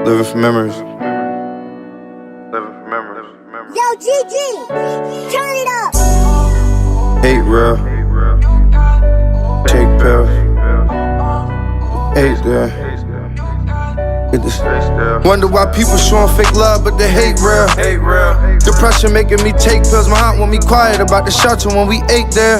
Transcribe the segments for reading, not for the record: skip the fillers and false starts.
Living for memories. Yo, GG, turn it up. Hate real. Take pills. Hate there. Get this. Wonder why people showing fake love, but they hate real. Depression making me take pills. My heart want me quiet about the shelter when we ate there.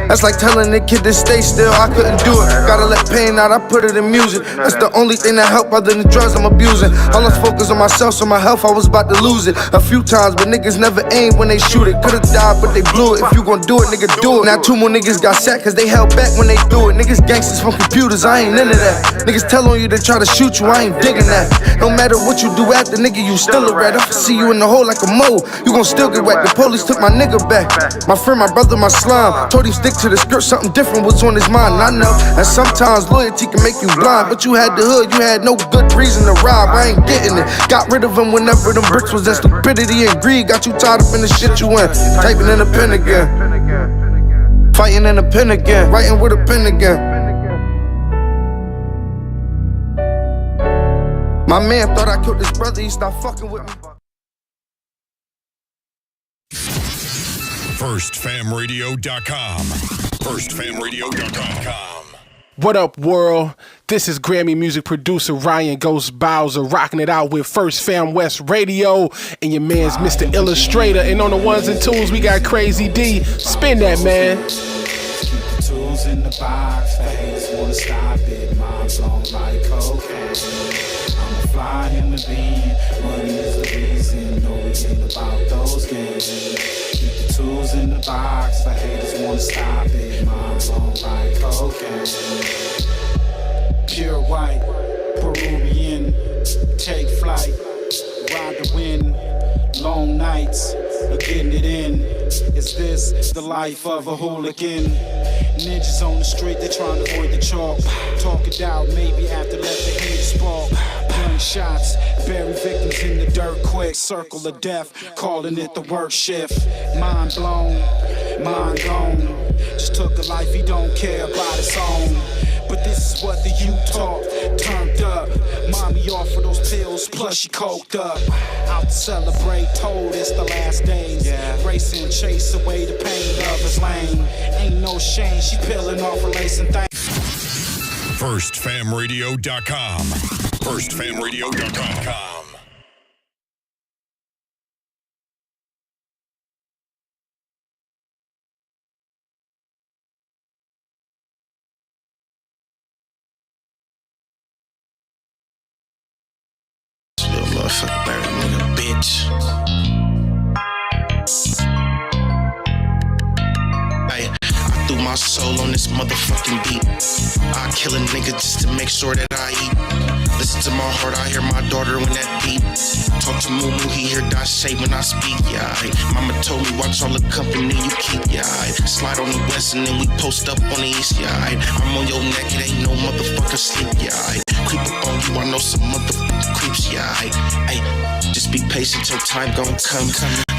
That's like telling the kid to stay still. I couldn't do it. Gotta let pain out. I put it in music. That's the only thing that help other than drugs I'm abusing. I lost focus on myself, so my health I was about to lose it a few times, but niggas never aim when they shoot it. Could've died, but they blew it. If you gon' do it, nigga, do it. Now 2 more niggas got sacked cause they held back when they do it. Niggas gangsters from computers, I ain't into that. Niggas tell on you to try to shoot you, I ain't digging that. No matter what you do after, nigga, you still a rat. I see you in the hole like a mole, you gon' still get whacked. The police took my nigga back. My friend, my brother, my slime. Told him stick to the script, something different was on his mind. And I know that sometimes loyalty can make you blind, but you had the hood, you had no good reason to rob. I ain't getting it. Got rid of him whenever them bricks was in. Stupidity and greed got you tied up in the shit you in. Typing in a pen again, fighting in a pen again, writing with a pen again. My man thought I killed his brother, he stopped fucking with me. FirstFamRadio.com. FirstFamRadio.com. What up, world? This is Grammy music producer Ryan Ghost Bowser rocking it out with First Fam West Radio and your man's Mr. Illustrator. And on the ones and twos, we got Crazy D. Spin that, man. Keep the tools in the box, the haters wanna stop it. Mom's on like cocaine. I'm a fly human being, money is the reason. No, it ain't about those games. Keep the tools in the box, the haters wanna stop it. Mom's on like cocaine. Pure white, Peruvian, take flight, ride the wind, long nights, getting it in. Is this the life of a hooligan? Ninjas on the street, they trying to avoid the chalk. Talk it out, maybe after let the heat spark. Gunshots, bury victims in the dirt quick. Circle of death, calling it the work shift. Mind blown, mind gone. Just took a life he don't care about his own. But this is what the youth talk, turned up. Mommy offered those pills, plus she coked up. Out to celebrate, told it's the last days. Racing, chase away the pain, love is lame. Ain't no shame, she peeling off her lace and things. FirstFamRadio.com. FirstFamRadio.com. Motherfucker, married nigga, bitch. Ay, I threw my soul on this motherfucking beat. I kill a nigga just to make sure that I eat. Listen to my heart, I hear my daughter when that beat. Talk to Moo, he hear Dashe when I speak, yeah. Mama told me watch all the company you keep, yeah. Slide on the west and then we post up on the east, yeah. I'm on your neck, it ain't no motherfucker sleep, yeah. Creep up on you, I know some motherfucking creeps, yeah. Ay, just be patient, your time gon' come.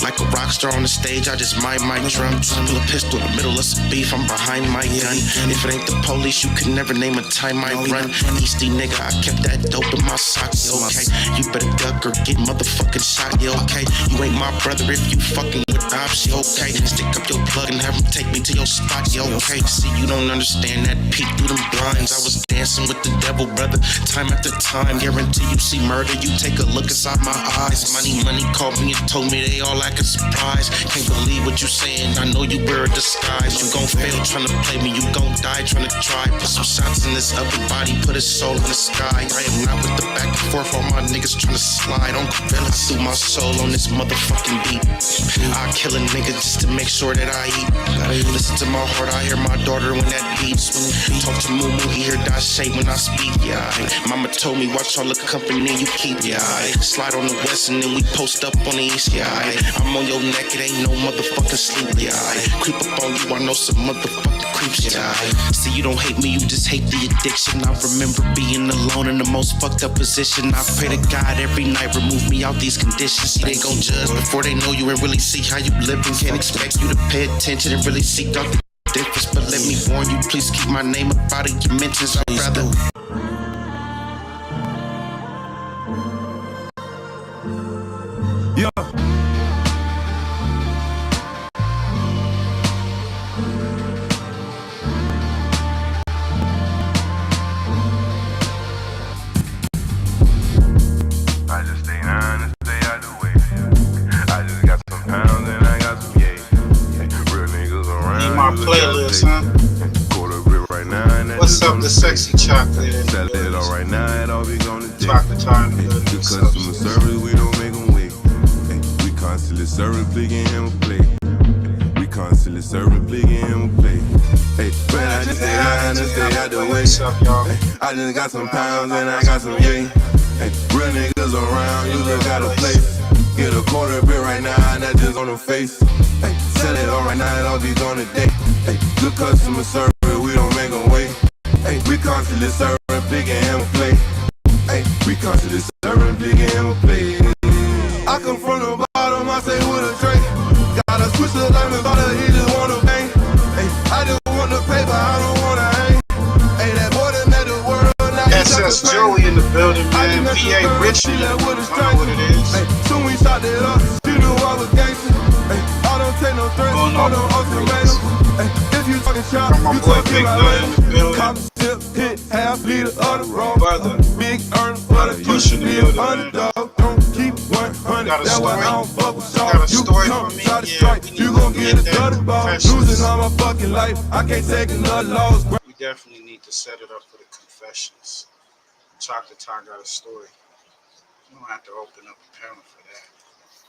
Like a rock star on the stage, I just mind my drum. Pull a pistol in the middle of some beef, I'm behind my gun. If it ain't the police, you can never name a time I run. Easty nigga, I kept that dope in my socks, okay? You better duck or get motherfucking shot, yeah, okay? You ain't my brother if you fucking with ops, yeah, okay? Stick up your plug and have him take me to your spot, yeah, okay? See, you don't understand that peek through them blinds. I was dancing with the devil, brother, time after time. Guarantee you see murder, you take a look inside my eyes. Money called me and told me they all like a surprise. Can't believe what you saying, I know you wear a disguise. You gon' fail trying to play me, you gon' die trying to try. Put some shots in this upper body, put his soul in the sky. I am not with the back and forth, all my niggas trying to slide. Don't feel it through my soul on this motherfucking beat. I kill a nigga just to make sure that I eat. Listen to my heart, I hear my daughter when that beats. Talk to Moo, he hear Dashe when I speak, yeah. Mama told me watch all the company you keep, yeah. Slide on the west and then we post up on the east, yeah. I'm on your neck, it ain't no motherfucking sleep, yeah. Creep up on you, I know some motherfucking creeps, yeah. See, you don't hate me, you just hate the addiction. I remember being alone in the most fucked up position. I pray to God every night, remove me out these conditions. See, they gon' judge before they know you and really see how you living. Can't expect you to pay attention and really seek out the difference. But let me warn you, please keep my name up out of your mentions. I'd rather Time to The customer service, we don't make them wait. Hey, we constantly serving, picking him a play. We constantly serving, picking him a play. Hey, but I just stay high and stay out the way. Hey, I just got some pounds and I got some yay. Hey, real niggas around, you just got a place. Get a quarter bit right now, and that just on the face. Hey, sell it all right now, it all be gone today. Hey, good customer service, we don't make them wait. Hey, we constantly serving, picking him a play. Hey, we constantly serving, picking him a play. I come from the bottom, I say with a drink. Got a switch of lemon butter, he just wanna bang. Hey, I just want the paper, I don't wanna hang. Hey, that boy that made the world, now SS Joey in the building, man. VA Richie, I don't know what it is. Hey, soon we shot it up, you knew I was gangster. Hey, I don't take no threats, I don't ultimatum. Hey, if you fucking shot, my you boy take Big my Nut in the lane. building. Cop tip, hit half liter of the raw. Brother. Big earner, but I Push in used to the be building, a man. underdog. Don't keep 100, Got a that's why story? I don't fuck with y'all. Got a You story come, for me? try to Yeah, strike, we you need gon' to get a get that dirty ball. confessions. Losing all my fucking life, I can't take another loss. We definitely need to set it up for the confessions. Chocolate Tie got a story. You don't have to open up a panel for that.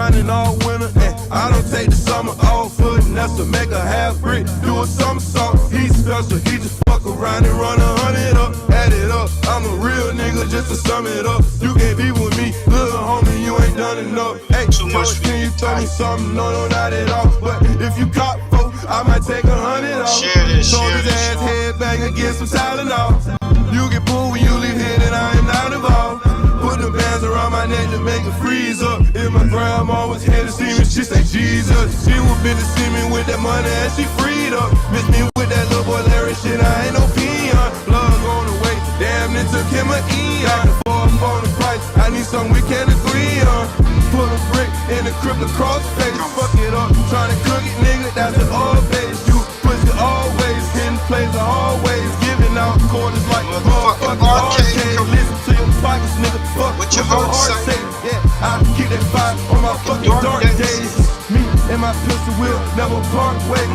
Running all winter, and I don't take the summer off. Putting that's to make a half brick, do a somersault. He's special, he just fuck around and run 100 up, add it up. I'm a real nigga just to sum it up. You can't be with me, little homie, you ain't done enough. Hey, Too much can you for tell me you. something? No, not at all. But if you cop folk, I might take 100 off. Share this, Told share his this, ass y'all. headbang and get some Tylenol. You get pulled when you leave here, then I am not involved. Put the bands around my neck to make it freeze up. If my grandma was here to see me, she say Jesus. She would been to see me with that money and she freed up. Miss me with that little boy Larry shit, I ain't no peon. Plug on the way, damn it took him an eon. For the price, I need something we can agree on. Put a brick in the crib across face, fuck it up. Tryna cook it, nigga, that's an old base. You push it always, hitting plays are always giving out quarters like a motherfucking arcade. Listen to your pockets, nigga, fuck What your heart say? Yeah, I keep that fire on my fucking dark days. Me and my pistol will never part ways.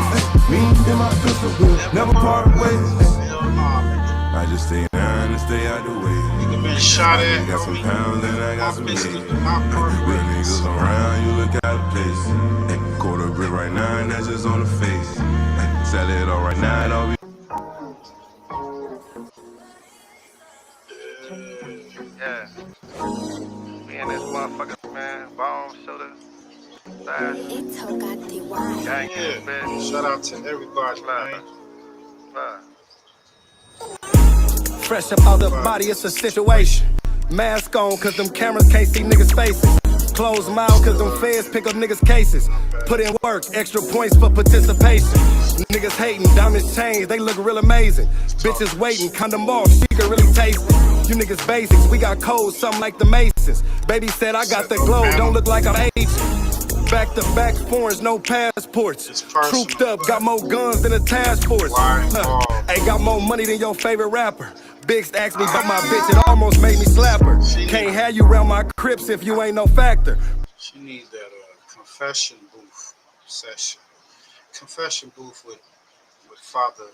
Me and my pistol will never part ways. I just stay down and stay out the way. Nigga been shot at, I got some homie. pounds and I got My some pistol lead. do not part Real ways. niggas around, you look out of place. Hey, quarter brick right now and that's just on the face. Hey, sell it all right now, it all be. Yeah. We in this motherfucker, man. Bone, shoulder, thighs, It's all got the wine. gang, Yeah. bitch. Shout out to everybody, man. Love. Fresh up out the body, it's a situation. Mask on, cause them cameras can't see niggas' faces. Closed mouth, cause them feds pick up niggas' cases. Put in work, extra points for participation. Niggas hating, diamonds change, they look real amazing. Bitches waiting, condom off, she can really taste it. You niggas basics, we got codes, something like the Masons. Baby said I got the glow, don't look like I'm aging. Back to back foreigns, no passports. It's personal, Trooped up, got more guns than a task force. Why? Ain't got more money than your favorite rapper. Biggs asked me about my bitch, it almost made me slap her. Can't have you around my crips if you ain't no factor. She needs that confession booth session. Confession booth with Father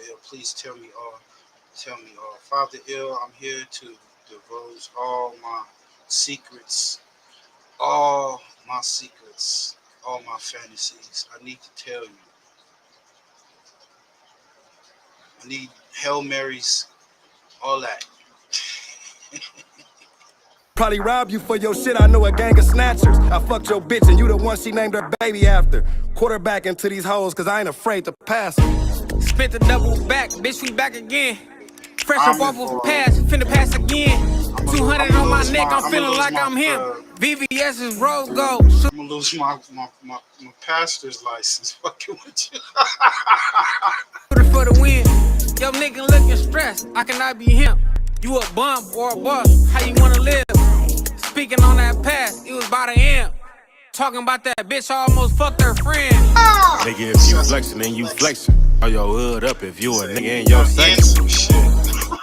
Ill, please tell me all. Father Ill, I'm here to divulge all my secrets, all my fantasies. I need to tell you. I need Hail Marys, all that. Probably rob you for your shit, I know a gang of snatchers. I fucked your bitch and you the one she named her baby after. Quarterback into these hoes cause I ain't afraid to pass them. Spit the double back, bitch, we back again. Fresh up off of a pass, finna pass again. 200 on my neck, I'm feeling like I'm him. VVS is rose gold. I'm gonna lose my pastor's license fucking with you. For the win. Yo, nigga looking stressed, I cannot be him. You a bum or a bust, how you wanna live? Speaking on that past, it was about an M. Talking about that bitch, I almost fucked her friend. Nigga, if you flexin', then you flexin'. Throw your hood up if you a nigga in your section.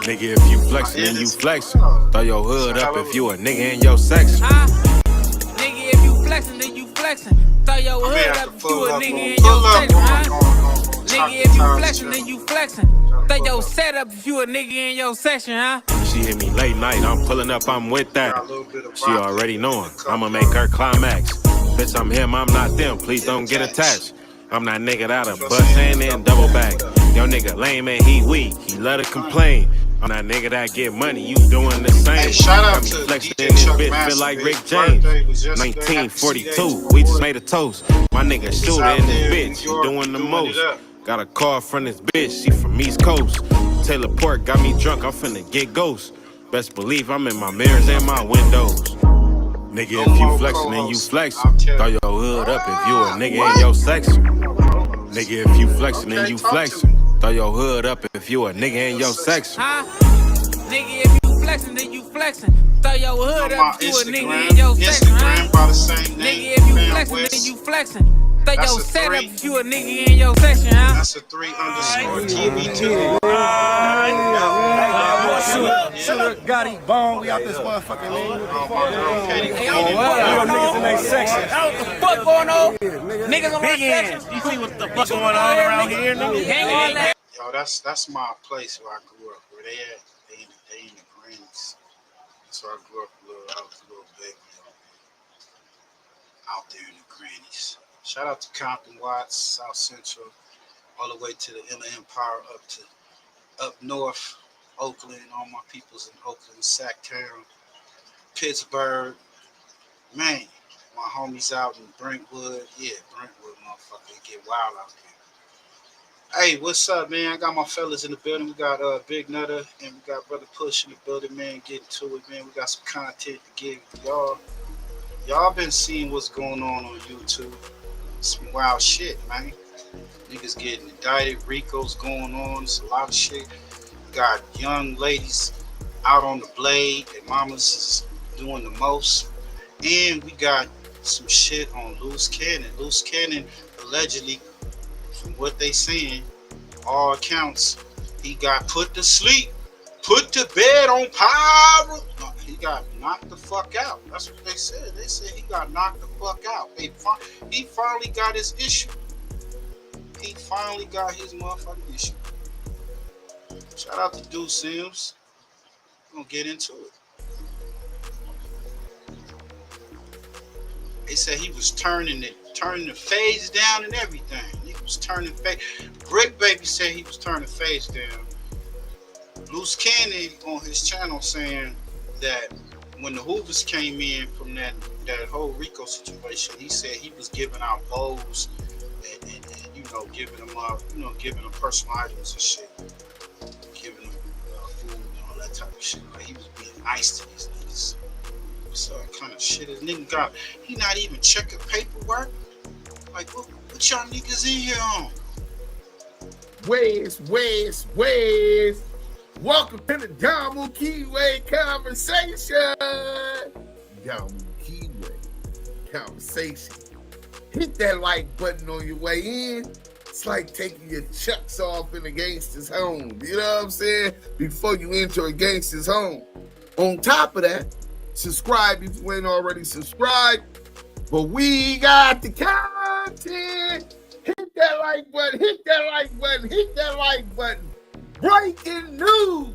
Nigga, if you flexin', then you flexin'. Throw your hood up if you a nigga in your section. Nigga, if you flexin', then you flexin'. Throw your hood up if you a nigga in your section, Nigga, if you flexin', then you flexin'. Throw your set up if you a nigga in your section, She hit me late night, I'm pulling up, I'm with that. She already knowing, I'ma make her climax. Bitch, I'm him, I'm not them, please don't get attached. I'm that nigga that'll bust in and double back. Yo nigga lame and he weak, he love to complain. I'm that nigga that get money, you doing the same. Hey, shout out to flexing DJ in this Chuck bitch, Master, feel like his Rick James. birthday was yesterday. 1942, we just made a toast. My nigga shooter out in there in this bitch, New he York, doing the doing most. it up. Got a call from this bitch, she from East Coast. Taylor Port got me drunk, I'm finna get ghost. Best believe I'm in my mirrors and my windows. Nigga, if you flexin', then you flexin'. Throw your hood up if you a nigga in your section. Nigga, if you flexin', then you flexin'. Throw your hood up if you a nigga in your section. Huh? Nigga, if you flexin', then you flexin'. Throw your hood up if you a nigga in your section, huh? Nigga, if you flexin', then you flexin'. Throw your set up if you a nigga in your section, huh? That's a 3_TV2. Sugar, Gotti, Bone, we out this motherfucking league. Niggas in their section. What the fuck going on? Niggas on my section. You see what the fuck going on around here, nigga? Yo, that's my place where I grew up. Where they at? They in the Grannies. So I grew up I was a little bit, out there in the Grannies. Shout out to Compton, Watts, South Central, all the way to the Inner Empire, up north, Oakland, all my peoples in Oakland, Sacktown, Pittsburgh. Man, my homies out in Brentwood. Yeah, Brentwood, motherfucker, it get wild out there. Hey, what's up, man? I got my fellas in the building. We got Big Nutter and we got Brother Push in the building, man. Getting to it, man. We got some content to give y'all. Y'all been seeing what's going on YouTube. Some wild shit, man. Niggas getting indicted, RICO's going on. It's a lot of shit. We got young ladies out on the blade, and mamas is doing the most. And we got some shit on Loose Cannon. Loose Cannon allegedly, from what they saying, all accounts, he got put to sleep, put to bed on power. No, he got knocked the fuck out. That's what they said. They said he got knocked the fuck out. He finally got his issue. He finally got his motherfucking issue. Shout out to Dude Sims. We're gonna get into it. They said he was turning the fades down and everything. He was turning fade. BRICC Baby said he was turning fades down. Loose Cannon on his channel saying that when the Hoovers came in from that whole RICO situation, he said he was giving out bowls and giving them up, giving them personal items and shit, giving them food and all that type of shit. Like he was being nice to these niggas. So kind of shit this nigga got. He not even checking paperwork. Like what y'all niggas in here on? Where's? Welcome to the Damu Keyway Conversation. Damu Keyway Conversation. Hit that like button on your way in. It's like taking your chucks off in a gangster's home. You know what I'm saying? Before you enter a gangster's home. On top of that, subscribe if you ain't already subscribed. But we got the content. Hit that like button. Hit that like button. Hit that like button. Breaking news.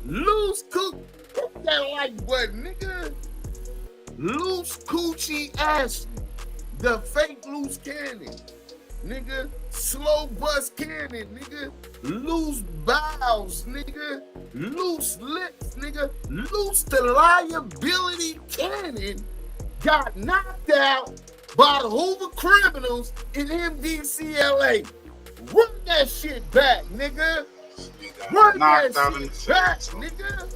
Loose cook. Hit that like button, nigga. Loose Coochie Ashley. The fake Loose Cannon. Nigga. Slow Bus Cannon, nigga. Loose Bowels, nigga. Loose Lips, nigga. Loose the Liability Cannon got knocked out by the Hoover criminals in MDCLA. Run that shit back, nigga. Run that shit back, nigga.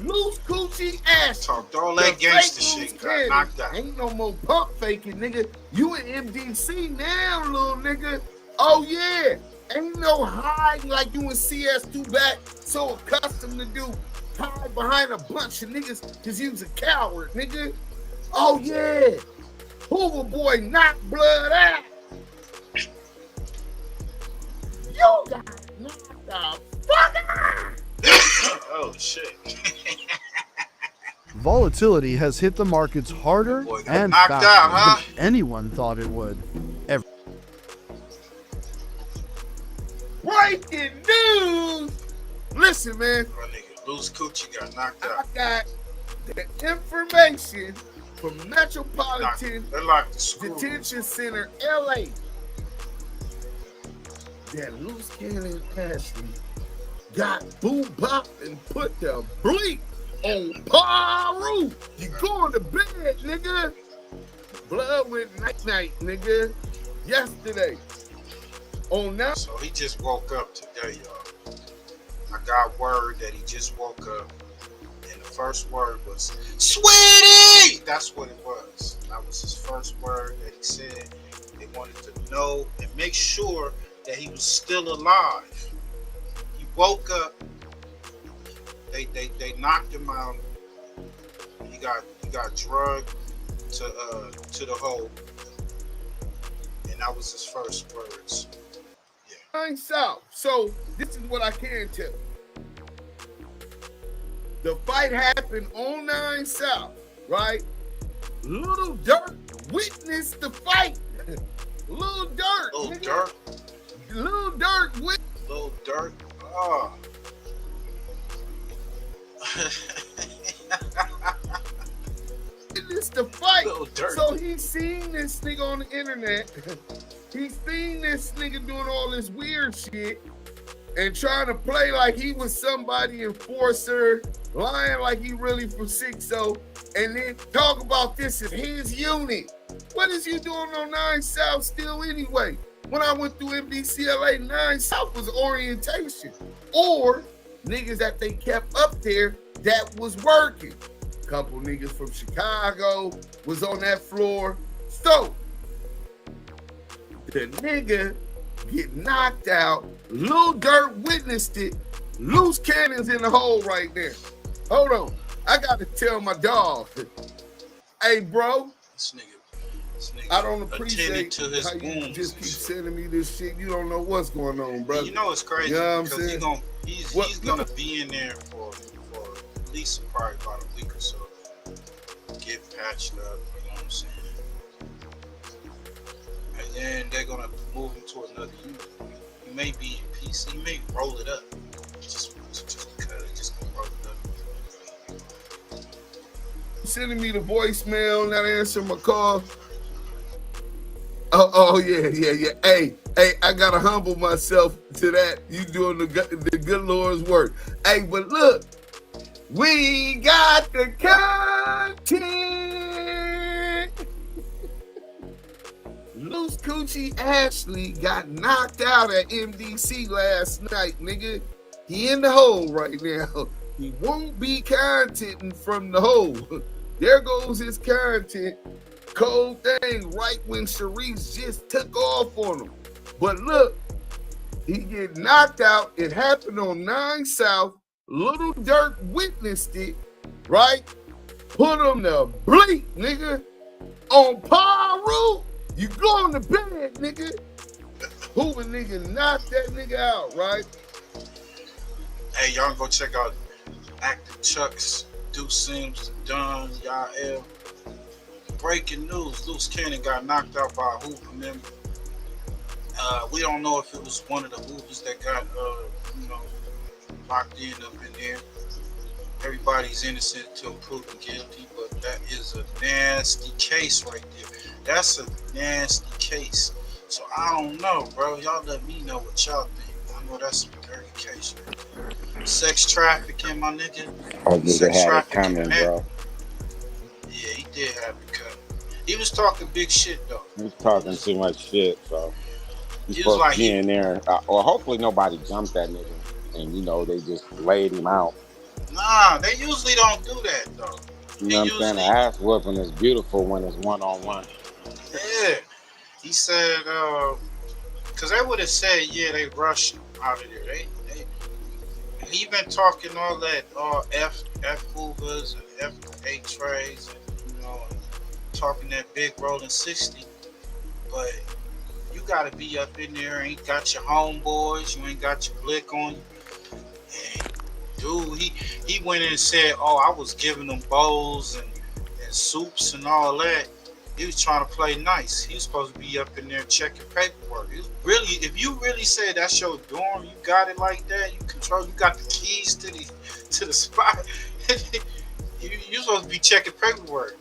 Loose Coochie Ass. Talked all that gangster shit. Got knocked out. Ain't no more pump faking, nigga. You in MDC now, little nigga. Oh yeah. Ain't no hiding like you in CS2 back. So accustomed to do. Hide behind a bunch of niggas because you was a coward, nigga. Oh yeah. Hoover boy knocked blood out. You got knocked out. Oh shit. Volatility has hit the markets harder and faster than anyone thought it would. Breaking news! Listen. listen, man. My nigga, Loose Coochie got knocked out. I got the information from Metropolitan Detention Center, LA, that Loose Cannon Ashley got boo-bop and put the bleep on Paru. You going to bed, nigga. Blood went night-night, nigga. Yesterday. On now. So he just woke up today, y'all. I got word that he just woke up. And the first word was, Sweetie! That's what it was. That was his first word that he said. They wanted to know and make sure that he was still alive. He woke up. They knocked him out. He got drugged to the hole. And that was his first words. Yeah. 9 South. So this is what I can tell. The fight happened on 9 South, right? Little Durk witnessed the fight. Little Durk. Little Durk. Little Durk witnessed. Little Durk. Oh. It's the fight. Dirty. So he's seen this nigga on the internet. He's seen this nigga doing all this weird shit and trying to play like he was somebody enforcer, lying like he really from 6-0, and then talk about this as his unit. What is you doing on 9 South still anyway? When I went through NBCLA, 9 South was orientation. Or niggas that they kept up there that was working. Couple niggas from Chicago was on that floor. So the nigga get knocked out. Lil Durk witnessed it. Loose Cannon's in the hole right there. Hold on. I gotta tell my dog. Hey, bro. This nigga I don't appreciate to his how you wounds just keep sending me this shit. You don't know what's going on, brother. You know it's crazy, you know because he's gonna be in there for at least probably about a week or so. Get patched up, you know what I'm saying? And then they're gonna move him to another unit. He may be in peace. He may roll it up. Just because just gonna roll it up. Sending me the voicemail, not answering my call. Oh yeah. Hey, I gotta humble myself to that. You doing the good Lord's work. Hey, but look, we got the content. Loose Coochie Ashley got knocked out at MDC last night, nigga. He in the hole right now. He won't be contenting from the hole. There goes his content. Cold thing right when CHARISSE just took off on him. But look, he get knocked out. It happened on 9 South. Little Durk witnessed it, right? Put him to bleep, nigga. On Paru, you going to bed, nigga. Hoover nigga knocked that nigga out, right? Hey, y'all go check out Active Chucks, Deuce Sims, Dunn, Yael. Breaking news, Loose Cannon got knocked out by a Hoover member. We don't know if it was one of the Hoovers that got, locked in up in there. Everybody's innocent until proven guilty, but that is a nasty case right there. That's a nasty case. So I don't know, bro. Y'all let me know what y'all think. I know that's a dirty case. Sex trafficking, my nigga. Oh, nigga had it coming, bro. Yeah, he did have it coming. He was talking big shit, though. He was talking too much shit, so he's He was supposed like to be in there. Or hopefully nobody jumped that nigga. And, they just laid him out. Nah, they usually don't do that, though. You know what I'm saying? The ass whooping is beautiful when it's one-on-one. Yeah. He said, because they would have said, yeah, they rushed him out of there. He been talking all that, F Hoovers and F trays, and, and talking that big rolling 60. But you got to be up in there. Ain't got your homeboys. You ain't got your blick on you. And dude, he went in and said, I was giving them bowls and soups and all that. He was trying to play nice. He was supposed to be up in there checking paperwork. It was really, if you really say that's your dorm, you got it like that, you got the keys to the spot. You're supposed to be checking paperwork.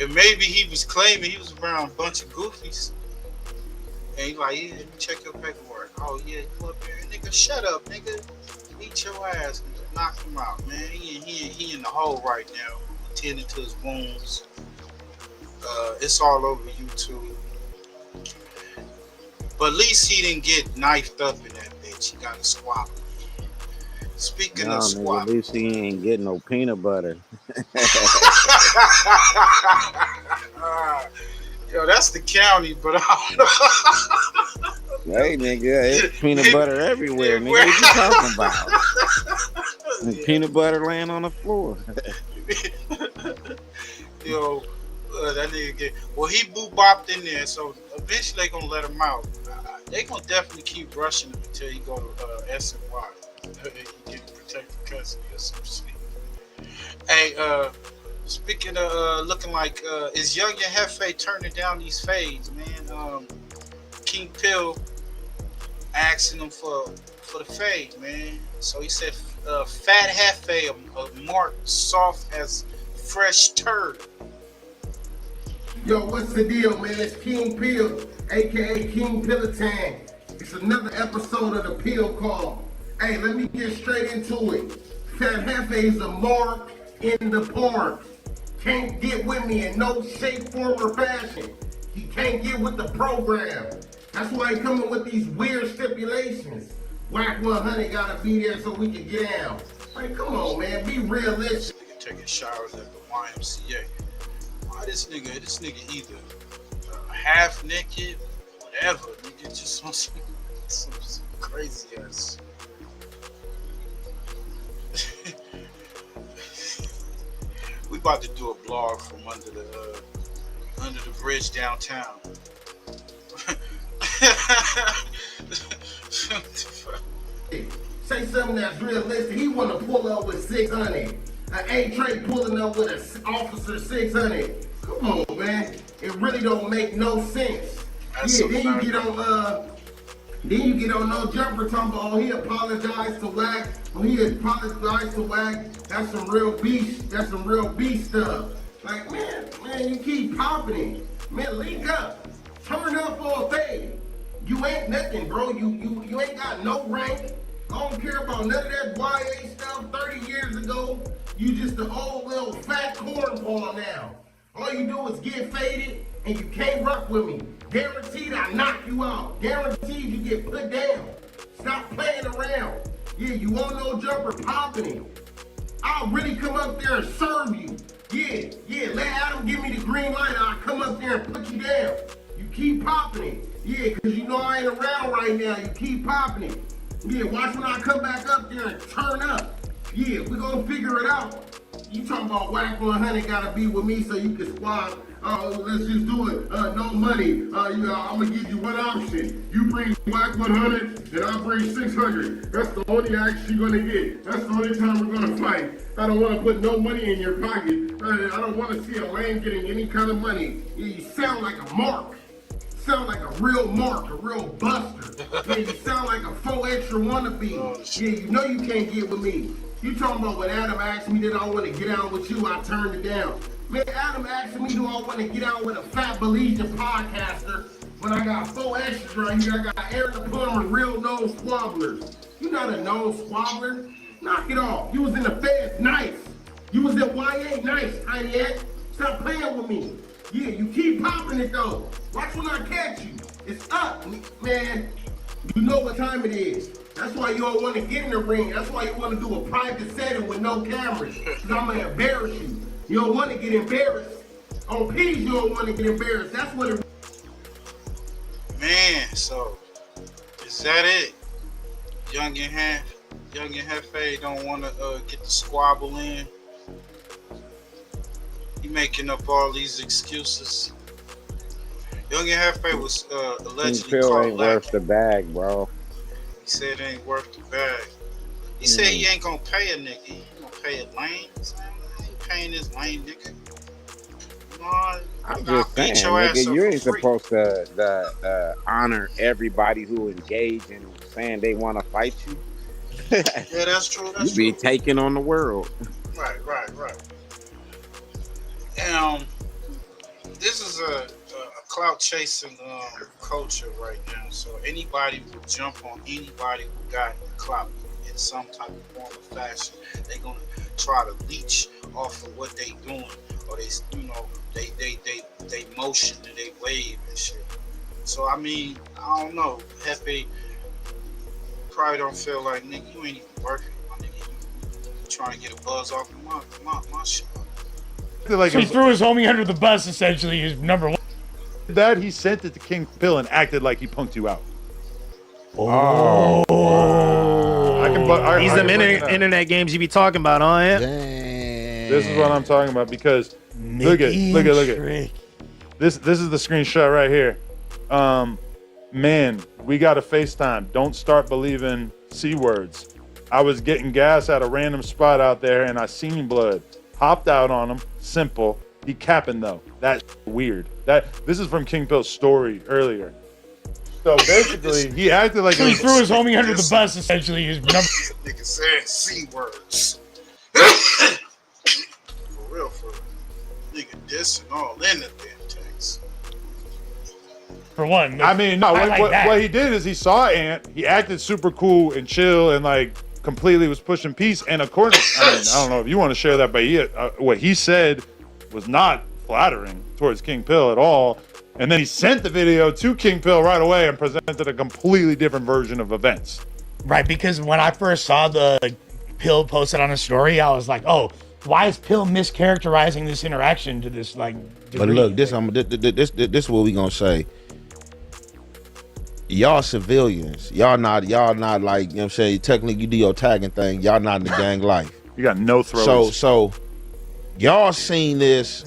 And maybe he was claiming he was around a bunch of goofies. And he's like, yeah, let me check your paperwork. Oh yeah, you up there, nigga? Shut up, nigga. Beat your ass, nigga. Knock him out, man. He in the hole right now, tending to his wounds. It's all over YouTube. But at least he didn't get knifed up in that bitch. He got a squabble. Speaking of squabble, at least he ain't getting no peanut butter. Yo, that's the county, but I don't know. Hey, nigga, it's peanut butter everywhere, nigga. What you talking about? And peanut butter laying on the floor. Yo, that nigga he boo-bopped in there, so eventually they gonna let him out. They gonna definitely keep rushing him until he go to SNY. He get protected custody or some shit. Hey, speaking of looking like is Young and Hefe turning down these fades, man. King Pill asking him for the fade, man. So he said fat Hefe, a mark soft as fresh turd. Yo, what's the deal, man? It's King Pill, aka King Pillotan. It's another episode of the Pill Call. Hey, let me get straight into it. Fat Hefe is a mark in the porn. Can't get with me in no shape, form, or fashion. He can't get with the program. That's why he coming with these weird stipulations. WACC 100 gotta be there so we can get down. Like, come on, man, be realistic. Nigga taking showers at the YMCA. Why this nigga either half naked, whatever, nigga, just on some crazy ass. We about to do a blog from under the bridge downtown. Say something that's realistic. He want to pull up with 600. An A-Tray pulling up with an officer 600. Come on, man. It really don't make no sense. That's yeah, then you get on no jumper talking about, oh, he apologized to WACC. Oh, he apologized to WACC. That's some real beast. That's some real beast stuff. Like, man, you keep popping it. Man, link up. Turn up for a fade. You ain't nothing, bro. You ain't got no rank. I don't care about none of that YA stuff 30 years ago. You just an old little fat cornball now. All you do is get faded and you can't rock with me. Guaranteed I knock you out. Guaranteed you get put down. Stop playing around. Yeah, you want no jumper popping it. I'll really come up there and serve you. Yeah, let Adam give me the green light. I'll come up there and put you down. You keep popping it. Yeah, because you know I ain't around right now. You keep popping it. Yeah, watch when I come back up there and turn up. Yeah, we're going to figure it out. You talking about WACC 100 got to be with me so you can squad. Let's just do it. No money. I'm going to give you one option. You bring WACC 100 and I'll bring 600. That's the only action you're going to get. That's the only time we're going to fight. I don't want to put no money in your pocket. I don't want to see a lane getting any kind of money. Yeah, you sound like a mark. Sound like a real mark, a real buster. Yeah, you sound like a 4 extra wannabe. Yeah, you know you can't get with me. You talking about when Adam asked me did I want to get out with you, I turned it down. Man, Adam asked me do I want to get out with a fat Belizean podcaster when I got 4 extras right here. I got Aaron the Plumber, real known squabblers. You not a known squabbler. Knock it off. You was in the Feds, nice. You was at YA, nice, Tiny Ed. Stop playing with me. Yeah, you keep popping it though. Watch when I catch you. It's up, man. You know what time it is. That's why you don't want to get in the ring. That's why you want to do a private setting with no cameras. Because I'm going to embarrass you. You don't want to get embarrassed. On P's, you don't want to get embarrassed. That's what it... Man, so, is that it? Young and Hefe don't want to get the squabble in. He making up all these excuses. Young and Hefe was allegedly caught ain't worth the bag, bro. He said it ain't worth the bag. He said he ain't gonna pay a nigga. He ain't gonna pay a lane. He ain't paying this lane nigga. You I'm just saying, nigga, you ain't supposed to honor everybody who engage in saying they want to fight you. Yeah, that's true. That's You be taking on the world. Right. And this is a clout chasing culture right now. So anybody will jump on anybody who got clout in some type of form of fashion. They're gonna try to leech off of what they doing, or they, you know, they motion and they wave and shit. So I mean, I don't know. Hefe probably don't feel like, nigga, you ain't even working, my nigga. You trying to get a buzz off of my shit. Like he threw his homie under the bus. Essentially, is number one. That he sent it to King Pill and acted like he punked you out. Oh, These them internet games you be talking about, huh? Yeah? This is what I'm talking about, because look at this is the screenshot right here. Man, we got a FaceTime. Don't start believing C words. I was getting gas at a random spot out there and I seen blood. Hopped out on him. Simple. He CAPP'N though. That's weird. This is from King Pill's story earlier. So basically, he acted like he threw his homie under the bus. Essentially, his number. Nigga saying C words. For real, nigga dissing all in the damn text. For one, I mean, no. What he did is he saw Ant. He acted super cool and chill and like completely was pushing peace. And according, I don't know if you want to share that, but what he said was not flattering towards King Pill at all. And then he sent the video to King Pill right away and presented a completely different version of events. Right, because when I first saw the Pill posted on a story, I was like, oh, why is Pill mischaracterizing this interaction to this like degree? But look, this is what we gonna say. Y'all civilians, y'all not like, you know what I'm saying, technically you do your tagging thing, y'all not in the gang life. You got no throws. So y'all seen this,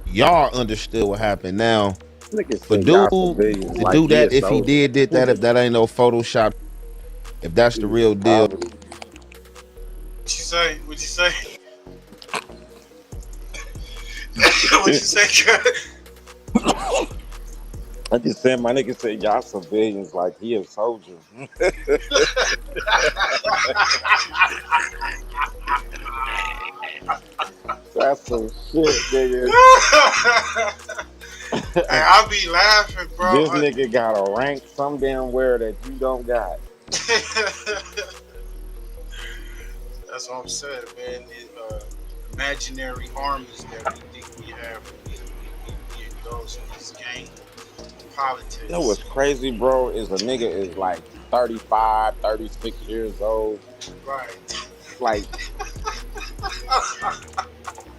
y'all understood what happened. Now, for dude to do that, if he did that, if that ain't no Photoshop, if that's the real deal. What'd you say? What'd you say? What'd you say, I just said my nigga said y'all civilians like he a soldier. That's some shit, nigga. Hey, I be laughing, bro. This nigga got a rank some damn where that you don't got. That's what I'm saying, man. The imaginary armies that we think we have, we those in this game. Politics. You know what's crazy, bro, is a nigga is like 35, 36 years old. Right. Like,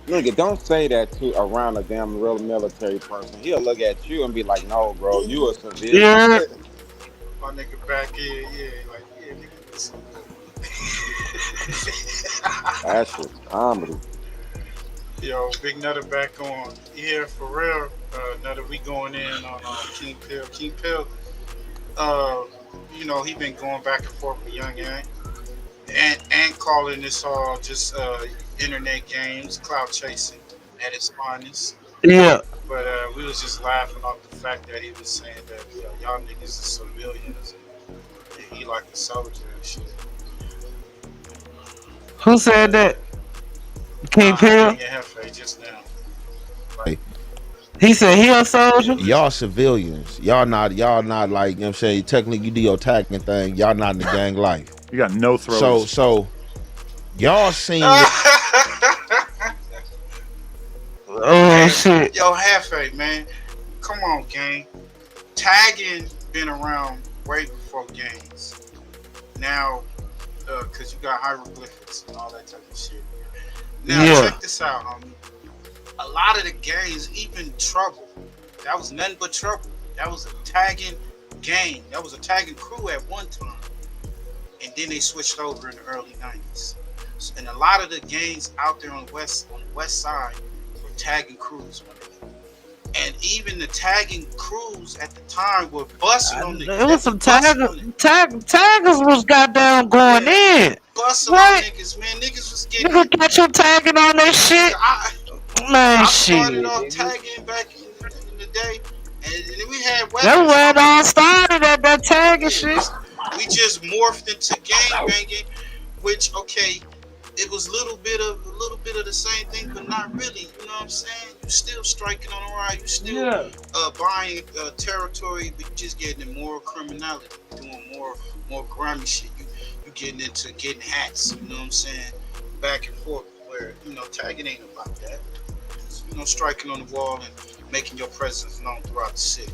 nigga, don't say that to around a damn real military person. He'll look at you and be like, no, bro, you a civilian. Yeah. My nigga back here, like, nigga, listen. That shit's comedy. Yo, Big Nutter back on here for real. Nutter, we going in on King Pill. King Pill, you know, he been going back and forth with Young Yang and calling this all just internet games, clout chasing at its finest. Yeah. But we was just laughing off the fact that he was saying that y'all niggas is civilians and he like a soldier and shit. Who said that? King Pill? Just now. He said he a soldier? Y'all civilians. Y'all not like, you know what I'm saying, technically you do your tagging thing, y'all not in the gang life. You got no throws. So y'all seen Oh shit. Yo, Hefe, man. Come on, gang. Tagging been around way before games. Now, cause you got hieroglyphics and all that type of shit. Now check this out, homie. A lot of the games, even Trouble, that was nothing but Trouble. That was a tagging game. That was a tagging crew at one time. And then they switched over in the early 90s. And a lot of the games out there on the west side were tagging crews. And even the tagging crews at the time were busting on the. It was some taggers was goddamn going in. Busting on niggas, man. Niggas was getting. Niggas got you tagging on that shit. Man, I shit. started off tagging back in the day, and then we had weapons. That's where it all started at that tagging shit. We just morphed into gang banging, which it was a little bit of the same thing, but not really. You know what I'm saying? You still striking on the ride. You still buying territory, but you just getting in more criminality, doing more grimy shit. You getting into getting hats. You know what I'm saying? Back and forth. Where tagging ain't about that. It's, striking on the wall and making your presence known throughout the city.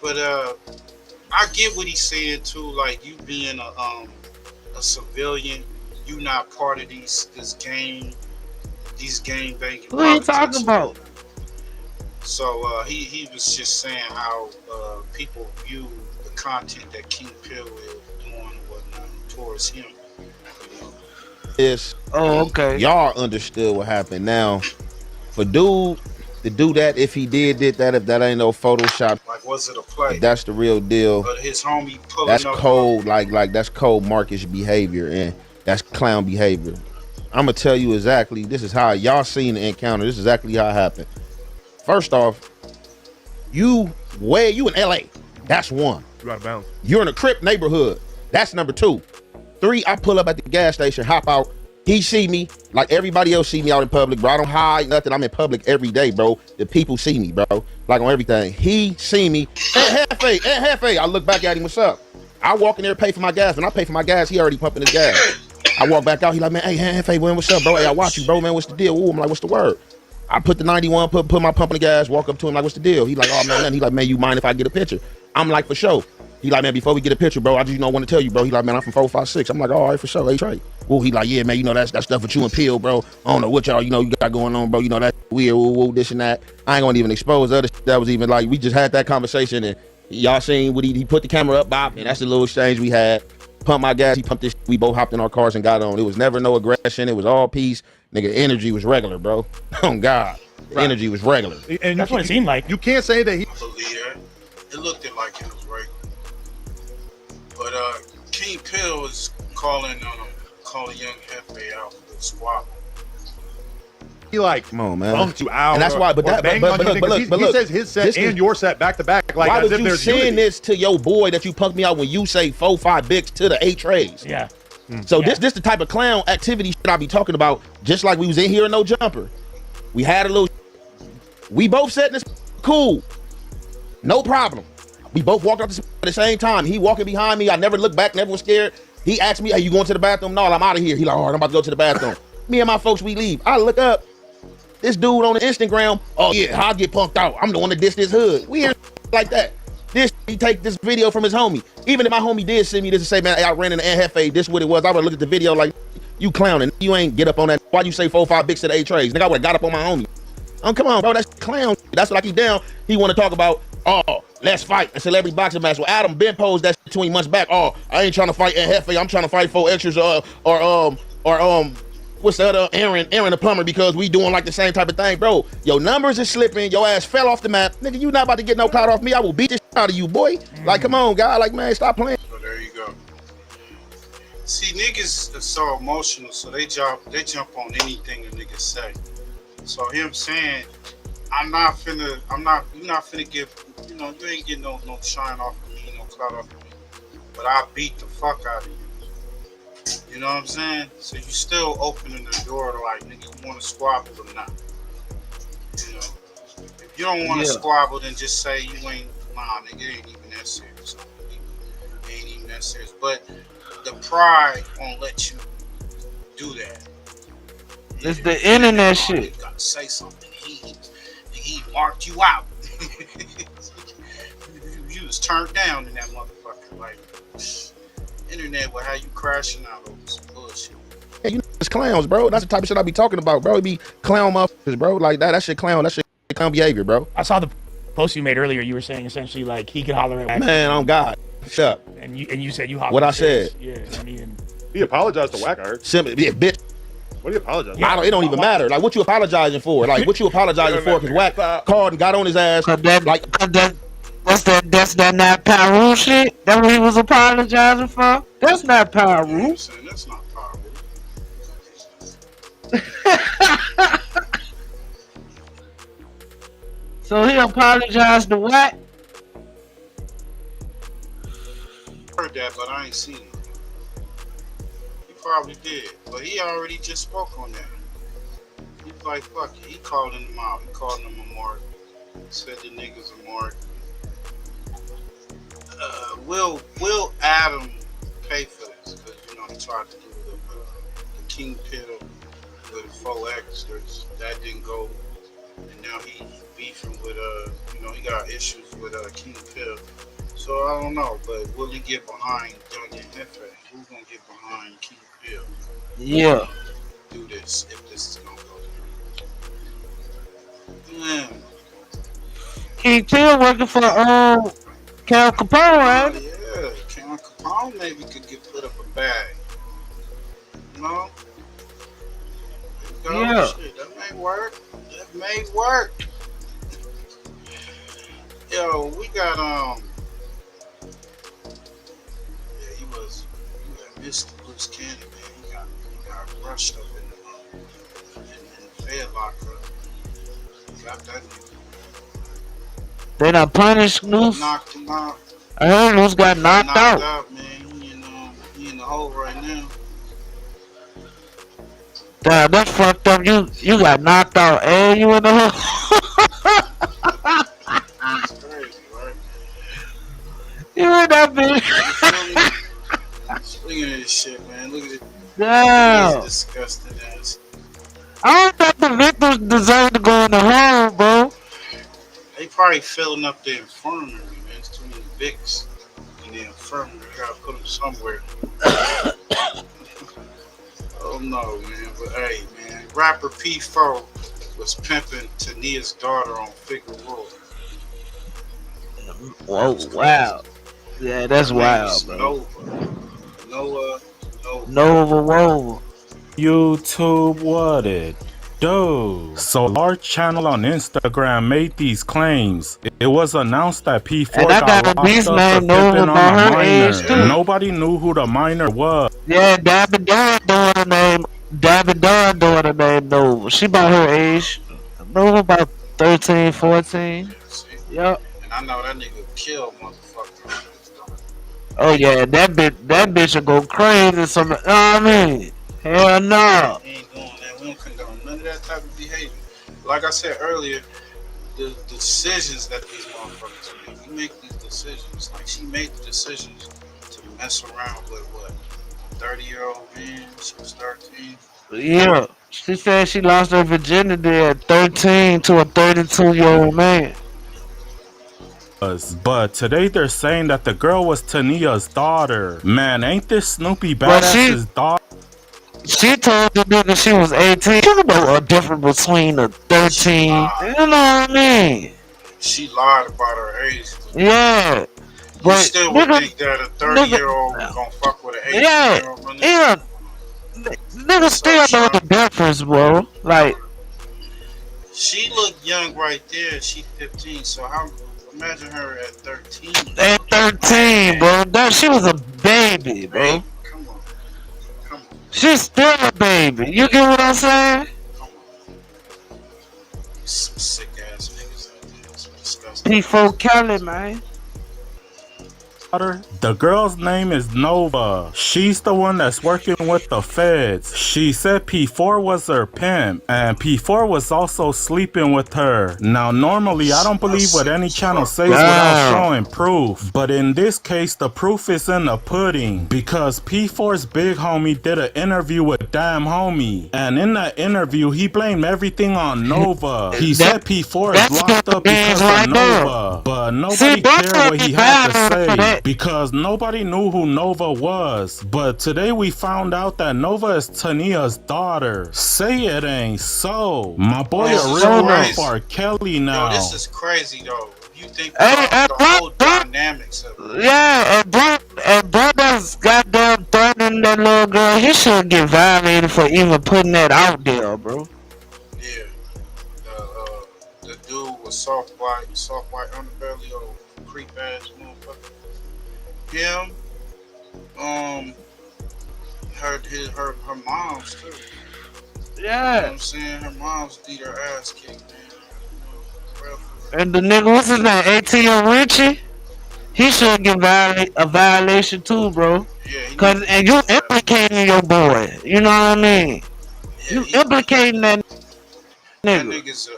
But I get what he's saying too. Like you being a civilian. You not part of these gang banging. Who are you talking about? So he was just saying how people view the content that King Pill is doing and whatnot towards him. Okay. Y'all understood what happened. Now, for dude to do that, if he did that, if that ain't no Photoshop, like was it a play? If that's the real deal. But his homie pulling that's up cold, like that's cold Marcus behavior, and that's clown behavior. I'm gonna tell you exactly. This is how y'all seen the encounter. This is exactly how it happened. First off, you in LA. That's one. You out of bounds. You're in a Crip neighborhood. That's number 2. 3, I pull up at the gas station, hop out. He see me like everybody else see me out in public, bro. I don't hide nothing. I'm in public every day, bro. The people see me, bro. Like on everything. He see me. Hefe. I look back at him. What's up? I walk in there, pay for my gas. When I pay for my gas, he already pumping his gas. I walk back out. He like, man, hey, Hefe, man, what's up, bro? Hey, I watch you, bro, man. What's the deal? Ooh, I'm like, what's the word? I put the 91, put my pump in the gas, walk up to him like, what's the deal? He like, oh, man, nothing. He like, man, you mind if I get a picture? I'm like, for sure. He like, man, before we get a picture, bro, I just want to tell you, bro. He like, man, I'm from 456. I'm like, all right, for sure. Hey, Trey. Well, he like, yeah, man, that stuff with you and Pill, bro. I don't know what y'all, you got going on, bro. That weird, this and that. I ain't gonna even expose other shit that was even like, we just had that conversation and y'all seen what he put the camera up, bop, and that's the little exchange we had. Pumped my gas, he pumped this shit. We both hopped in our cars and got on. It was never no aggression. It was all peace. Nigga, energy was regular, bro. Oh, God. The energy was regular. And that's what it seemed like. You can't say that he... I believe that. It looked like it was regular. But King Pill is calling young Hefe out for the squabble. He like, come on, man. Bumped you out. And that's why, but look, he says his set and your set back to back. Like, why as would if you there's send unity. this to your boy that you punked me out when you say 4-5 bigs to the 8 trays? Yeah. So this the type of clown activity shit I be talking about. Just like we was in here in no jumper. We had a little. We both sat in this cool. No problem. We both walked out at the same time. He walking behind me. I never looked back, never was scared. He asked me, hey, you going to the bathroom? No, I'm out of here. He like, all right, I'm about to go to the bathroom. Me and my folks, we leave. I look up. This dude on the Instagram, oh yeah, I'll get punked out. I'm the one that dissed his hood. Weird like that. He take this video from his homie. Even if my homie did send me this and say, man, hey, I ran into Hefe, this what it was. I would look at the video like, you clowning. You ain't get up on that. Why you say 4-5 bigs to the 8 trays? Nigga, I would have got up on my homie. Come on, bro, that's clown. That's what I keep down. He want to talk about, oh, let's fight a celebrity boxing match. Well, Adam Ben posed that 20 months back. Oh, I ain't trying to fight Hefe. I'm trying to fight 4 extras or what's the other Aaron the plumber, because we doing like the same type of thing, bro. Your numbers is slipping. Your ass fell off the map. Nigga, you not about to get no clout off me. I will beat this shit out of you, boy. Like, come on, guy. Like, man, stop playing. So there you go. See, niggas are so emotional, so they jump on anything a nigga say. So him saying, you're not finna give, you ain't getting no shine off of me, no clout off of me. But I beat the fuck out of you. You know what I'm saying? So you still opening the door to like, nigga, you want to squabble or not? You know, if you don't want to squabble, then just say you ain't. Nah, nigga, it ain't even that serious. It ain't even that serious. But the pride won't let you do that. It's the internet shit. You gotta say something. He marked you out. You was turned down in that motherfucker. Like, internet will have you crashing out over some bullshit. Yeah, you know, it's clowns, bro. That's the type of shit I be talking about, bro. It be clown motherfuckers, bro. Like that shit clown. That shit clown behavior, bro. I saw the post you made earlier. You were saying essentially like he could holler at man on God. Shut up. And you said you hollered. What I said. Yeah, I mean, he apologized to WACC. I heard. Simply, yeah, bitch. What do you apologize? Yeah, it don't even matter. Like, what you apologizing for? Like, what you apologizing for? Because WACC called and got on his ass. That's that not Pyru shit that he was apologizing for. That's not Pyru. That's not Pyru. So he apologized to WACC? Heard that, but I ain't seen it. He probably did, but he already just spoke on that. He's like, fuck it. He called him out. He called him a mark. Said the niggas a mark. Will Adam pay for this? Because, you know, he tried to do the King Pill with 4X. That didn't go. And now he's beefing with, you know, he got issues with King Pill. So I don't know, but will he get behind Dungeon Hefe? Who's going to get behind King Pill? Yeah. Do this if this is going to go down. Man. King Pill working for Cal Capone, right? Yeah, Cal Capone maybe could get put up a bag. You know? Yeah. Shit, that may work. That may work. Yo, we got yeah, he missed the loose cannon, man. He got rushed up in the fed locker. He got that nigga. They done punished Loose. Knocked him out. I heard Loose got knocked out. Man. He in the hole right now. Damn, that's fucked up. You got knocked out and you in the hole. That's crazy, right? You in that bitch. Look at this shit, man. Look at it. Damn. It's disgusting ass. I don't think the victims deserve to go in the hole, bro. They probably filling up the infirmary, man. There's too many Vicks in the infirmary. You gotta put them somewhere. Oh no, man. But hey, man. Rapper P4 was pimping Tania's daughter on Figueroa. Whoa, wow. Yeah, that's wild, bro. Nova, whoa. YouTube, what it do? So our channel on Instagram made these claims. It was announced that P4 got locked up for pimping on a minor. Nobody knew who the minor was. Yeah, Dabby daughter named Nova. She about her age. Nova about 13, 14. Yep. And I know that nigga killed motherfucker. Oh yeah, that bitch will go crazy. Some, you know what I mean? Hell no. We ain't doing that. We don't condone none of that type of behavior. Like I said earlier, the decisions that these motherfuckers make. You make these decisions. Like she made the decisions to mess around with what? 30-year-old man. She was 13. Yeah. She said she lost her virginity at 13 to a 32-year-old man. But today they're saying that the girl was Tania's daughter. Man, ain't this Snoopy Badass's daughter? She told the nigga she was 18. You know a difference between a 13. You know what I mean? She lied about her age. Yeah. You still would think that a 30-year-old was gonna fuck with an 18-year-old? Yeah. Niggas still know the difference, bro. Like, she looked young right there. She 15. So how? Imagine her at 13. At 13, bro. She was a baby, bro. Come on. She's still a baby. You get what I'm saying? Some sick ass niggas out there. It's disgusting. P4 Kelly, man. The girl's name is Nova. She's the one that's working with the feds. She said P4 was her pimp, and P4 was also sleeping with her. Now, normally, I don't believe what any channel says without showing proof, but in this case, the proof is in the pudding, because P4's big homie did an interview with Damn Homie, and in that interview, he blamed everything on Nova. He said P4 is locked up because of Nova, but nobody cared what he had to say, because nobody knew who Nova was. But today we found out that Nova is Tania's daughter. Say it ain't so. My boy a real life R. Kelly now. Yo, this is crazy though. You think about the whole dynamics of it. Yeah, and bro that's goddamn threatening that little girl. He shouldn't get violated for even putting that out there, bro. Yeah. The dude was soft white underbelly or creep ass motherfucker. Him, her mom's too. Yeah. You know what I'm saying? Her mom's beat her ass kicked, man. And the nigga, what's his name? ATM Richie? He should get a violation too, bro. Cause and you implicating your boy. You know what I mean? You implicating that nigga. That nigga's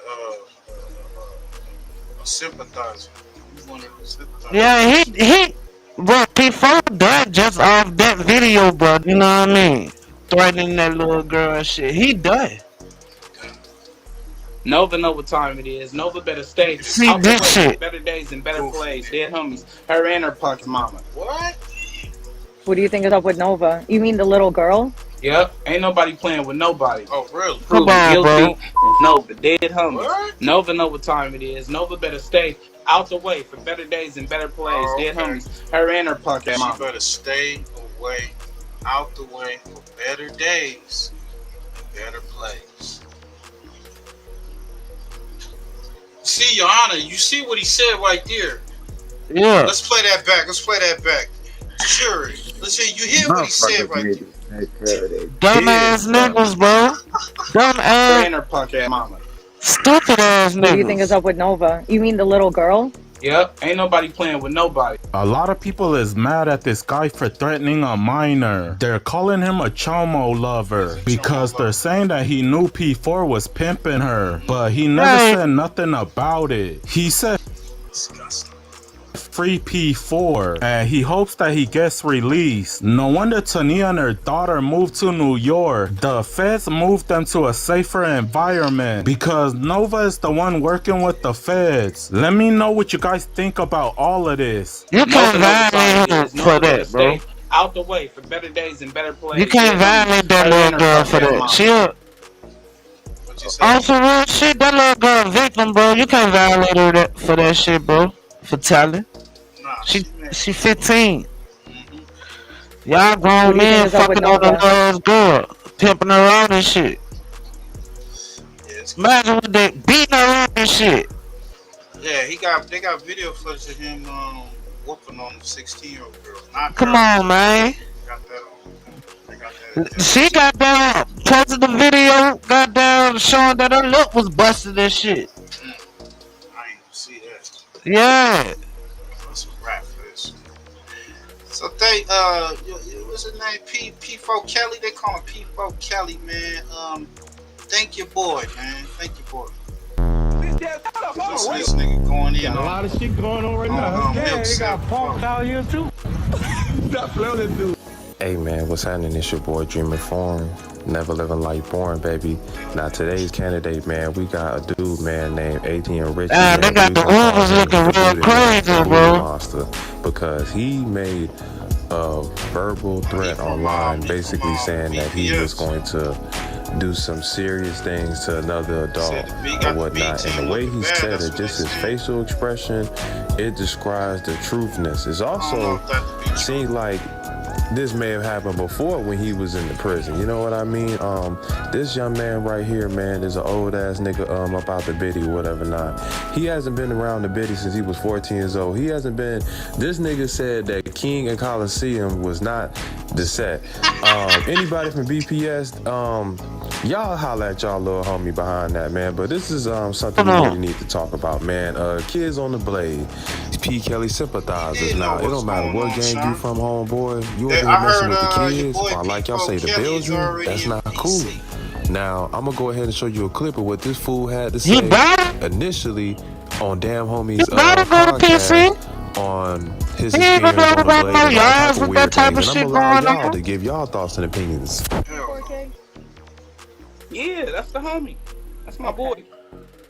a sympathizer. He's one of the sympathizers. Yeah, he bro, P4 died just off that video, bro. You know what I mean? Threatening that little girl and shit. He died. Nova know what time it is. Nova better stay See out the way this for shit. better days and better plays. Dead homies. Her and her pocket mama. What? What do you think is up with Nova? You mean the little girl? Yep. Ain't nobody playing with nobody. Oh, really? Proven on, guilty. bro. Nova, dead homies. What? Nova know what time it is. Nova better stay out the way for better days and better plays. Oh, Dead okay. homies. Her and her pocket She mama. better stay away, out the way for better days and better plays. See, Your Honor, you see what he said right there. Yeah. Let's play that back. Let's play that back. Sure. Let's hear you hear what he said right there. Dumbass niggas, bro. Dumb Her ass, and her pocket mama. stupid ass What do you think niggas. is up with Nova? You mean the little girl? Yep. Ain't nobody playing with nobody. A lot of people is mad at this guy for threatening a minor. They're calling him a chomo lover because they're saying that he knew P4 was pimping her, but he never said nothing about it. He said Disgusting. free P4 and he hopes that he gets released. No wonder Tania and her daughter moved to New York. The feds moved them to a safer environment because Nova is the one working with the feds. Let me know what you guys think about all of this. You can't violate him for that, bro. Out the way for better days and better plays. You can't violate that little girl for that. She on some real shit, that little girl a victim, bro. You can't violate her for that shit, bro. For telling. She 15. Y'all grown men fucking on the little girl, pimping her out and shit. Imagine what they beating her out and shit. Yeah, they got video footage of him whooping on the 16-year-old girl. Come on, man. She got down, posted the video, got down, showing that her lip was busted and shit. I ain't see that. Yeah. That's a rap for this. So they what's his name? P4 Kelly. They call him P4 Kelly, man. Thank your boy, man. Thank your boy. This nigga going in. Got a lot of shit going on right now. Yeah, they got punked out here too. Stop playing this dude. Hey man, what's happening? It's your boy Dreamer Foreign. Never living life born, baby. Now today's candidate, man, we got a dude, man, named ATM Richie. They got the Hoovers looking real crazy, bro. Monster, because he made a verbal threat online, basically saying that he was going to do some serious things to another adult or whatnot. And the way he said it, just his facial expression, it describes the truthness. It's also seems like this may have happened before when he was in the prison. You know what I mean? This young man right here, man, is an old ass nigga up out the biddy or whatever not. He hasn't been around the biddy since he was 14 years old. He hasn't been. This nigga said that King and Coliseum was not the set. Anybody from BPS, y'all holla at y'all little homie behind that, man. But this is something we really need to talk about, man. Kids on the blade. P. Kelly sympathizers. Now, it don't matter what gang you from, homeboy. You over here messing with the kids, or like y'all say, the Belgian, that's not cool. Now, I'm gonna go ahead and show you a clip of what this fool had to say initially on Damn Homie's podcast on his experience on the blade and all type of weird things. And I'm gonna allow y'all to give y'all thoughts and opinions. Yeah, that's the homie. That's my boy.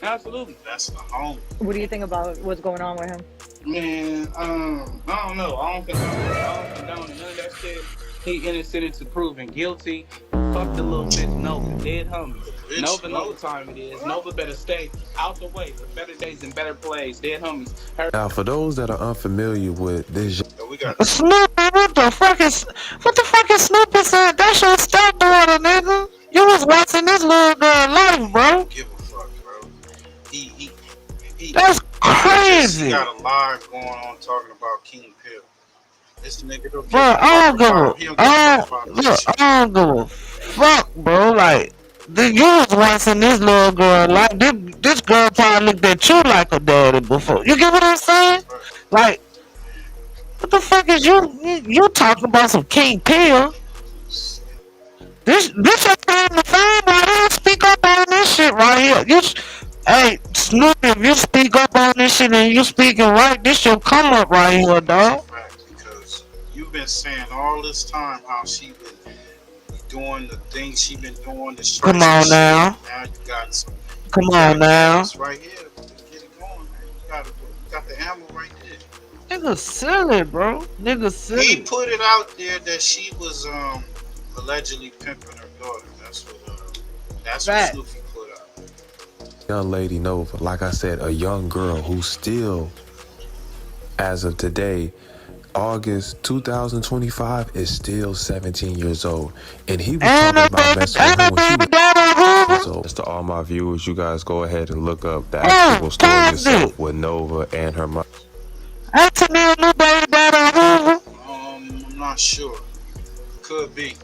Absolutely. That's the homie. What do you think about what's going on with him? Man, I don't know. I don't condone none of that shit. He innocent until proven guilty. Fuck the little bitch Nova, dead homies. Nova know what time it is. Nova better stay out the way for better days and better plays. Dead homies. Now, for those that are unfamiliar with this, Snoopy, what the fuck is Snoopy said? That's your stepdaughter, nigga. You was watching this little girl life, bro. Give a fuck, bro. He That's crazy. He got a live going on talking about King Pill. This nigga don't bro, I don't give a fuck, bro. Like, You was once in this little girl like this girl probably looked at you like a daddy before. You get what I'm saying? Like, what the fuck is you talking about some King Pill? This your time to fame right here. Speak up on this shit right here. Hey, Snoop, if you speak up on this shit and you speaking right, this your come up right here, dog. Because you've been saying all this time how she been doing the things she been doing. Come on now. Now you got some. Come on now. Right here. Get it going, man. You got the ammo right there. Nigga silly, bro. Nigga silly. He put it out there that she was allegedly pimping her daughter. That's what Snoopy put out. Young lady Nova, like I said, a young girl who still, as of today, August 2025, is still 17 years old. And he was talking about messing with her when she was 17 years old. To all my viewers, you guys go ahead and look up the actual story yourself with Nova and her mother. I'm not sure. Could be.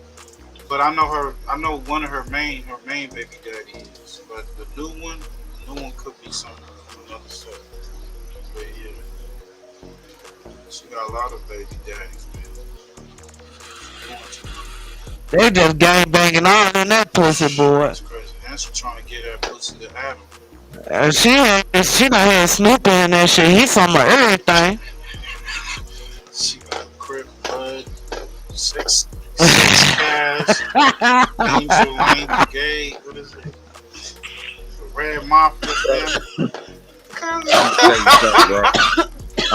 But I know one of her main baby daddy is. But the new one could be something from another set. But yeah. She got a lot of baby daddies, man. They just gang banging all in that pussy, boy. That's crazy. And she trying to get that pussy to Adam. She done had Snoopy in that shit. He from everything. She got Crip Blood, six cash, Angel Lane Brigade, what is it? The Red Mafia. I'm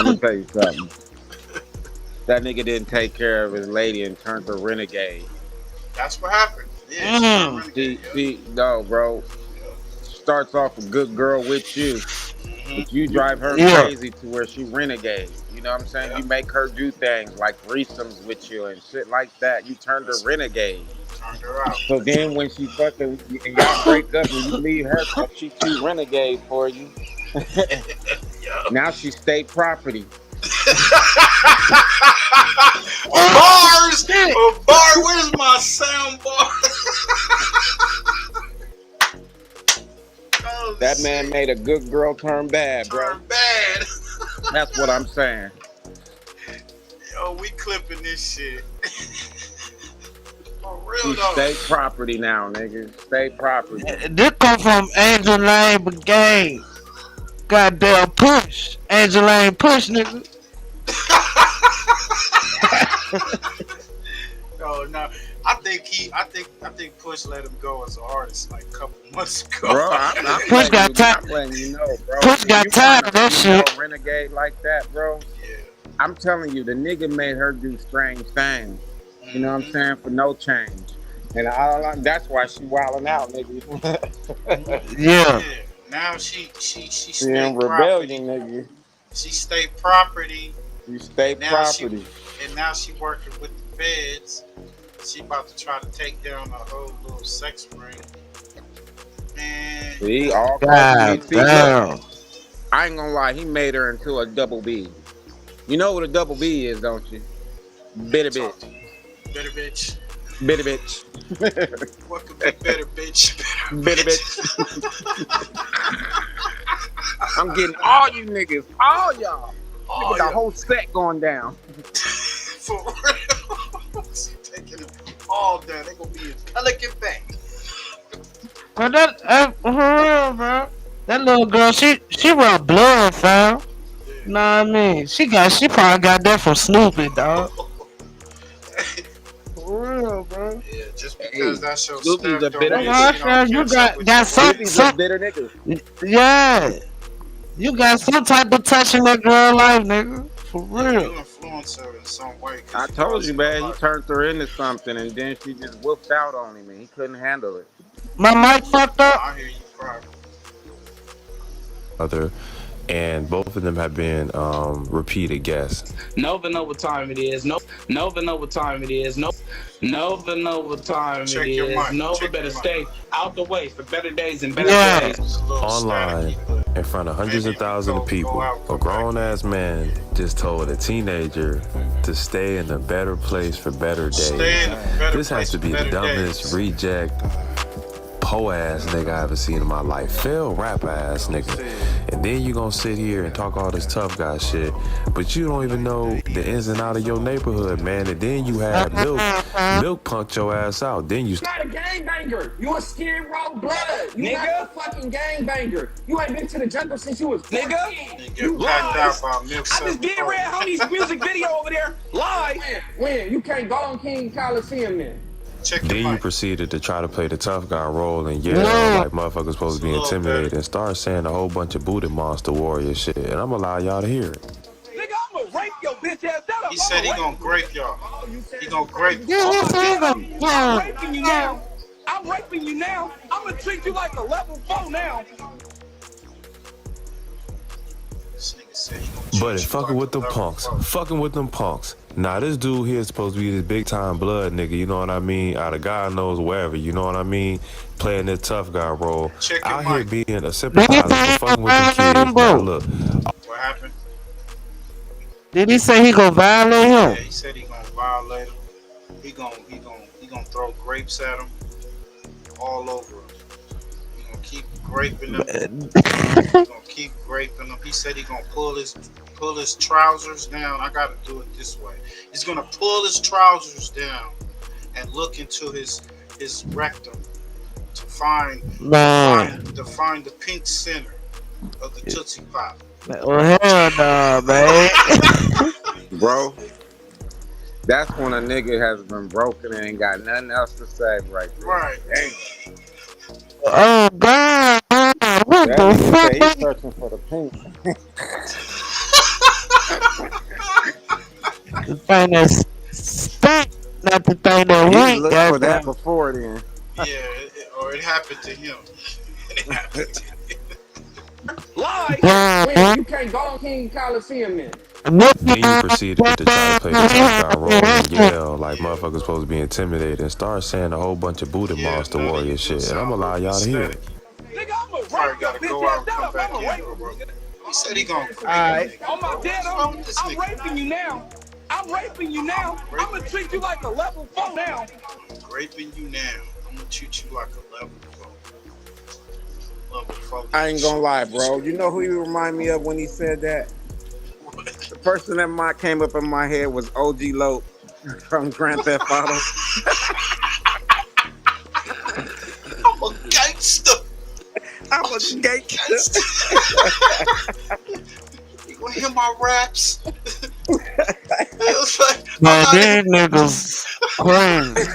gonna tell you something. That nigga didn't take care of his lady and turned her renegade. That's what happened. Yeah, no, bro. Starts off a good girl with you, but you drive her crazy to where she renegade. You know what I'm saying? You make her do things like threesomes with you and shit like that. You turned her renegade. Turned her out. So then when she fucking and y'all break up and you leave her, she too renegade for you. Now she state property. Bars! A bar, where's my sound bar? That man made a good girl turn bad, bro. Turn bad. That's what I'm saying. Yo, we clipping this shit. For real She though. state property now, nigga. State property. This come from Angel Lane Brigade. Goddamn push. Angel Lane push, nigga. No. I think Push let him go as an artist like a couple months ago. Bro, I'm Push got tired. I'm letting you know, bro. Push got tired of that shit. Renegade like that, bro. Yeah. I'm telling you, the nigga made her do strange things. You know what I'm saying? For no change. And that's why she wilding out, nigga. Yeah. Now she in rebellion, nigga. She state property. You state property. And now she working with the feds. She about to try to take down a whole little sex ring. Man. See, all God damn. I ain't gonna lie, he made her into a double B. You know what a double B is, don't you? Bitter bitch. Bitter bitch. Bitter bitch. What could be better, bitch? Bitter bitch. I'm getting all you niggas, all y'all. Look at the whole set going down. For real. She taking them all down. They gonna be in Pelican Bay. But that, for real, bro. That little girl, she run blood, fam. You know what I mean? She probably got that from Snoopy, dog. For real, bro. Yeah, just because that's your Snoopy's a bitter nigga. You got some bitter nigga. Yeah. You got some type of touch in that girl life, nigga. For real. You influence her in some way. I told you, man. He turned her into something, and then she just whooped out on him, and he couldn't handle it. My mic fucked up. I hear you cry. And both of them have been repeated guests. Nova know what time it is. Nova know what time it is. Nova know what time it is. Nova better stay out the way for better days and better days. Online, in front of hundreds of thousands of people, a grown-ass man just told a teenager to stay in a better place for better days. This has to be the dumbest reject po ass nigga I ever seen in my life. Fail rap ass nigga. And then you gonna sit here and talk all this tough guy shit, but you don't even know the ins and out of your neighborhood, man. And then you have Milk punked your ass out. Then you not a gangbanger. You a skin raw blood. You not a fucking gangbanger. You ain't been to the jungle since you was nigga. You lies. I just did Red Homie's music video over there. Live. When? You can't go on King Coliseum then. Then you proceeded to try to play the tough guy role and yell like motherfuckers supposed to be intimidated and start saying a whole bunch of booty monster warrior shit. And I'm gonna allow y'all to hear it. Nigga, I'm gonna rape your bitch ass. He said he gonna grape y'all. He gonna grape I'm raping you now. I'm raping you now. I'm gonna treat you like a level 4 now. But it's fucking with them punks. Fucking with them punks. Nah, this dude here is supposed to be this big time blood nigga, you know what I mean? Out of God knows wherever, you know what I mean? Playing this tough guy role. Out here being a sympathizer for fucking with them kids. Now, look. What happened? Did he say he gonna violate him? Yeah, he said he gonna violate him. He gonna throw grapes at him all over him. He gonna keep graping him. He gonna keep graping him. He said he gonna pull his trousers down. I gotta do it this way. He's gonna pull his trousers down and look into his rectum to find the pink center of the Tootsie Pop. Oh hell no, man. Bro, that's when a nigga has been broken and ain't got nothing else to say right there. Right. Dang. Oh God, what the fuck? He's searching for the pink. The thing that's stank, not the thing that He went. looked for that before then. Yeah, or it happened to him. It happened to him. Lie. You can't go on King Coliseum then. Then you proceeded to try to play the tough guy role and yell like motherfuckers supposed to be intimidated and start saying a whole bunch of booty monster warrior shit. And I'm gonna allow y'all to hear it. Nigga, I'm gonna rape your bitch ass down. I'm gonna rape you. He said he gonna. Alright. On my dead arm, I'm raping you now. I'm raping you now. I'm gonna treat you like a level 4 now. Raping you now. I'm gonna treat you like a level 4. Level 4. I ain't gonna lie, bro. You know who he remind me of when he said that? The person that came up in my head was OG Lope from Grand Theft Auto. I'm a gangster. I'm a gangster. You wanna hear my raps? Man, these niggas crazy.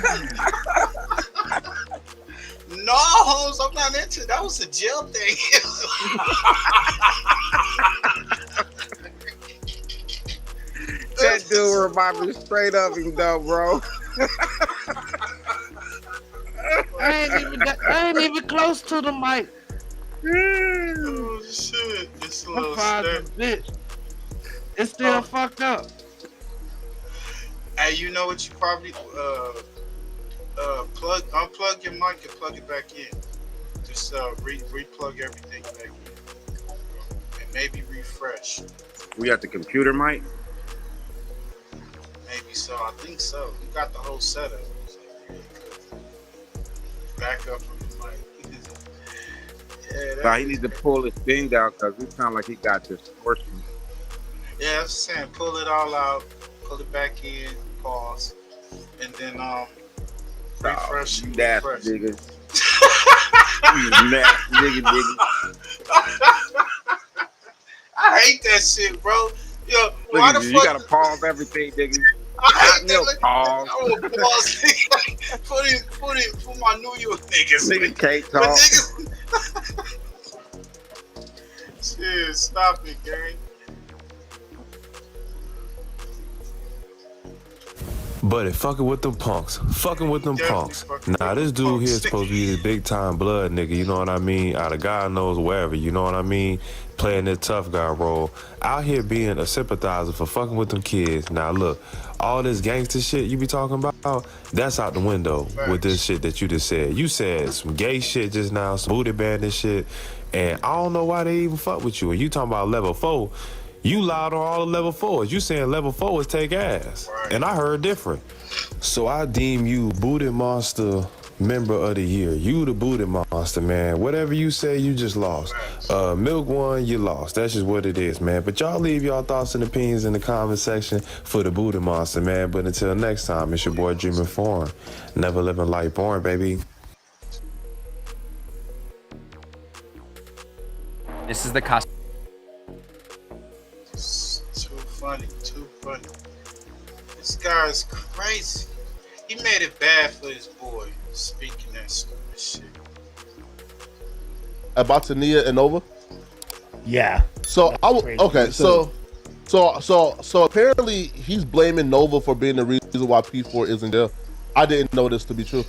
No, Holmes, I'm not into that. Was a jail thing. That dude reminded me straight of him, though, bro. I ain't even close to the mic. Oh shit! It's a little bitch. It's still fucked up. Hey, you know what? You probably unplug your mic and plug it back in. Just replug everything back in, and maybe refresh. We got the computer mic. Maybe so. I think so. You got the whole setup. So back up from the mic. Nah, he needs to pull his thing down because it sounds like he got distortion. Yeah, I was saying, pull it all out, pull it back in, pause, and then refresh. You nasty nigga. You nasty nigga. I hate that shit, bro. Yo, why the fuck? You gotta pause everything, nigga. I hate that. Pause. I want to pause. Put it for my New York niggas. Nigga can't talk. Shit, stop it, gang. But it fucking with them punks. Fucking with them punks. Nah, this dude here is supposed to be this big time blood nigga, you know what I mean? Out of God knows wherever, you know what I mean? Playing this tough guy role. Out here being a sympathizer for fucking with them kids. Now look, all this gangster shit you be talking about, that's out the window with this shit that you just said. You said some gay shit just now, some booty bandit shit, and I don't know why they even fuck with you. And you talking about level 4. You lied on all the level 4s. You saying level 4 is take ass. And I heard different. So I deem you booty monster member of the year. You the booty monster, man. Whatever you say, you just lost. Milk won, you lost. That's just what it is, man. But y'all leave y'all thoughts and opinions in the comment section for the booty monster, man. But until next time, it's your boy Dreaming Foreign. Never living life born, baby. This is the cost. Too funny, too funny. This guy's crazy. He made it bad for his boy, speaking that stupid shit. About Tania and Nova? Yeah. So so apparently he's blaming Nova for being the reason why P4 isn't there. I didn't know this to be true.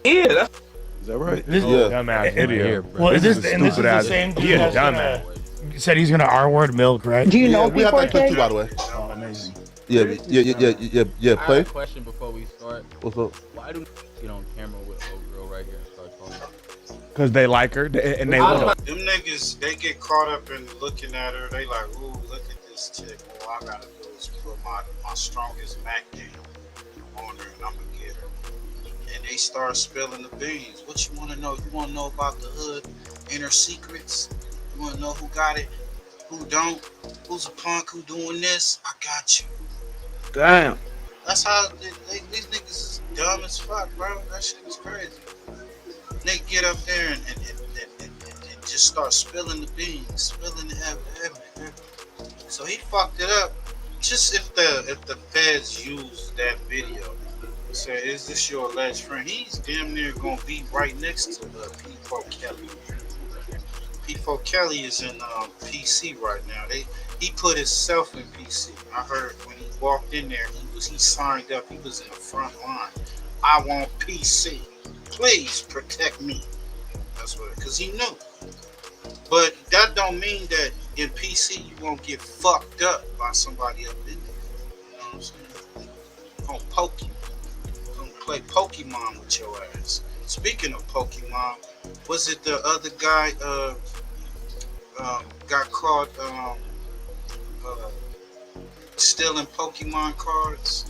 Yeah, that's Is that right? This, Yeah. Dumbass idiot. Well, is this, is a and this is stupid the ass- same dude He a that's dumbass. said he's gonna R-word Milk, right? Do you know we have that clip too, P4K? by the way. Oh, amazing. Yeah. I have Play. a question before we start. What's up? Why do get on camera with old girl right here and start talking? Because they like her and they want Them niggas, they get caught up in looking at her. They like, ooh, look at this chick. Oh, I gotta go put my strongest Mac game on her and I'm gonna get her. And they start spilling the beans. What you wanna know? You wanna know about the hood, inner secrets? You wanna know who got it, who don't? Who's a punk, who doing this? I got you. Damn. That's how these niggas is dumb as fuck, bro. That shit is crazy. They get up there and just start spilling the beans, spilling the everything. So he fucked it up. Just if the feds use that video, say, is this your alleged friend? He's damn near gonna be right next to P4 Kelly. P4 Kelly is in PC right now. He put himself in PC. I heard when he walked in there, he signed up. He was in the front line. I want PC. Please protect me. That's what, because he knew. But that don't mean that in PC you won't get fucked up by somebody up in there. You know what I'm saying? Gonna poke you. Gonna play Pokemon with your ass. Speaking of Pokemon, was it the other guy got caught stealing Pokemon cards?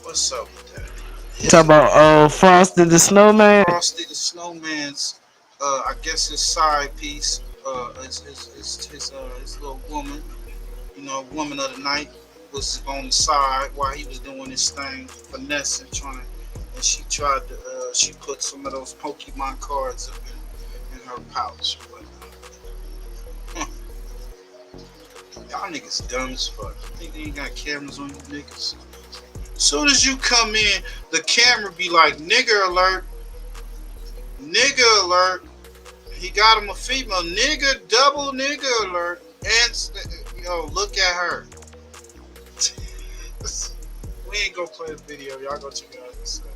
What's up with that? Talk about Frosty the Snowman. Frosty the Snowman's, I guess his side piece, his little woman, you know, woman of the night, was on the side while he was doing his thing, finessing, and she tried to, she put some of those Pokemon cards up in her pouch. But, y'all niggas dumb as fuck. You think they ain't got cameras on you niggas? Soon as you come in, the camera be like, nigga alert, nigga alert. He got him a female, nigga, double nigga alert. And, yo, look at her. We ain't gonna play the video. Y'all go check it out yourself.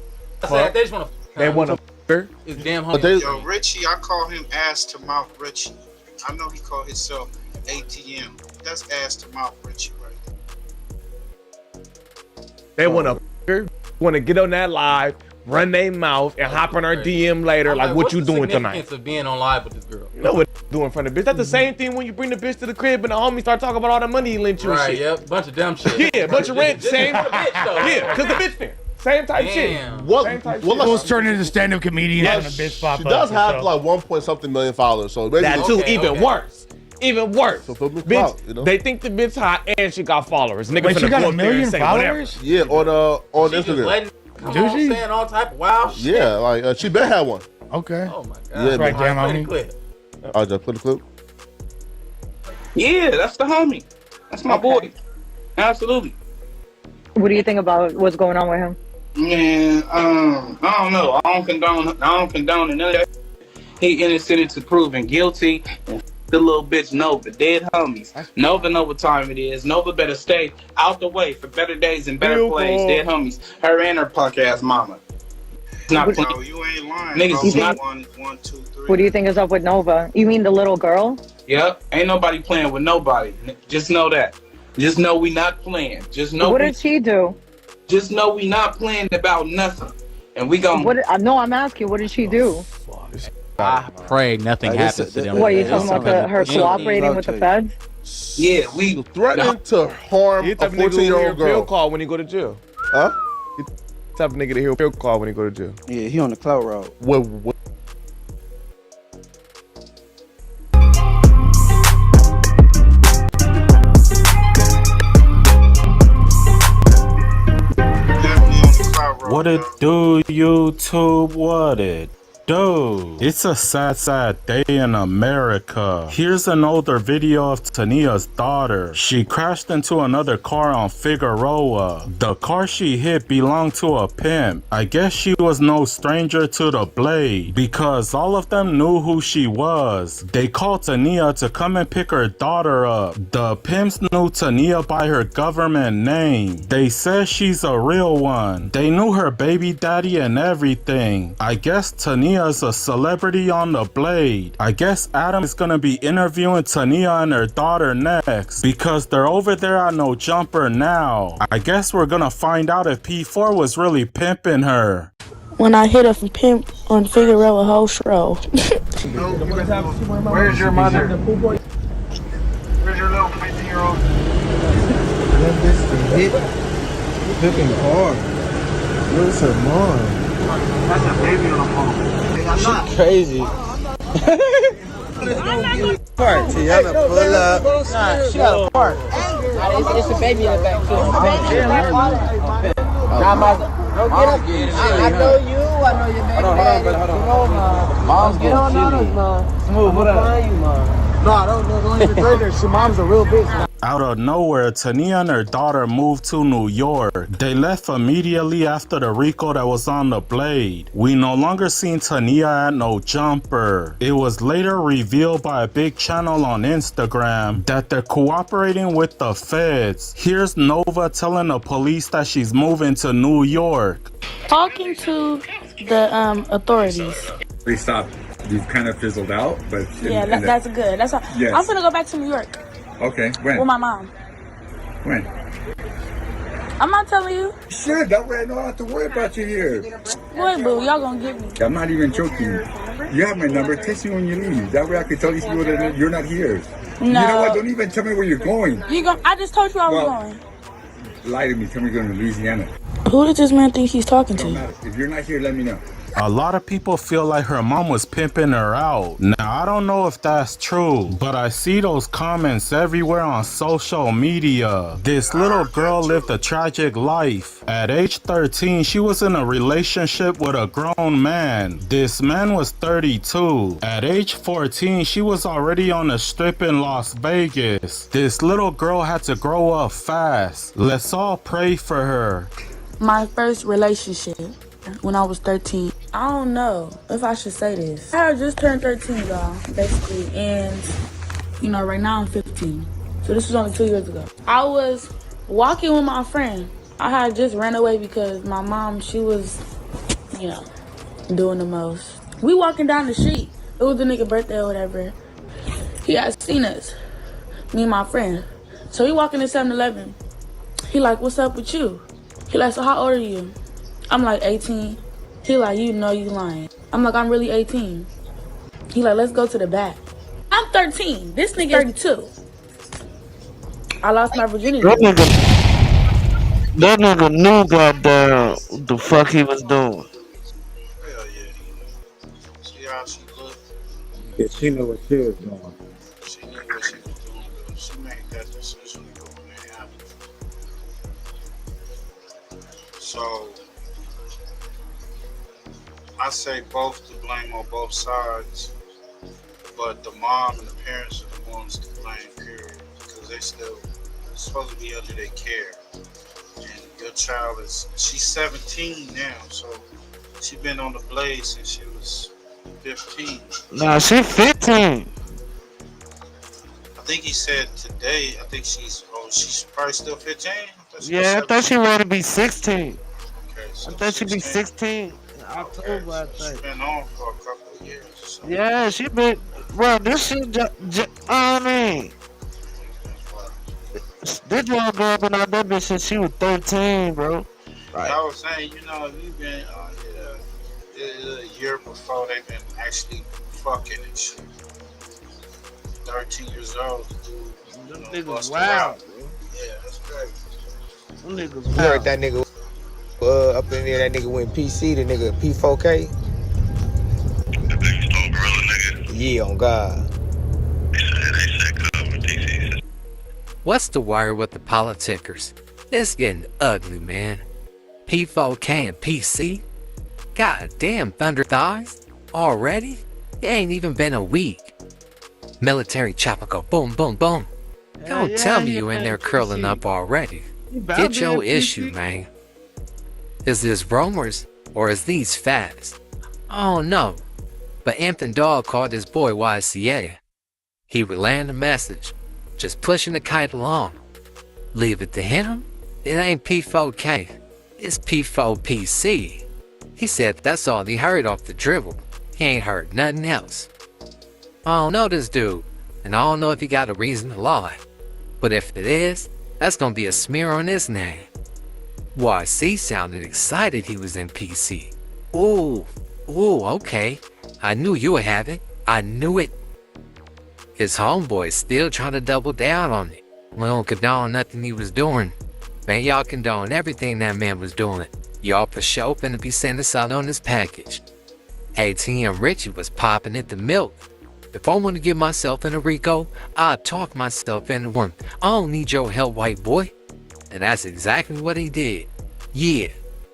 I said, they just want to. They want to. It's damn homie. Yo, Richie, I call him ass to mouth Richie. I know he called himself ATM. That's ass to mouth Richie right there. They want to get on that live, run their mouth, and hop on our DM later. Like, what you doing tonight? What's the significance of being on live with this girl? You know what doing from the bitch? That's the same thing when you bring the bitch to the crib and the homie start talking about all the money he lent you and Right, shit. yep. Bunch of dumb shit. Yeah, bunch of rent, same. bitch, though. Yeah, because the bitch there. Same type shit. What? Who's turning into stand-up comedians Yeah, and a bitch pop she up. does have so. like 1 point something million followers. So maybe That too, even worse. Even worse. So for me, Bitch, clout, you know? they think the bitch hot and she got followers. Nigga Wait, she finna got go a up there and million say followers? Yeah, on She just Instagram. letting, come Do on, she? saying all type of wild shit. Yeah, like she better have one. Okay. Oh my god. Yeah, That's right, damn Play the homie. clip. I just put the clip. Yeah, that's the homie. That's my boy. Absolutely. What do you think about what's going on with him? Man, I don't know. I don't condone none of that. He innocent until proven guilty. And the little bitch Nova, dead homies. Nova know what time it is. Nova better stay out the way for better days and better plays. Dead homies. Her and her punk ass mama. Not playing. No, you ain't lying. Niggas Bro. is not. One, two, three. What do you think is up with Nova? You mean the little girl? Yep. Ain't nobody playing with nobody. Just know that. Just know we not playing. Just know. What did she do? Just know we not playing about nothing. And we gon' No, I'm asking, what did she do? I pray nothing happens to them. What, you talking about her cooperating with the feds? Yeah, we threatening to harm a 14-year-old girl. Call when you go to jail. Huh? type of nigga to he'll call when he go to jail. Yeah, he on the clout road. What? What it do, YouTube? What it do? It's a sad day in America. Here's an older video of Tania's daughter. She crashed into another car on Figueroa. The car she hit belonged to a pimp. I guess she was no stranger to the blade because all of them knew who she was. They called Tania to come and pick her daughter up. The pimps knew Tania by her government name. They said she's a real one. They knew her baby daddy and everything. I guess Tania is a celebrity on the blade. I guess Adam is gonna be interviewing Tania and her daughter next because they're over there at No Jumper now. I guess we're gonna find out if P4 was really pimping her. When I hit a pimp on Figueroa Hostro. Where's your mother? Where's your little 15-year-old? That bitch can hit cooking hard. Where's her mom? That's a baby on the phone. I'm not Crazy. Park, Tiana, pull up. Nah, she got a park. It's a baby in the back too. I know you. I know your baby. Hold on. Mom's getting chilly. Smooth, what up? No, don't even go there. She mom's a real bitch. Out of nowhere, Tania and her daughter moved to New York. They left immediately after the RICO that was on the blade. We no longer seen Tania at No Jumper. It was later revealed by a big channel on Instagram that they're cooperating with the feds. Here's Nova telling the police that she's moving to New York. Talking to the authorities. They stopped. You've kind of fizzled out, but Yeah, that's good. That's all. Yes. I'm gonna go back to New York. Okay, when? With my mom. When? I'm not telling you. Shit, that way I don't have to worry about you here. Boy, boo, y'all gonna get me. I'm not even joking. You have my number. Text me when you leave. That way I can tell these people that you're not here. No. You know what? Don't even tell me where you're going. I just told you I was going. Lie to me. Tell me you're going to Louisiana. Who does this man think he's talking to? If you're not here, let me know. A lot of people feel like her mom was pimping her out. Now, I don't know if that's true, but I see those comments everywhere on social media. This little girl lived a tragic life. At age 13, she was in a relationship with a grown man. This man was 32. At age 14, she was already on the strip in Las Vegas. This little girl had to grow up fast. Let's all pray for her. My first relationship when I was 13. I don't know if I should say this. I had just turned 13, y'all, basically, and right now I'm 15. So this was only 2 years ago. I was walking with my friend. I had just ran away because my mom, she was, doing the most. We walking down the street. It was the nigga birthday or whatever. He had seen us, me and my friend. So he walking to 7-Eleven. He like, what's up with you? He like, so how old are you? I'm like 18. He like, you know you lying. I'm like, I'm really 18. He like, let's go to the back. I'm 13. This nigga 32. I lost my virginity. That nigga knew goddamn what the fuck he was doing. Hell yeah. See how she looked? Yeah, she knew what she was doing. She knew what she was doing, though. She made that decision to go in there and have it. So, I say both to blame on both sides, but the mom and the parents are the ones to blame, period, because they still supposed to be under their care. And your child she's 17 now, so she's been on the blade since she was 15. Nah, she 15. I think he said today, I think she's probably still 15? I thought she wanted to be 16. Okay, so I thought she'd be 16 in October, I think. She's been on for a couple of years. So. Yeah, she been, bro, this shit, I mean, this girl grew up in that bitch since she was 13, bro. Like, I was saying, you've been a year before they've been actually fucking and shit. 13 years old to do, them niggas wild, bro. Yeah, that's crazy. Them niggas You heard that nigga. Up in there, that nigga went PC, the nigga P4K. That big stone gorilla nigga. Yeah, on God. They said cover DC. What's the word with the politickers? It's getting ugly, man. P4K and PC? God damn, thunder thighs? Already? It ain't even been a week. Military chopper go boom, boom, boom. Don't tell me you in there curling up already. Get your issue, man. Is this rumors or is these facts? I don't know. But Infant Dog called his boy YCA. He relaying the message, just pushing the kite along. Leave it to him. It ain't P4K. It's P4PC. He said that's all he heard off the dribble. He ain't heard nothing else. I don't know this dude, and I don't know if he got a reason to lie. But if it is, that's gonna be a smear on his name. YC sounded excited he was in PC. Ooh, okay. I knew you would have it. I knew it. His homeboy's still trying to double down on it. We don't condone nothing he was doing. Man, y'all condone everything that man was doing. Y'all for sure finna be sending us out on this package. ATM Richie was popping at the milk. If I want to get myself in a Rico, I'll talk myself into one. I don't need your help, white boy. And that's exactly what he did. Yeah,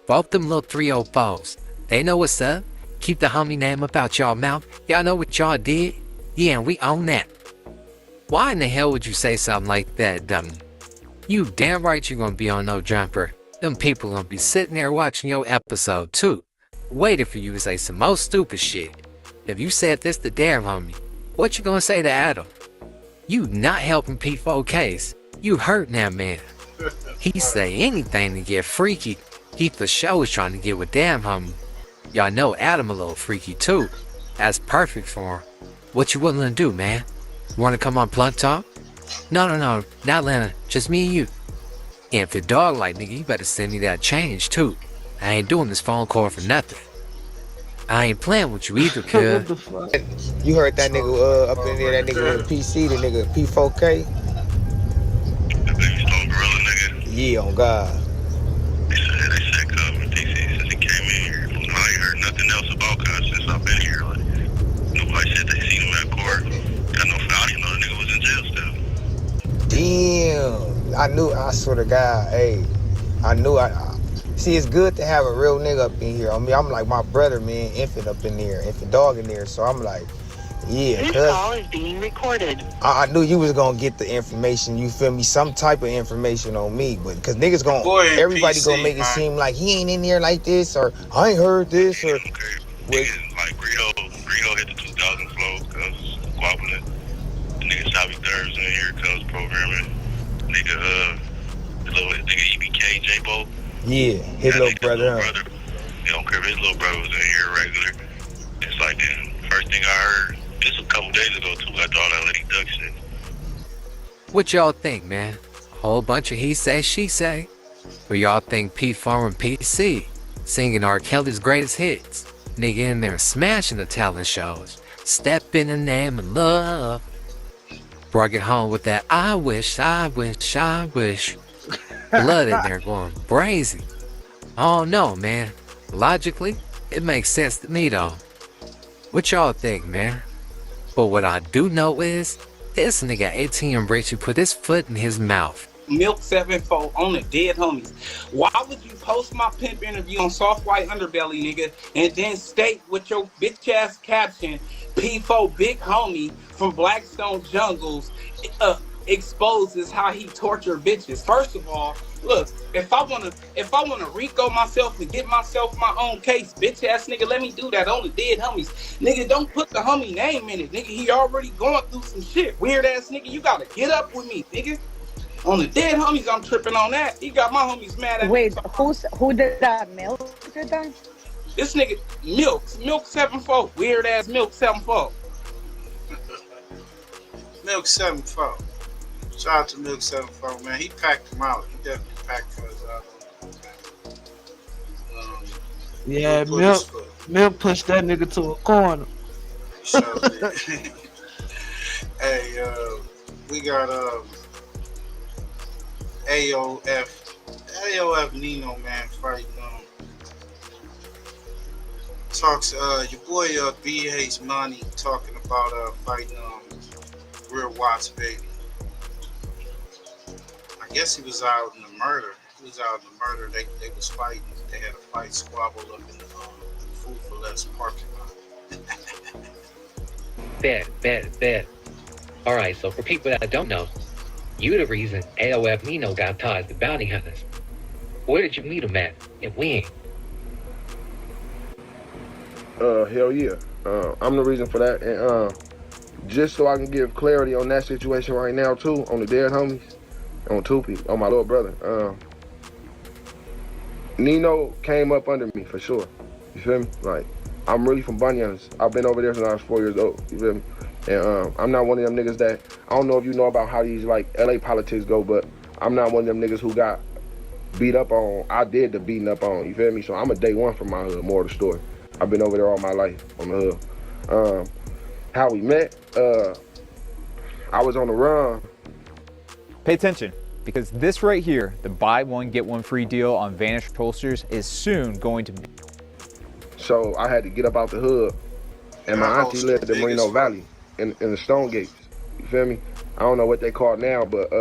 both them little 304s. They know what's up. Keep the homie name up out y'all mouth. Y'all know what y'all did? Yeah, and we own that. Why in the hell would you say something like that, dummy? You damn right you're gonna be on No Jumper. Them people gonna be sitting there watching your episode too, waiting for you to say some more stupid shit. If you said this to damn homie, what you gonna say to Adam? You not helping P4Ks. You hurting that man. He say anything to get freaky. He for sure is trying to get with damn homie. Y'all know Adam a little freaky too. That's perfect for him. What you willing to do, man? You wanna come on Blunt Talk? No, not Lena. Just me and you. And if your dog like nigga, you better send me that change too. I ain't doing this phone call for nothing. I ain't playing with you either, kid. You heard that nigga up in there, that nigga with PC, the nigga P4K? That big stone gorilla nigga. Yeah, on God. They said cover DC since he came in here. I ain't heard nothing else about cuz since I've been here. Like, nobody said they seen him at court. Got no foul, you know the nigga was in jail still. Damn. I swear to God, hey. See, it's good to have a real nigga up in here. I mean, I'm like my brother, man, Infant up in there, Infant Dog in there. So I'm like, yeah. This call is being recorded. I knew you was gonna get the information, you feel me? Some type of information on me, but because niggas everybody PC, gonna make it seem like he ain't in there like this, or I ain't heard this, or. Like Greedo hit the 2000 flow, cuz squabbling. The nigga Salvi Thurbs in here, cuz programming. Nigga, the little nigga EBK, J-Bo. Yeah, his little brother. He don't care if his little brother was in here regular. It's like the first thing I heard, just a couple days ago too, after all that Lady Duck shit. What y'all think, man? A whole bunch of he say, she say? Or y'all think P4 and PC singing R. Kelly's greatest hits? Nigga in there smashing the talent shows. Step in the name of love. Brought it home with that I wish. Blood in there going crazy. I don't know, man. Logically, it makes sense to me though. What y'all think, man? But what I do know is, this nigga ATM Richie put his foot in his mouth. Milk 7-4 on the dead homies. Why would you post my pimp interview on Soft White Underbelly, nigga, and then state with your bitch ass caption, P4 big homie from Blackstone Jungles exposes how he tortured bitches? First of all, look, if I wanna Rico myself and get myself my own case, bitch ass nigga, let me do that on the dead homies. Nigga, don't put the homie name in it, nigga. He already going through some shit. Weird ass nigga, you gotta get up with me, nigga. On the dead homies, I'm tripping on that. He got my homies mad at me. Wait, who did that? Milk did that? This nigga, Milk 7-4. Weird ass Milk 7-4. Milk 7-4. Shout out to Milk 7-4, man. He packed him out. He definitely packed us out. Yeah, Milk pushed that nigga to a corner. Hey, we got AOF NINO, man, fighting talks. Your boy BH Money talking about fighting Real Watts baby. I guess he was out in the murder. He was out in the murder. They was fighting. They had a fight squabble up in the Food for Less parking lot. Bet. All right, so for people that don't know, you the reason AOF NINO got ties to bounty hunters. Where did you meet him at, and when? Hell yeah. I'm the reason for that. And just so I can give clarity on that situation right now too, on the dead homies, on Tupi, on my little brother. Nino came up under me for sure. You feel me? Like, I'm really from Bunyan's. I've been over there since I was 4 years old. You feel me? And I'm not one of them niggas that, I don't know if you know about how these like LA politics go, but I'm not one of them niggas who got beat up on. I did the beating up on. You feel me? So I'm a day one from my hood, more of the story. I've been over there all my life on the hood. How we met, I was on the run. Pay attention, because this right here, the buy one, get one free deal on Vanish holsters is soon going to be. So I had to get up out the hood, and my auntie lived in Moreno Valley in the Stone Gates. You feel me? I don't know what they call it now, but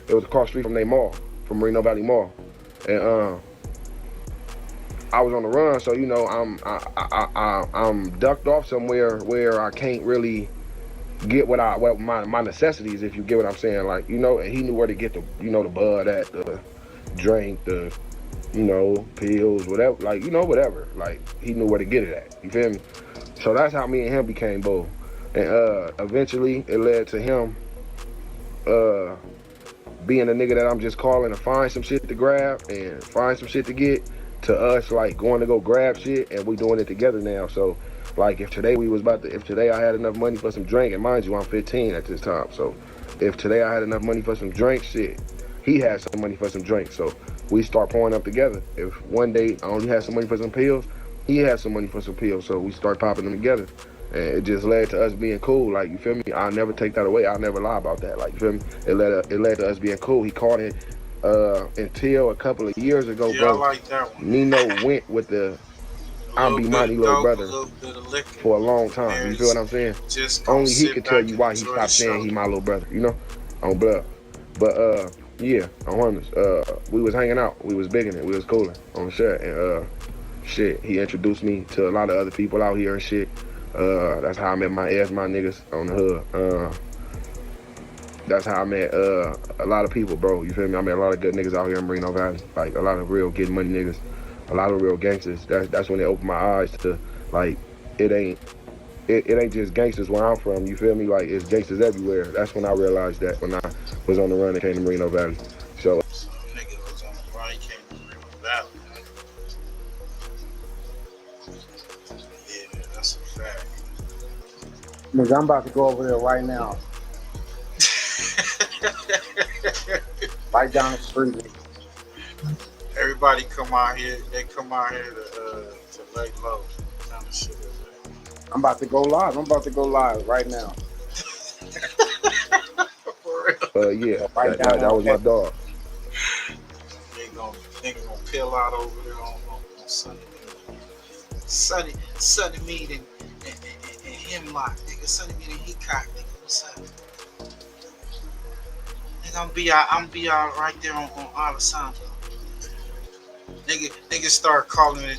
it was across the street from their mall, from Moreno Valley Mall. And I was on the run, so you know I'm ducked off somewhere where I can't really get what my necessities, if you get what I'm saying, like, you know. And he knew where to get the, you know, the bud at, the drink, the, you know, pills, whatever, like, you know, whatever, like, he knew where to get it at. You feel me? So that's how me and him became both. And eventually it led to him being a nigga that I'm just calling to find some shit to grab and find some shit to get, to us like going to go grab shit, and we doing it together now. So like if today I had enough money for some drink, and mind you I'm 15 at this time, so if today I had enough money for some drink, shit, he had some money for some drink, so we start pouring up together. If one day I only had some money for some pills, he had some money for some pills, so we start popping them together. And it just led to us being cool, like, you feel me? I'll never take that away. I'll never lie about that, like, you feel me? It led to us being cool. He caught it until a couple of years ago, Yeah, bro. I like that one. Nino went with the I'm be money little brother for a long time. You feel what I'm saying? Only he could tell you why he stopped saying he my little brother, you know, on blood. But yeah, on harmless. We was hanging out, we was bigging it, we was cooling on the shit, and shit, he introduced me to a lot of other people out here and shit. That's how I met my niggas on the hood. That's how I met a lot of people, bro. You feel me? I met a lot of good niggas out here in Moreno Valley, like a lot of real getting money niggas, a lot of real gangsters. That's when they opened my eyes to, like, it ain't just gangsters where I'm from. You feel me? Like, it's gangsters everywhere. That's when I realized that, when I was on the run and came to Moreno Valley. So. Nigga was on the run, he came to Moreno Valley. Yeah, that's a fact. Nigga, I'm about to go over there right now. Right down the street. Everybody come out here. They come out here to lay low. Kind of shit. I'm about to go live. Right now. Yeah, that was my dog. They gonna peel out over there on Sunny Meat and Hemlock. Nigga, Sunny Meat and Hecock. Nigga, what's up? I'm be out right there on Alessandro. Nigga start calling it,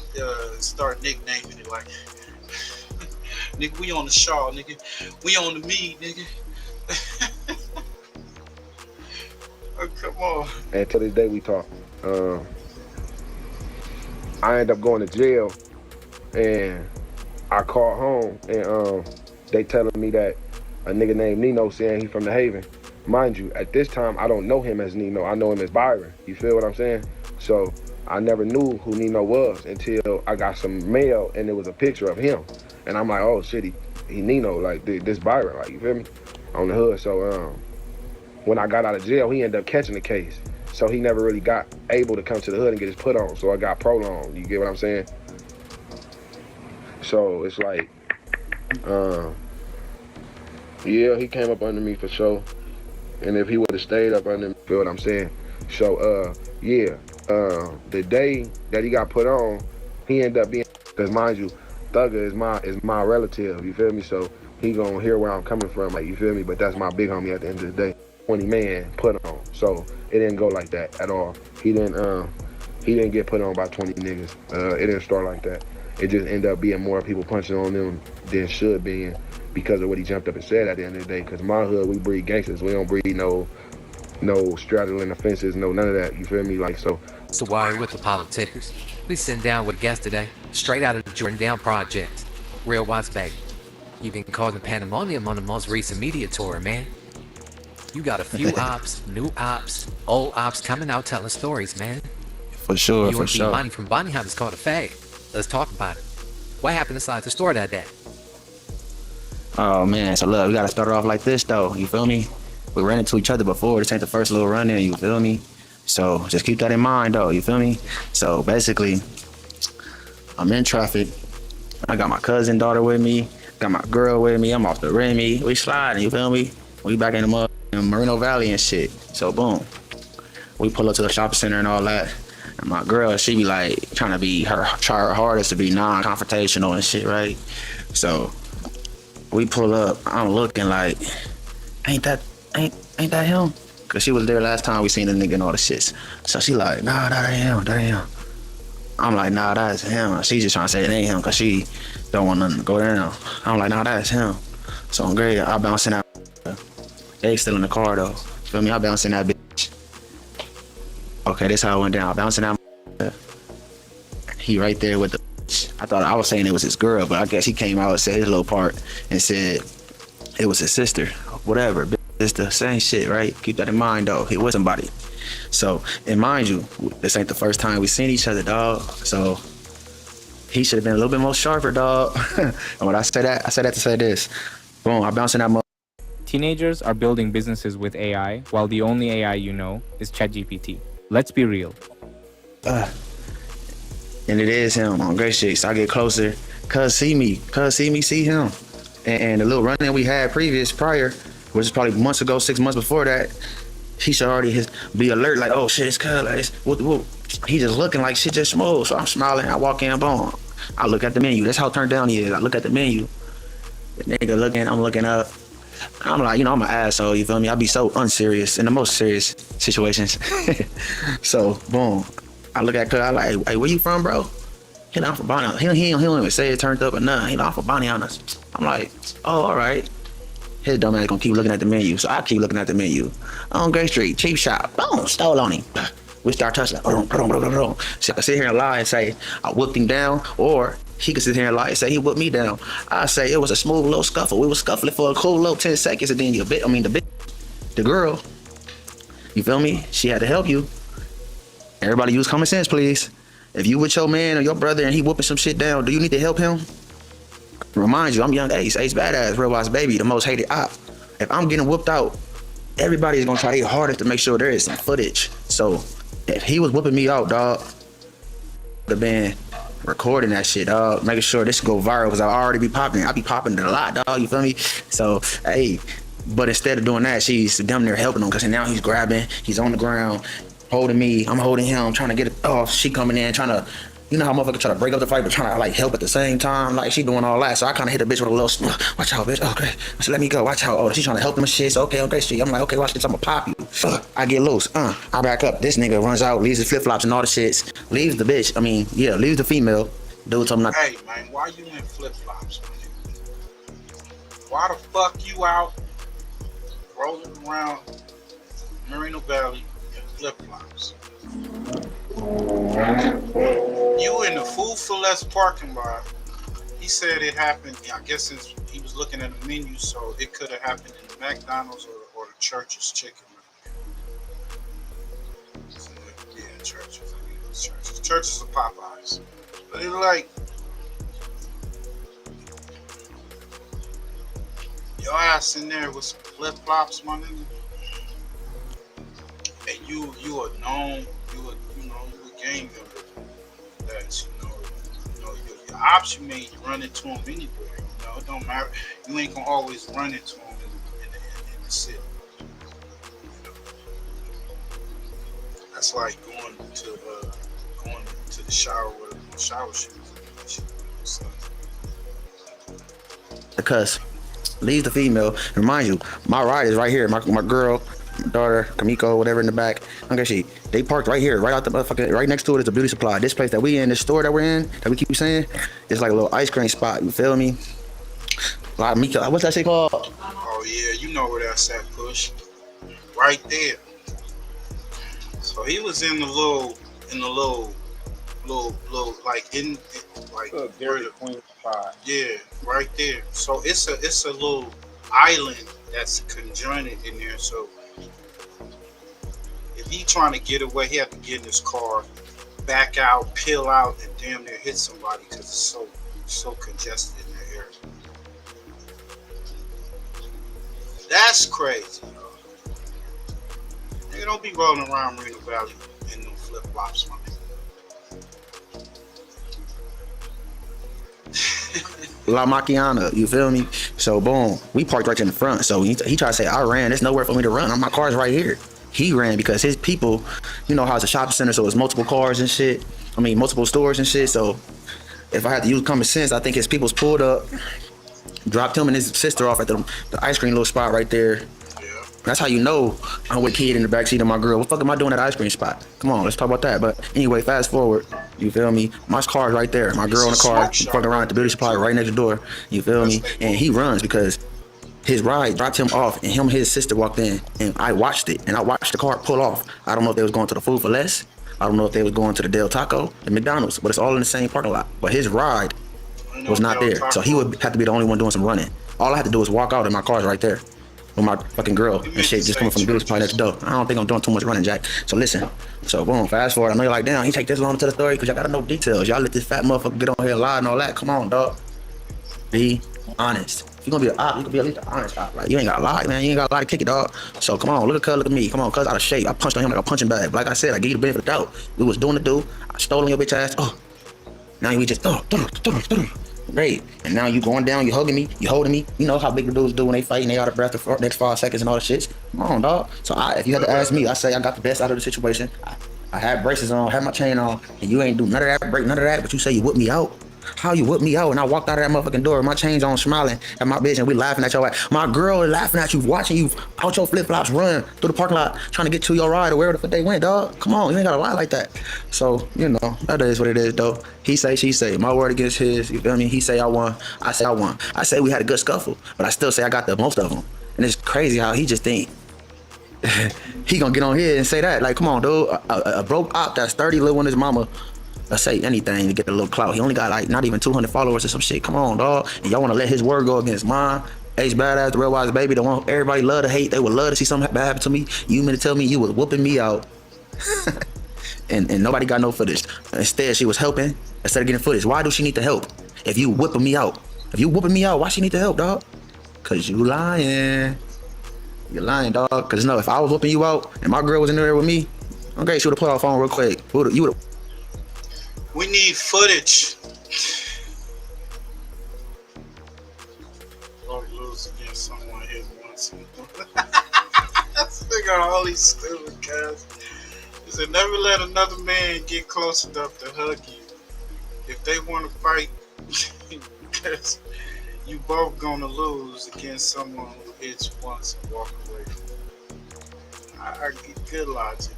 start nicknaming it like, nigga, we on the Shaw, nigga. We on the Mead, nigga. Oh, come on. And to this day we talk. I ended up going to jail, and I called home, and they telling me that a nigga named Nino saying he from the Haven. Mind you, at this time, I don't know him as Nino. I know him as Byron. You feel what I'm saying? So I never knew who Nino was until I got some mail, and it was a picture of him. And I'm like, oh shit, he Nino, like this Byron, like, you feel me? On the hood. So when I got out of jail, he ended up catching the case. So he never really got able to come to the hood and get his put on. So I got prolonged. You get what I'm saying? So it's like, yeah, he came up under me for sure. And if he would have stayed up under me, feel what I'm saying? So, yeah, the day that he got put on, he ended up being, because mind you, Thugger is my relative, you feel me? So he gonna hear where I'm coming from, like, you feel me? But that's my big homie at the end of the day. 20 man put on. So it didn't go like that at all. He didn't get put on by 20 niggas. It didn't start like that. It just ended up being more people punching on them than should be, because of what he jumped up and said at the end of the day. Because my hood, we breed gangsters. We don't breed no straddling the fences, no none of that. You feel me? Like, so. So why are you with the politicians? We sitting down with a guest today, straight out of the Jordan Down Project. Real Watts baby. You've been causing pandemonium on the most recent media tour, man. You got a few ops, new ops, old ops coming out telling stories, man. For sure, you for sure. Money from Bonnie Hunt is called a fag. Let's talk about it. What happened inside the store that day? Oh man, so look, we gotta start it off like this though, you feel me? We ran into each other before, this ain't the first little run in, you feel me? So just keep that in mind though, you feel me? So basically, I'm in traffic, I got my cousin daughter with me, got my girl with me, I'm off the RANNB, we sliding, you feel me? We back in the Moreno Valley and shit. So boom, we pull up to the shopping center and all that. And my girl, she be like try her hardest to be non-confrontational and shit, right? So we pull up, I'm looking like, ain't that him? Cause she was there last time we seen the nigga and all the shits. So she like, nah, that ain't him. I'm like, nah, that's him. She just trying to say it ain't him cause she don't want nothing to go down. I'm like, nah, that's him. So I'm great, I bouncing out. They still in the car though. Feel me? I bouncing that bitch. Okay, this how it went down. Bouncing out. He right there with the bitch. I thought I was saying it was his girl, but I guess he came out and said his little part and said it was his sister. Whatever. It's the same shit, right? Keep that in mind though. He was somebody. So, and mind you, this ain't the first time we seen each other, dog. So he should have been a little bit more sharper, dog. And when I say that to say this. Boom, I bouncing that. Teenagers are building businesses with AI, while the only AI you know is ChatGPT. Let's be real. And it is him on great shit. So I get closer. Cuz see me, see him. And the little run that we had prior, which is probably months ago, 6 months before that, he should already be alert, like, oh shit, it's cuz, like, it's whoop. He just looking like shit just smooth. So I'm smiling, I walk in, boom. I look at the menu. That's how turned down he is. I look at the menu. The nigga looking, I'm looking up. I'm like, I'm an asshole, you feel me? I be so unserious in the most serious situations. So, boom. I look at cuz, I like, hey, where you from, bro? He I'm from Bonnie. He don't even say it turned up or nothing. I'm from Bonnie. I'm like, oh, all right. His dumb ass gonna keep looking at the menu. So I keep looking at the menu. On Gray Street, cheap shop. Boom, stole on him. We start touching. So I sit here and lie and say, I whooped him down, or he could sit here and lie and say he whooped me down. I say it was a smooth little scuffle. We was scuffling for a cool little 10 seconds, and then the girl, you feel me? She had to help you. Everybody use common sense, please. If you with your man or your brother and he whooping some shit down, do you need to help him? Remind you, I'm Young Ace Badass, Real Watts baby, the most hated op. If I'm getting whooped out, everybody's gonna try their hardest to make sure there is some footage. So if he was whooping me out, dog, would have been recording that shit, dog, making sure this go viral, because I already be popping. I be popping it a lot, dog, you feel me? So, hey, but instead of doing that, she's damn near helping him, because now he's grabbing, he's on the ground, holding me, I'm holding him, trying to get it off. She coming in, trying to, you know how motherfuckers try to break up the fight, but trying to like help at the same time. Like she doing all that. So I kind of hit the bitch with a little, watch out, bitch. Okay. I said, let me go. Watch out. Oh, she's trying to help him and shit. So okay, shit. I'm like, okay, watch this. I'm gonna pop you. I get loose. I back up. This nigga runs out, leaves his flip flops and all the shits. Leaves the bitch. I mean, yeah, leaves the female. Dude told me not. Hey man, why you in flip flops? Why the fuck you out rolling around Moreno Valley in flip flops? You in the Food for Less parking lot. He said it happened. I guess since he was looking at the menu, so it could have happened in the McDonald's or the Church's Chicken. Yeah, Church's. I think it was Church's. Church's or Popeyes. But it's like your ass in there with some flip flops, my nigga. And you are known. You a gang member. That your ops you may run into him anywhere. It don't matter. You ain't gonna always run into him in the city. That's like going to the shower with shower shoes. So the cuss, leaves the female. Remind you, my ride is right here. My girl, my daughter, Kamiko, whatever in the back. Okay, they parked right here, right out the motherfucking, right next to it is a beauty supply. This place that we in, this store that we're in, that we keep saying, it's like a little ice cream spot. You feel me? What's that shit called? Oh yeah, you know where that's at, Push. Right there. So he was in the little, like Dairy Queen spot. Yeah, right there. So it's a little island that's conjoined in there. So if he trying to get away, he had to get in his car, back out, peel out, and damn near hit somebody because it's so congested in that area. That's crazy, yo. Nigga, don't be rolling around Reno Valley in them flip flops, my nigga. La Machiana, you feel me? So boom, we parked right in the front. So he tried to say, I ran, there's nowhere for me to run. My car's right here. He ran because his people, you know how it's a shopping center, so it's multiple cars and shit. I mean, multiple stores and shit. So if I had to use common sense, I think his people's pulled up, dropped him and his sister off at the ice cream little spot right there. That's how you know I'm with a kid in the backseat of my girl. What the fuck am I doing at the ice cream spot? Come on, let's talk about that. But anyway, fast forward. You feel me? My car's right there. My girl in the car, fucking around at the beauty supply right next door. You feel me? And he runs because his ride dropped him off and him and his sister walked in and I watched it. And I watched the car pull off. I don't know if they was going to the Food for Less. I don't know if they was going to the Del Taco, the McDonald's, but it's all in the same parking lot. But his ride was not there. So he would have to be the only one doing some running. All I had to do was walk out and my car's right there. With my fucking girl and shit just coming from the beauty supply next door. I don't think I'm doing too much running, Jack. So listen. So boom, fast forward. I know you're like, damn, he take this long to the story because y'all gotta know details. Y'all let this fat motherfucker get on here and lie and all that. Come on, dog. Be honest. If you're gonna be an op, you can be at least an honest op. Like, you ain't gotta lie, man. You ain't gotta lie to kick it, dog. So come on, look at Cuz, look at me. Come on, Cuz out of shape. I punched on him like a punching bag. Like I said, I gave you the benefit of the doubt. We was doing the do. I stole on your bitch ass. Oh. Now we just great. And now you going down, you hugging me, you holding me. You know how big the dudes do when they fight and they out of breath for the next 5 seconds and all the shit. Come on, dog. So if you had to ask me, I say I got the best out of the situation. I had braces on, had my chain on, and you ain't do none of that, break none of that, but you say you whipped me out. How you whipped me out? And I walked out of that motherfucking door, my chains on, smiling at my bitch, and we laughing at your ass. My girl is laughing at you, watching you out your flip-flops run through the parking lot, trying to get to your ride or wherever the fuck they went, dog. Come on, you ain't gotta lie like that. So, you know, that is what it is, though. He say, she say. My word against his, you feel me? He say I won, I say I won. I say we had a good scuffle, but I still say I got the most of them. And it's crazy how he just think he gonna get on here and say that. Like, come on, dude. A broke op that's 30 living with his mama, let's say anything to get the little clout. He only got like not even 200 followers or some shit. Come on, dog. And y'all want to let his word go against mine? Ace Badass, the real wise baby, the one everybody love to hate. They would love to see something bad happen to me. You mean to tell me you was whooping me out and nobody got no footage? Instead, she was helping instead of getting footage. Why do she need the help? If you whipping me out, why she need the help, dog? Cause you lying. You're lying, dog. Cause no, if I was whooping you out and my girl was in there with me, okay, she would have put her phone real quick. You would. We need footage. Don't lose against someone hit once. That's the nigga holy stupid, guys. He said, never let another man get close enough to hug you. If they want to fight, because you both gonna lose against someone who hits once and walk away from you. I get good logic.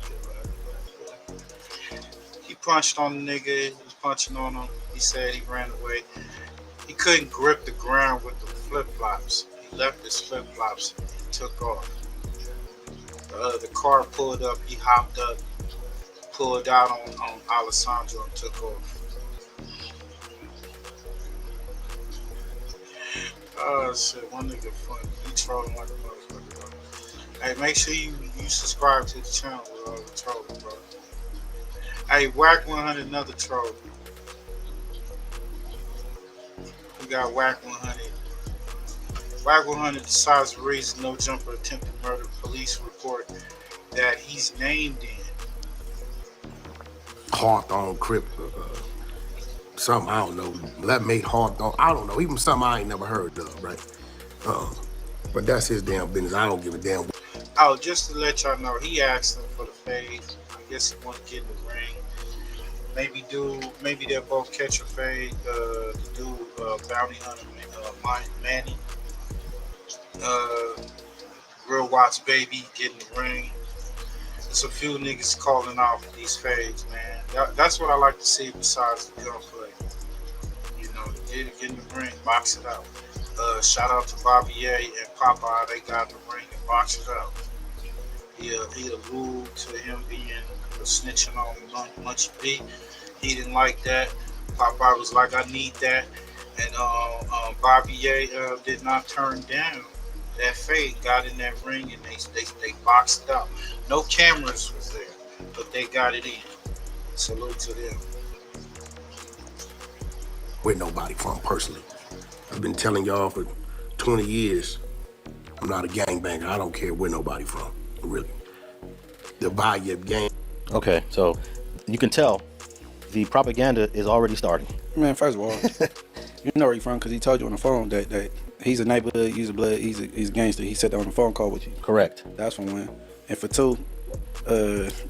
He punched on the nigga, he was punching on him. He said he ran away. He couldn't grip the ground with the flip-flops. He left his flip-flops and took off. The car pulled up, he hopped up, pulled out on Alessandro and took off. Oh shit, one nigga funny. He trolling like a motherfucker. Hey, make sure you subscribe to the channel with all the trolling, bro. Hey, WACC 100, another troll. We got WACC 100. WACC 100 decides the reason no jumper attempted murder. Police report that he's named in. Hawthorne Crip, something I don't know. That made Hawthorne, I don't know. Even something I ain't never heard of, right? But that's his damn business. I don't give a damn. Oh, just to let y'all know, he asked him for the fade. I guess he want to get in the ring. Maybe they'll both catch a fade. The dude, Bounty Hunter, Manny, Real Watts Baby getting the ring. There's a few niggas calling out for these fades, man. That's what I like to see besides the gunplay. You know, get in the ring, box it out. Shout out to Bobby A and Popeye. They got in the ring and boxed it out. He alluded to him being snitching on Munchie B. He didn't like that. Popeye was like, I need that. And Bobby A did not turn down that fade. Got in that ring and they boxed it out. No cameras was there, but they got it in. Salute to them. Where nobody from personally. I've been telling y'all for 20 years, I'm not a gangbanger. I don't care where nobody from, really. The value of game. Okay, so you can tell the propaganda is already starting. Man, first of all, you know where he's from because he told you on the phone that he's a neighborhood, he's a blood, he's a gangster. He said that on the phone call with you. Correct. That's for one. And for two,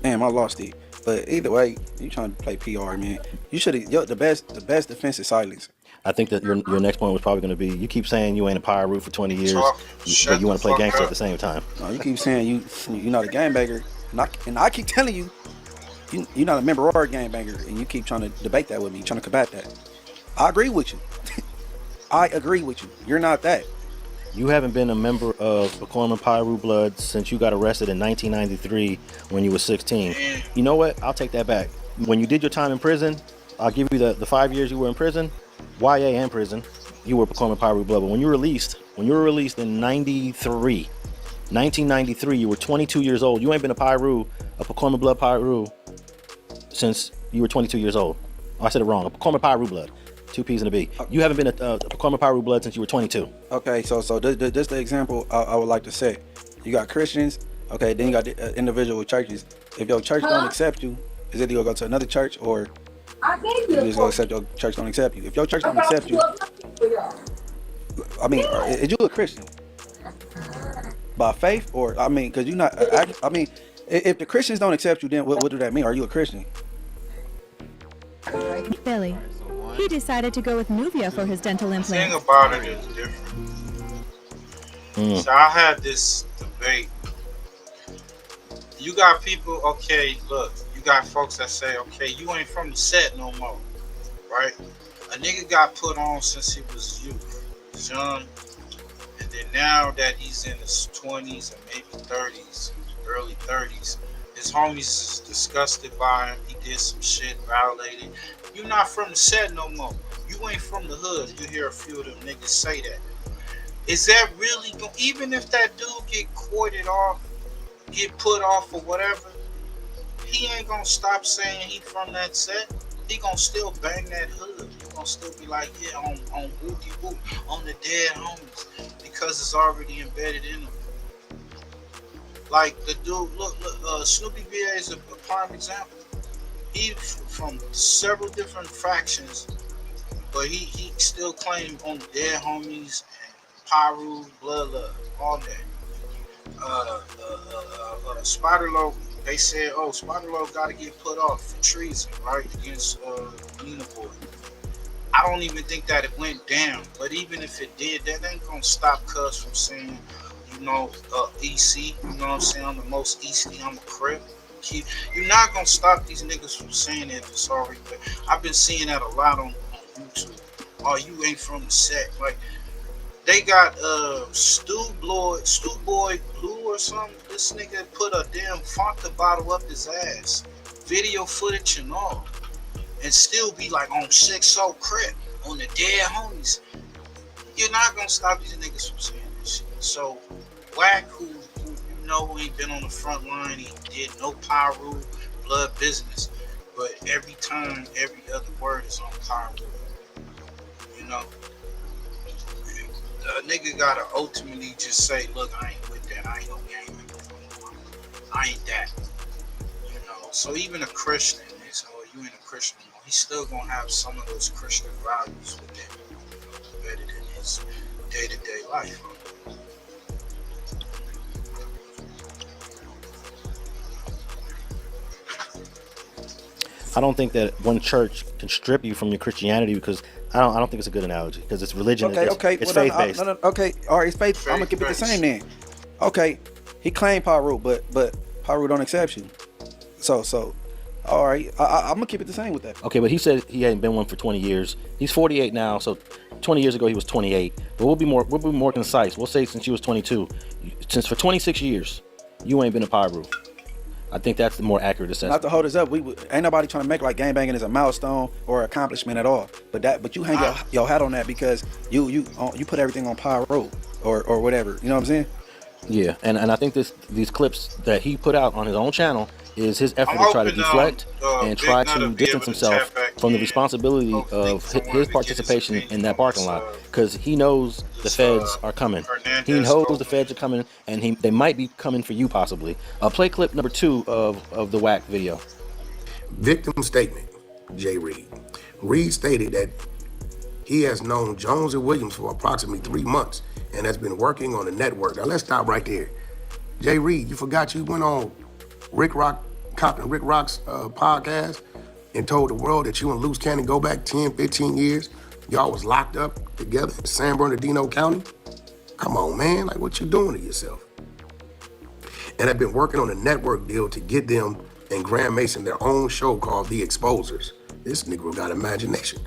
damn, I lost it. But either way, you trying to play PR, man. You should have. The best defense is silence. I think that your next point was probably going to be, you keep saying you ain't a pyro for 20 years, but you want to play gangster at the same time. No, you keep saying you're not a gangbanger, and I keep telling you, you're not a member or a gangbanger, and you keep trying to debate that with me, trying to combat that. I agree with you. I agree with you. You're not that. You haven't been a member of Pacoima Piru Blood since you got arrested in 1993 when you were 16. You know what? I'll take that back. When you did your time in prison, I'll give you the 5 years you were in prison, YA and prison, you were Pacoima Piru Blood. But when you were released in 1993, you were 22 years old. You ain't been a Pacoima Blood Piru since you were 22 years old. Oh, I said it wrong. A Pacoima Piru Blood. 2 P's and a B. You haven't been a Pacoima Piru Blood since you were 22. Okay, so this the example I would like to set. You got Christians, okay, then you got the, individual churches. If your church don't accept you, is it you go to another church or you just gonna accept your church don't accept you? If your church don't accept you, I mean, is you a Christian? By faith or, I mean, because you're not, I mean, if the Christians don't accept you, then what do that mean? Are you a Christian? Billy. He decided to go with Nuvia for his dental The implant. thing about it is different. So I had this debate. You got people, okay, look, you got folks that say, okay, you ain't from the set no more, right? A nigga got put on since he was youth, he's young, and then now that he's in his 20s and maybe 30s, early 30s, his homies is disgusted by him. He did some shit, violated. You're not from the set no more. You ain't from the hood. You hear a few of them niggas say that. Is that really going, even if that dude get courted off, get put off or whatever, he ain't gonna stop saying he from that set. He gonna still bang that hood. He gonna still be like, yeah, on wookie whoop, on the dead homies, because it's already embedded in him. Like the dude, look, Snoopy BA is a prime example. He from several different factions, but he still claimed on the dead homies, Piru, Blood Love, all that. Spider-Lo, they said, oh, Spider-Lo got to get put off for treason, right, against NINO boy. I don't even think that it went down, but even if it did, that ain't gonna stop Cuz from saying, you know, EC, you know what I'm saying, I'm the most EC, I'm a crip. You're not gonna stop these niggas from saying that it's already, but I've been seeing that a lot on YouTube. Oh, you ain't from the set. Like, they got Stu Boy Blue or something. This nigga put a damn Fanta bottle up his ass, video footage and all, and still be like on 6-0 crip on the dead homies. You're not gonna stop these niggas from saying this shit. So WACC, who you know ain't been on the front line, he did no Piru blood business, but every time, every other word is on Piru. You know, a nigga gotta ultimately just say, look, I ain't with that. I ain't no gang member. I ain't that. You know, so even a Christian is, oh, you ain't a Christian anymore. He's still gonna have some of those Christian values with him, embedded in his day-to-day life. I don't think that one church can strip you from your Christianity, because I don't think it's a good analogy, because it's religion. It's faith based. Okay, all right, it's faith. I'm gonna keep it the same then. Okay, he claimed Paru, but Paru don't accept you. So, all right, I'm gonna keep it the same with that. Okay, but he said he hadn't been one for 20 years. He's 48 now, so 20 years ago he was 28. But we'll be more concise. We'll say since you was 22, since for 26 years, you ain't been a Paru. I think that's the more accurate assessment. Not to hold us up, ain't nobody trying to make like gangbanging is a milestone or accomplishment at all. But you hang your hat on that because you put everything on Pyro or whatever. You know what I'm saying? Yeah, and I think these clips that he put out on his own channel is his effort to try to deflect and try to distance himself from the responsibility of his participation in that parking lot, because he knows the feds are coming. He knows the feds are coming, and they might be coming for you possibly. Play clip number 2 of the WACC video. Victim statement, Jay Reed. Reed stated that he has known Jones and Williams for approximately 3 months and has been working on the network. Now let's stop right there. Jay Reed, you forgot you went on CAPP'N Rick Rock's podcast and told the world that you and Luce Cannon go back 10, 15 years. Y'all was locked up together in San Bernardino County. Come on, man, like what you doing to yourself? And I've been working on a network deal to get them and Graham Mason their own show called The Exposers. This Negro got imagination.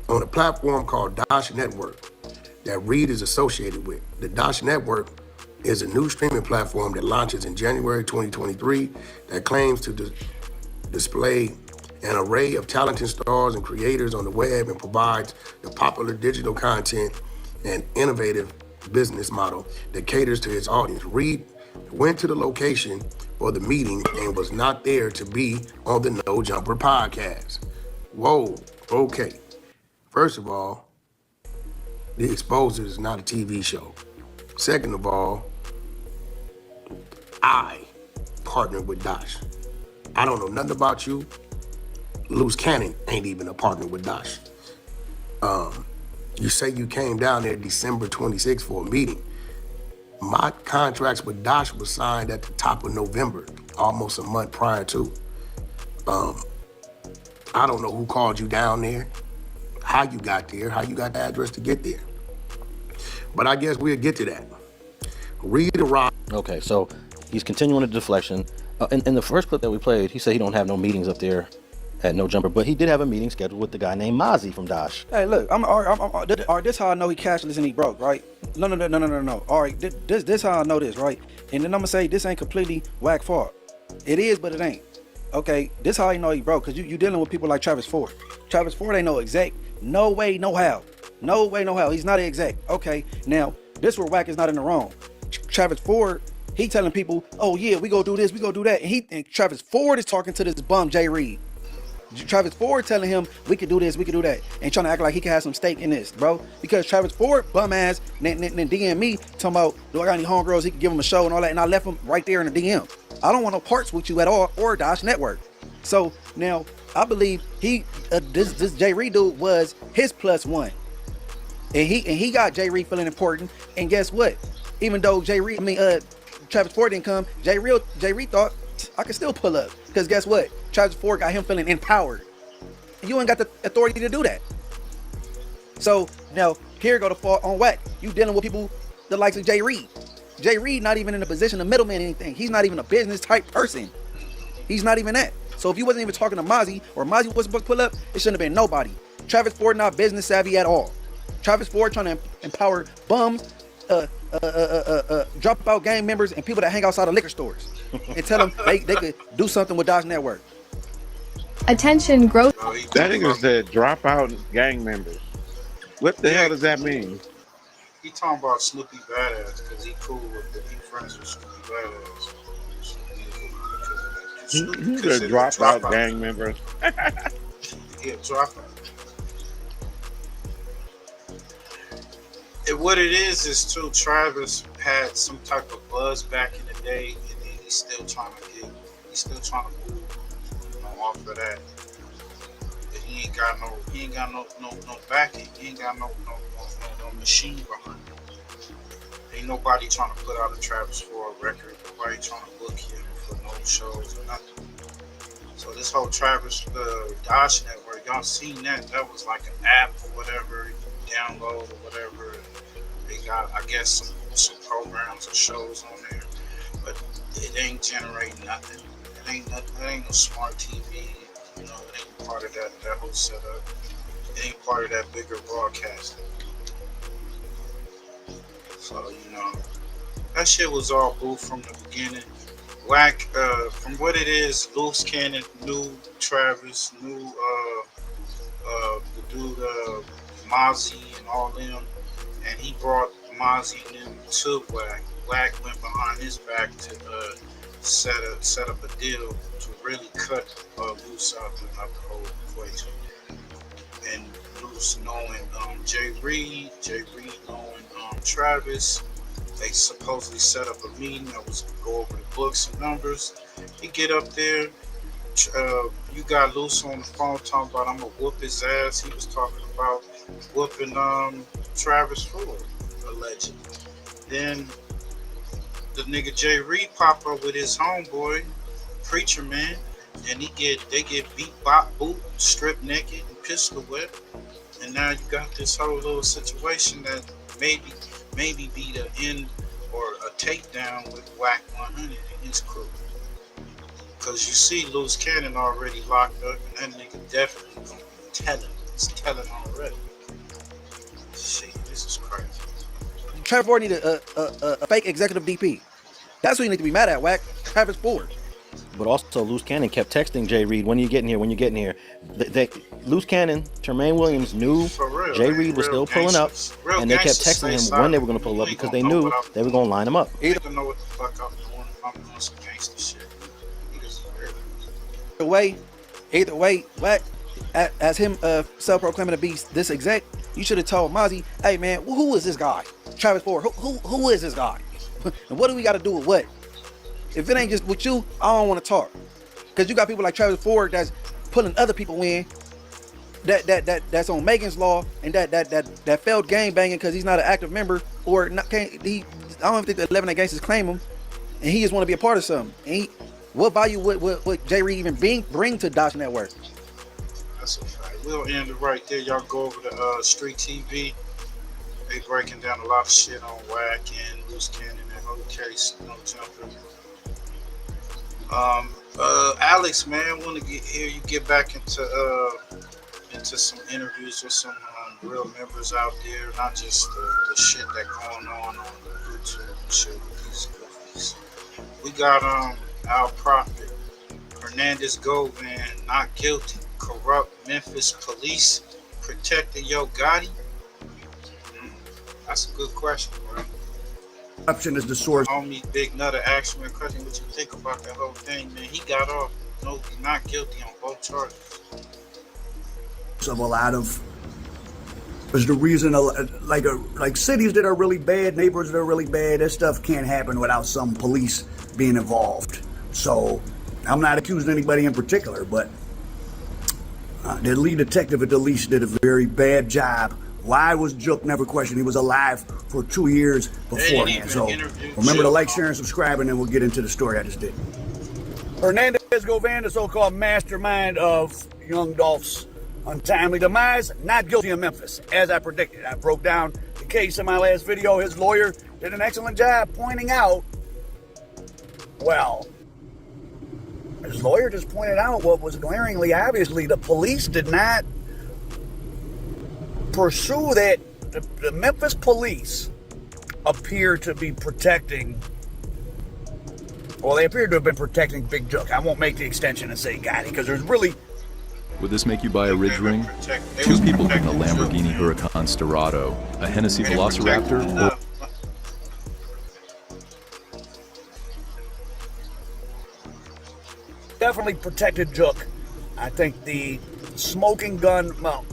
On a platform called Dash Network that Reed is associated with. The Dash Network is a new streaming platform that launches in January 2023 that claims to display an array of talented stars and creators on the web and provides the popular digital content and innovative business model that caters to its audience. Reed went to the location for the meeting and was not there to be on the No Jumper podcast. Whoa, okay. First of all, The Exposers is not a TV show. Second of all, I partnered with Dash. I don't know nothing about you. Luce Cannon ain't even a partner with Dash. You say you came down there December 26th for a meeting. My contracts with Dash was signed at the top of November, almost a month prior to. I don't know who called you down there, how you got there, how you got the address to get there. But I guess we'll get to that. Read the rock. Okay, so he's continuing the deflection. In the first clip that we played, he said he don't have no meetings up there at No Jumper, but he did have a meeting scheduled with the guy named Mozzie from Dash. Hey, look, this how I know he cashless and he broke, right? No. All right, this how I know this, right? And then I'm gonna say this ain't completely WACC fault. It is, but it ain't. Okay, this how I know he broke, because you dealing with people like Travis Ford. Travis Ford ain't no exec. No way, no how. No way, no how. He's not an exec. Okay, now, this where WACC is not in the wrong. Travis Ford, he telling people, oh yeah, we go do this, we go do that. And Travis Ford is talking to this bum, Jay Reed. Travis Ford telling him, we could do this, we could do that. And trying to act like he can have some stake in this, bro. Because Travis Ford, bum ass, then DM me, talking about, do I got any homegirls, he could give him a show and all that. And I left him right there in the DM. I don't want no parts with you at all, or Dash Network. So now, I believe this Jay Reed dude was his +1. And he got Jay Reed feeling important. And guess what? Even though Travis Ford didn't come, Jay Reed thought I could still pull up. Because guess what? Travis Ford got him feeling empowered. You ain't got the authority to do that. So now here go the fault on WACC. You dealing with people the likes of Jay Reed. Jay Reed not even in a position of middleman anything. He's not even a business type person. He's not even that. So if you wasn't even talking to Mozzie, or Mozzie wasn't supposed to pull up, it shouldn't have been nobody. Travis Ford not business savvy at all. Travis Ford trying to empower bums, dropout gang members, and people that hang outside of liquor stores, and tell them they could do something with Dash Network. Attention, growth. That nigga said dropout gang members. What the hell does that mean? He talking about Snoopy Badass because he cool with he friends with Snoopy Badass. He's a dropout gang member. Yeah, dropout. And what it is too, Travis had some type of buzz back in the day, and then he's still trying to move, off of that. And he ain't got no backing. He ain't got no machine behind him. Ain't nobody trying to put out a Travis Ford record. Nobody trying to book him for no shows or nothing. So this whole Travis Dodge network, y'all seen that? That was like an app or whatever, you download or whatever. They got, I guess, some programs or shows on there, but it ain't generating nothing. It ain't nothing. It ain't no smart TV. You know, it ain't part of that whole setup. It ain't part of that bigger broadcasting. So, you know, that shit was all boo from the beginning. WACC, from what it is, Loose Cannon knew Travis, knew the dude Mozzie and all them, and he brought Mozzie and them to WACC. WACC went behind his back to set up a deal to really cut Loose out the whole equation. And Loose knowing Jay Reed knowing Travis, they supposedly set up a meeting that was to go over the books and numbers. He get up there, you got Loose on the phone talking about I'm gonna whoop his ass. He was talking about whooping Travis Ford, allegedly. Then the nigga Jay Reed pop up with his homeboy, Preacher Man, and they get beat, bop, boot, stripped naked, and pistol whipped. And now you got this whole little situation that maybe be the end or a takedown with WACC 100 and his crew. Because you see Loose Cannon already locked up, and that nigga definitely gonna be telling. It's telling already. Shit, this is crazy. Travis Ford need a fake executive DP. That's who you need to be mad at, WACC. Travis Ford. But also, Loose Cannon kept texting Jay Reed, when are you getting here? When you getting here? Loose Cannon, Tremaine Williams knew Jay Reed was still pulling up, and they kept texting him when they were going to pull up because they knew they were going to line him up. I don't know what the fuck I'm doing if I'm doing some gangster shit. Either way, WACC, as him self-proclaiming to be this exec, you should have told Mozzie, hey man, who is this guy? Travis Ford, who is this guy? And what do we got to do with what? If it ain't just with you, I don't want to talk. Because you got people like Travis Ford that's pulling other people in that's on Megan's Law and that failed gang banging because he's not an active member or not. I don't think the 11 gangsters claim him, and he just want to be a part of something. And what value would Jay Reed even bring to Dodge Network? That's a fact. We'll end it right there. Y'all go over to Street TV. They breaking down a lot of shit on WACC and Loose Cannon and whole case. No jumper. Alex, man, want to hear you get back into some interviews with some real members out there, not just the shit that going on the YouTube and shit with these goofies. We got our prophet, Hernandez Govan, not guilty, corrupt Memphis police protecting Yo Gotti. That's a good question, bro. Corruption is the source. Homie Big Nutter asked me a question. What you think about that whole thing, man? He got off. No, he's not guilty on both charges. Of a lot of is the reason like cities that are really bad, neighborhoods that are really bad. That stuff can't happen without some police being involved. So I'm not accusing anybody in particular, but the lead detective at the least did a very bad job. Why was Jook never questioned? He was alive for 2 years beforehand. So remember to like, share, and subscribe, and then we'll get into the story I just did. Hernandez Govan, the so-called mastermind of Young Dolph's untimely demise, not guilty in Memphis, as I predicted. I broke down the case in my last video. His lawyer did an excellent job pointing out, well, his lawyer just pointed out what was glaringly obviously the police did not pursue that. The Memphis police appear to be protecting, well, they appear to have been protecting Big Jook. I won't make the extension and say Gotti, because there's really... Would this make you buy a Ridge Ring? 2 people in a Lamborghini Huracan Sterrato, a Hennessy Velociraptor, or... Definitely protected Jook. I think the smoking gun, well,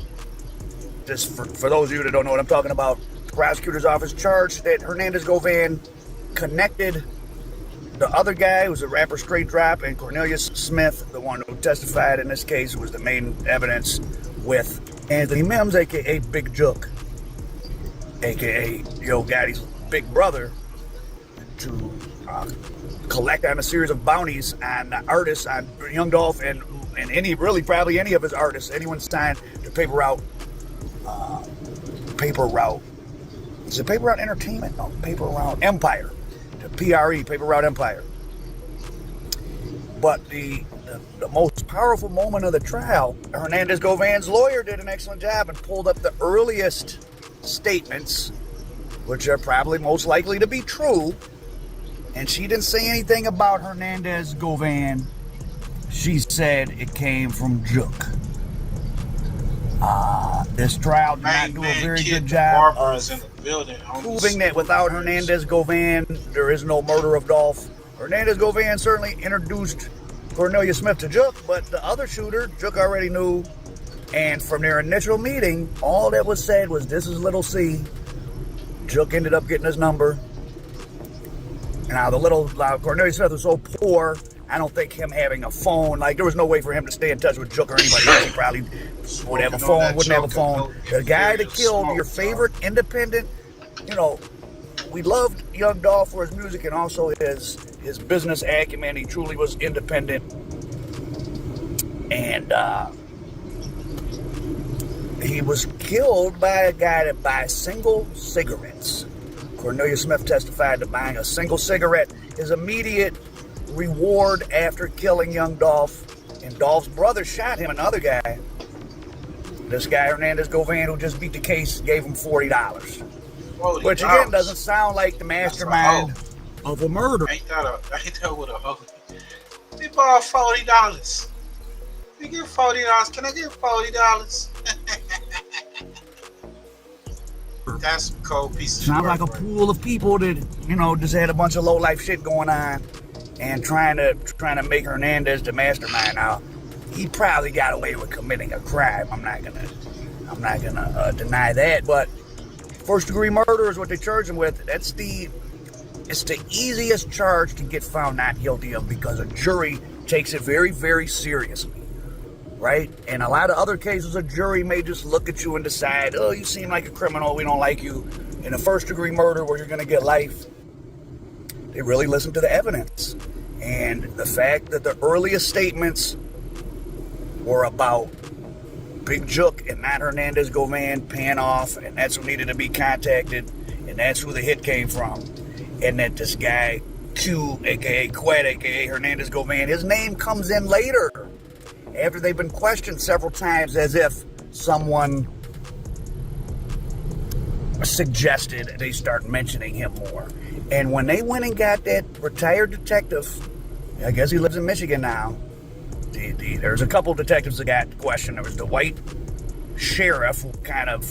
just for those of you that don't know what I'm talking about, the prosecutor's office charged that Hernandez Govan connected the other guy, who was a rapper Straight Drop, and Cornelius Smith, the one who testified in this case, was the main evidence, with Anthony Mims, aka Big Jook, aka Yo Gotti's big brother, to collect on a series of bounties on artists, on Young Dolph and any, really probably any of his artists, anyone signed to Paper Route. Is it Paper Route Entertainment? No, Paper Route Empire. To PRE, Paper Route Empire. But the most powerful moment of the trial, Hernandez Govan's lawyer did an excellent job and pulled up the earliest statements, which are probably most likely to be true. And she didn't say anything about Hernandez Govan. She said it came from Juk. This trial did not do a very good job of proving that without Hernandez Govan, there is no murder of Dolph. Hernandez Govan certainly introduced Cornelia Smith to Juk, but the other shooter, Juk already knew. And from their initial meeting, all that was said was, this is little C. Juk ended up getting his number. Now, Cornelia Smith was so poor, I don't think him having a phone, like, there was no way for him to stay in touch with Juk or anybody else. He probably would have a phone, wouldn't have a phone. The guy that killed your favorite independent, you know, we loved Young Dolph for his music and also his business acumen. He truly was independent. And he was killed by a guy that buys single cigarettes. Cornelia Smith testified to buying a single cigarette. His immediate reward after killing Young Dolph, and Dolph's brother shot him, another guy. This guy, Hernandez Govan, who just beat the case, gave him $40. Which again doesn't sound like the mastermind of a murder. Ain't that what a hoe? We borrowed $40. We get $40. Can I get $40? That's some cold piece of Sounds like a pool of people that, you know, just had a bunch of low life shit going on and trying to make Hernandez the mastermind. Now, he probably got away with committing a crime. I'm not gonna deny that, but first degree murder is what they charge him with. It's the easiest charge to get found not guilty of because a jury takes it very, very seriously. Right? In a lot of other cases, a jury may just look at you and decide, oh, you seem like a criminal, we don't like you. In a first-degree murder where you're going to get life, they really listen to the evidence. And the fact that the earliest statements were about Big Juk and not Hernandez Govan paying off, and that's who needed to be contacted, and that's who the hit came from, and that this guy, Q, a.k.a. Quet, a.k.a. Hernandez Govan, his name comes in later, after they've been questioned several times as if someone suggested they start mentioning him more. And when they went and got that retired detective, I guess he lives in Michigan now, there's a couple detectives that got questioned. There was the white sheriff who kind of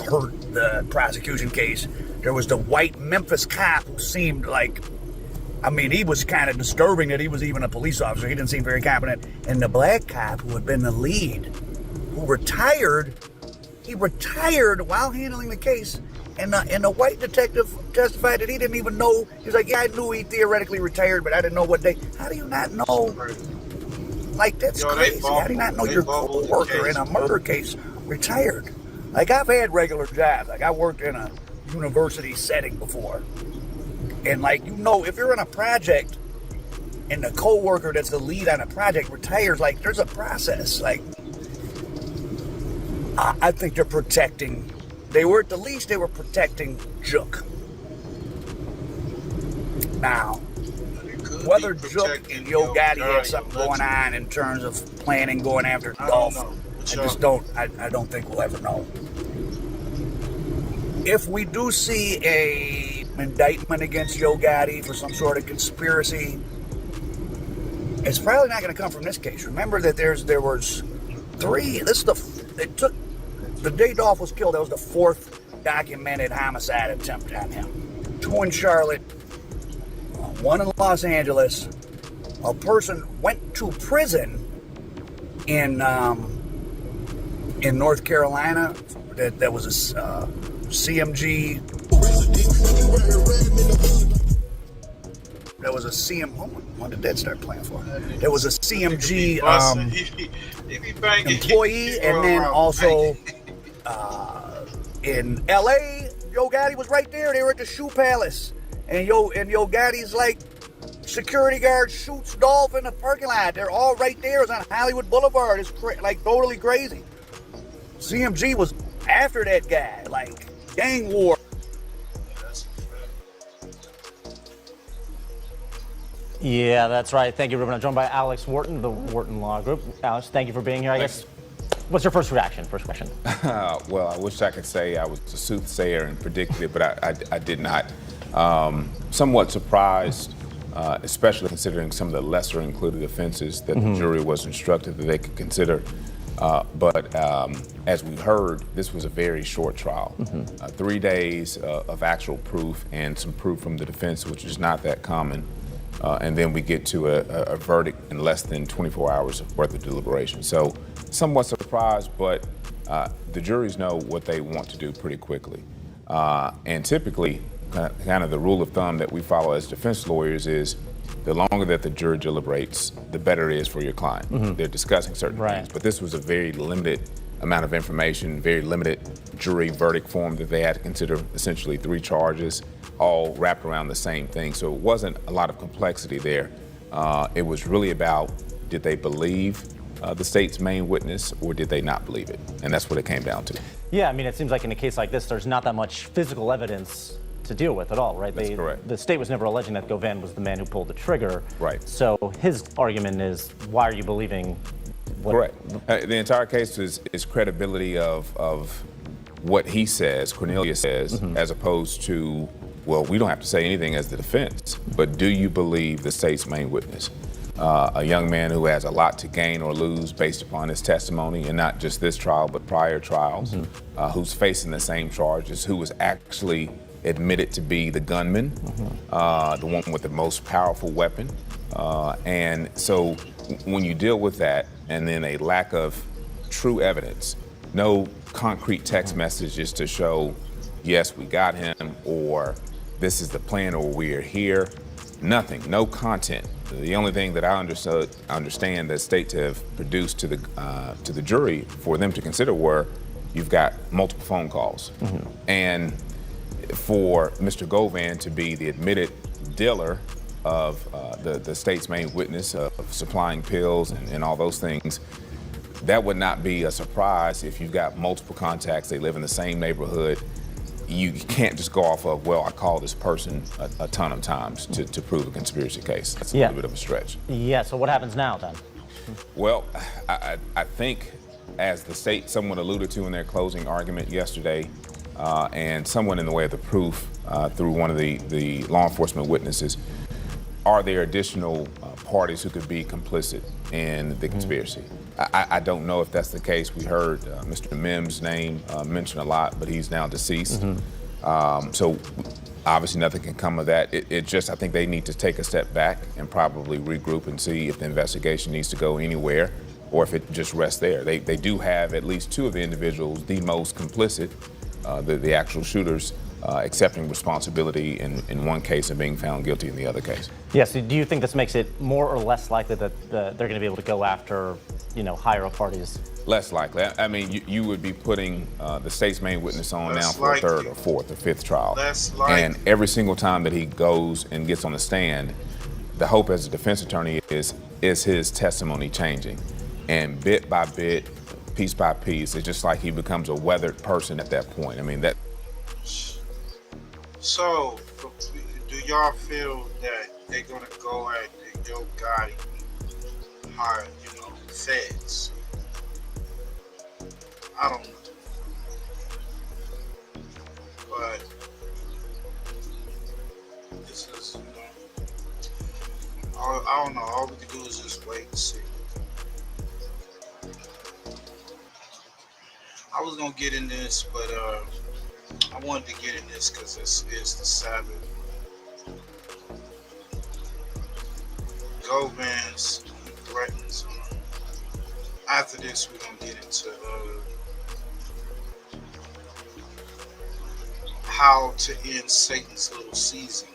hurt the prosecution case. There was the white Memphis cop who seemed like, I mean, he was kind of disturbing that he was even a police officer. He didn't seem very competent. And the black cop who had been the lead, who retired, he retired while handling the case. And the white detective testified that he didn't even know. He was like, yeah, I knew he theoretically retired, but I didn't know what day. How do you not know? Like, that's crazy. How do you not know your co-worker in a murder case retired? Like, I've had regular jobs. Like, I worked in a university setting before. And, like, you know, if you're in a project and the co-worker that's the lead on a project retires, like, there's a process. Like, I think they're protecting, they were, at the least, they were protecting Juk. Now, whether Juk and Yo Gotti had something going on in terms of planning going after Dolph, I don't think we'll ever know. If we do see a indictment against Yo Gotti for some sort of conspiracy, it's probably not going to come from this case. Remember that there was three. It took the day Dolph was killed. That was the fourth documented homicide attempt on him. 2 in Charlotte, 1 in Los Angeles. A person went to prison in North Carolina. That was a CMG. There was a when did that start playing for? There was a CMG employee, and then also in LA, Yo Gotti was right there. They were at the Shoe Palace. and yo daddy's like, security guard shoots Dolph in the parking lot. They're all right there. It's on Hollywood Boulevard. It's like totally crazy. CMG was after that guy, like gang war. Yeah, that's right. Thank you, Ruben. I'm joined by Alex Wharton, the Wharton Law Group. Alex, thank you for being here. I guess, what's your first reaction? First question. Well, I wish I could say I was a soothsayer and predicted it, but I did not. Somewhat surprised, especially considering some of the lesser included offenses that the jury was instructed that they could consider. But as we heard, this was a very short trial. 3 days of actual proof and some proof from the defense, which is not that common. And then we get to a verdict in less than 24 hours worth of deliberation. So somewhat surprised, but the juries know what they want to do pretty quickly. And typically, kind of the rule of thumb that we follow as defense lawyers is the longer that the jury deliberates, the better it is for your client. They're discussing certain things, but this was a very limited amount of information, very limited jury verdict form that they had to consider, essentially 3 charges, all wrapped around the same thing. So it wasn't a lot of complexity there. It was really about, did they believe the state's main witness or did they not believe it? And that's what it came down to. Yeah, I mean, it seems like in a case like this, there's not that much physical evidence to deal with at all, right? That's correct. The state was never alleging that Govan was the man who pulled the trigger. Right. So his argument is, why are you believing what? Correct. The entire case is credibility of what he says, Cornelius says, as opposed to, well, we don't have to say anything as the defense, but do you believe the state's main witness? A young man who has a lot to gain or lose based upon his testimony, and not just this trial, but prior trials, who's facing the same charges, who was actually admitted to be the gunman, the one with the most powerful weapon. And so when you deal with that, and then a lack of true evidence, no concrete text messages to show, yes, we got him, or this is the plan, or we're here, nothing, no content. The only thing that I understand that state to have produced to the jury for them to consider were, you've got multiple phone calls. And for Mr. Govan to be the admitted dealer of the state's main witness of supplying pills and all those things, that would not be a surprise if you've got multiple contacts, they live in the same neighborhood. You can't just go off of, well, I called this person a ton of times to prove a conspiracy case. That's a little bit of a stretch. Yeah, so what happens now then? Well, I think, as the state somewhat alluded to in their closing argument yesterday, and someone in the way of the proof through one of the law enforcement witnesses, are there additional parties who could be complicit in the conspiracy? I don't know if that's the case. We heard Mr. Mims' name mentioned a lot, but he's now deceased. So obviously nothing can come of that. It just, I think they need to take a step back and probably regroup and see if the investigation needs to go anywhere or if it just rests there. They do have at least 2 of the individuals, the most complicit, the actual shooters, accepting responsibility in one case and being found guilty in the other case. Yes, do you think this makes it more or less likely that they're going to be able to go after, higher up parties? Less likely. I mean, you would be putting the state's main witness on now for a 3rd or 4th or 5th trial. And every single time that he goes and gets on the stand, the hope as a defense attorney is his testimony changing. And bit by bit, piece by piece, it's just like he becomes a weathered person at that point. I mean, that. So, do y'all feel that they're gonna go after your guy, hire, feds? I don't know. But this is, I don't know. All we can do is just wait and see. I was gonna get in this, but I wanted to get in this because this is the Sabbath. Govan's threatens. After this, we're gonna get into how to end Satan's little season.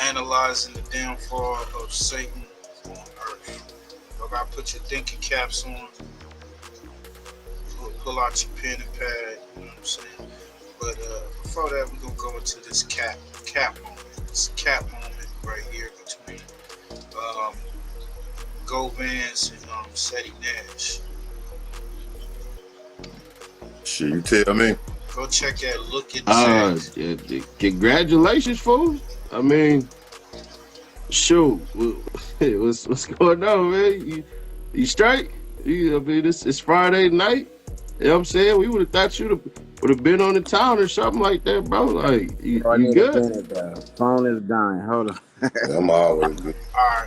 Analyzing the downfall of Satan on earth. Y'all gotta put your thinking caps on. Pull out your pen and pad, you know what I'm saying? But before that, we're gonna go into this cap moment. This cap moment right here between GOVAN and CEDDY NASH. Shit, you tell me. Go check that. Look at the Congratulations, fool. I mean, shoot, what's going on, man? You straight? I mean, it's Friday night. You know what I'm saying? We would have thought you would have been on the town or something like that, bro. Like, you good? Phone is dying. Hold on. I'm always good. All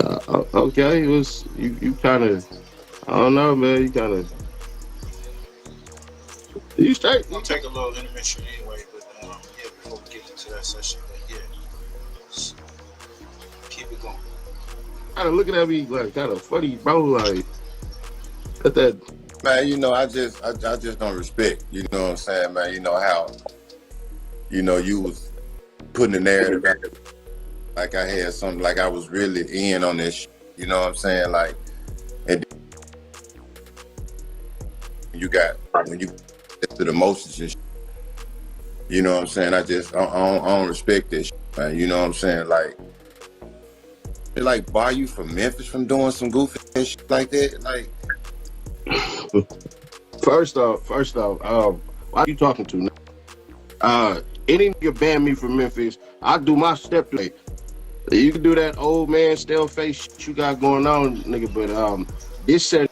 right. Okay, it was you kind of. I don't know, man. You kind of. You straight? We'll take a little intermission anyway, but yeah, before we get into that session, but yeah, just keep it going. Kind of looking at me like kind of funny, bro. Like, at that. Man, you know, I just don't respect. You know what I'm saying, man? You know how, you know, you was putting the narrative out like I had something, like I was really in on this shit, you know what I'm saying? Like, and you got, when you get to the emotions and shit, you know what I'm saying? I don't respect this shit, man. You know what I'm saying? Like, they like bar you from Memphis from doing some goofy shit like that? Like, First off, why are you talking to now? Any nigga ban me from Memphis, I do my step today. You can do that old man stale face shit you got going on, nigga, but this said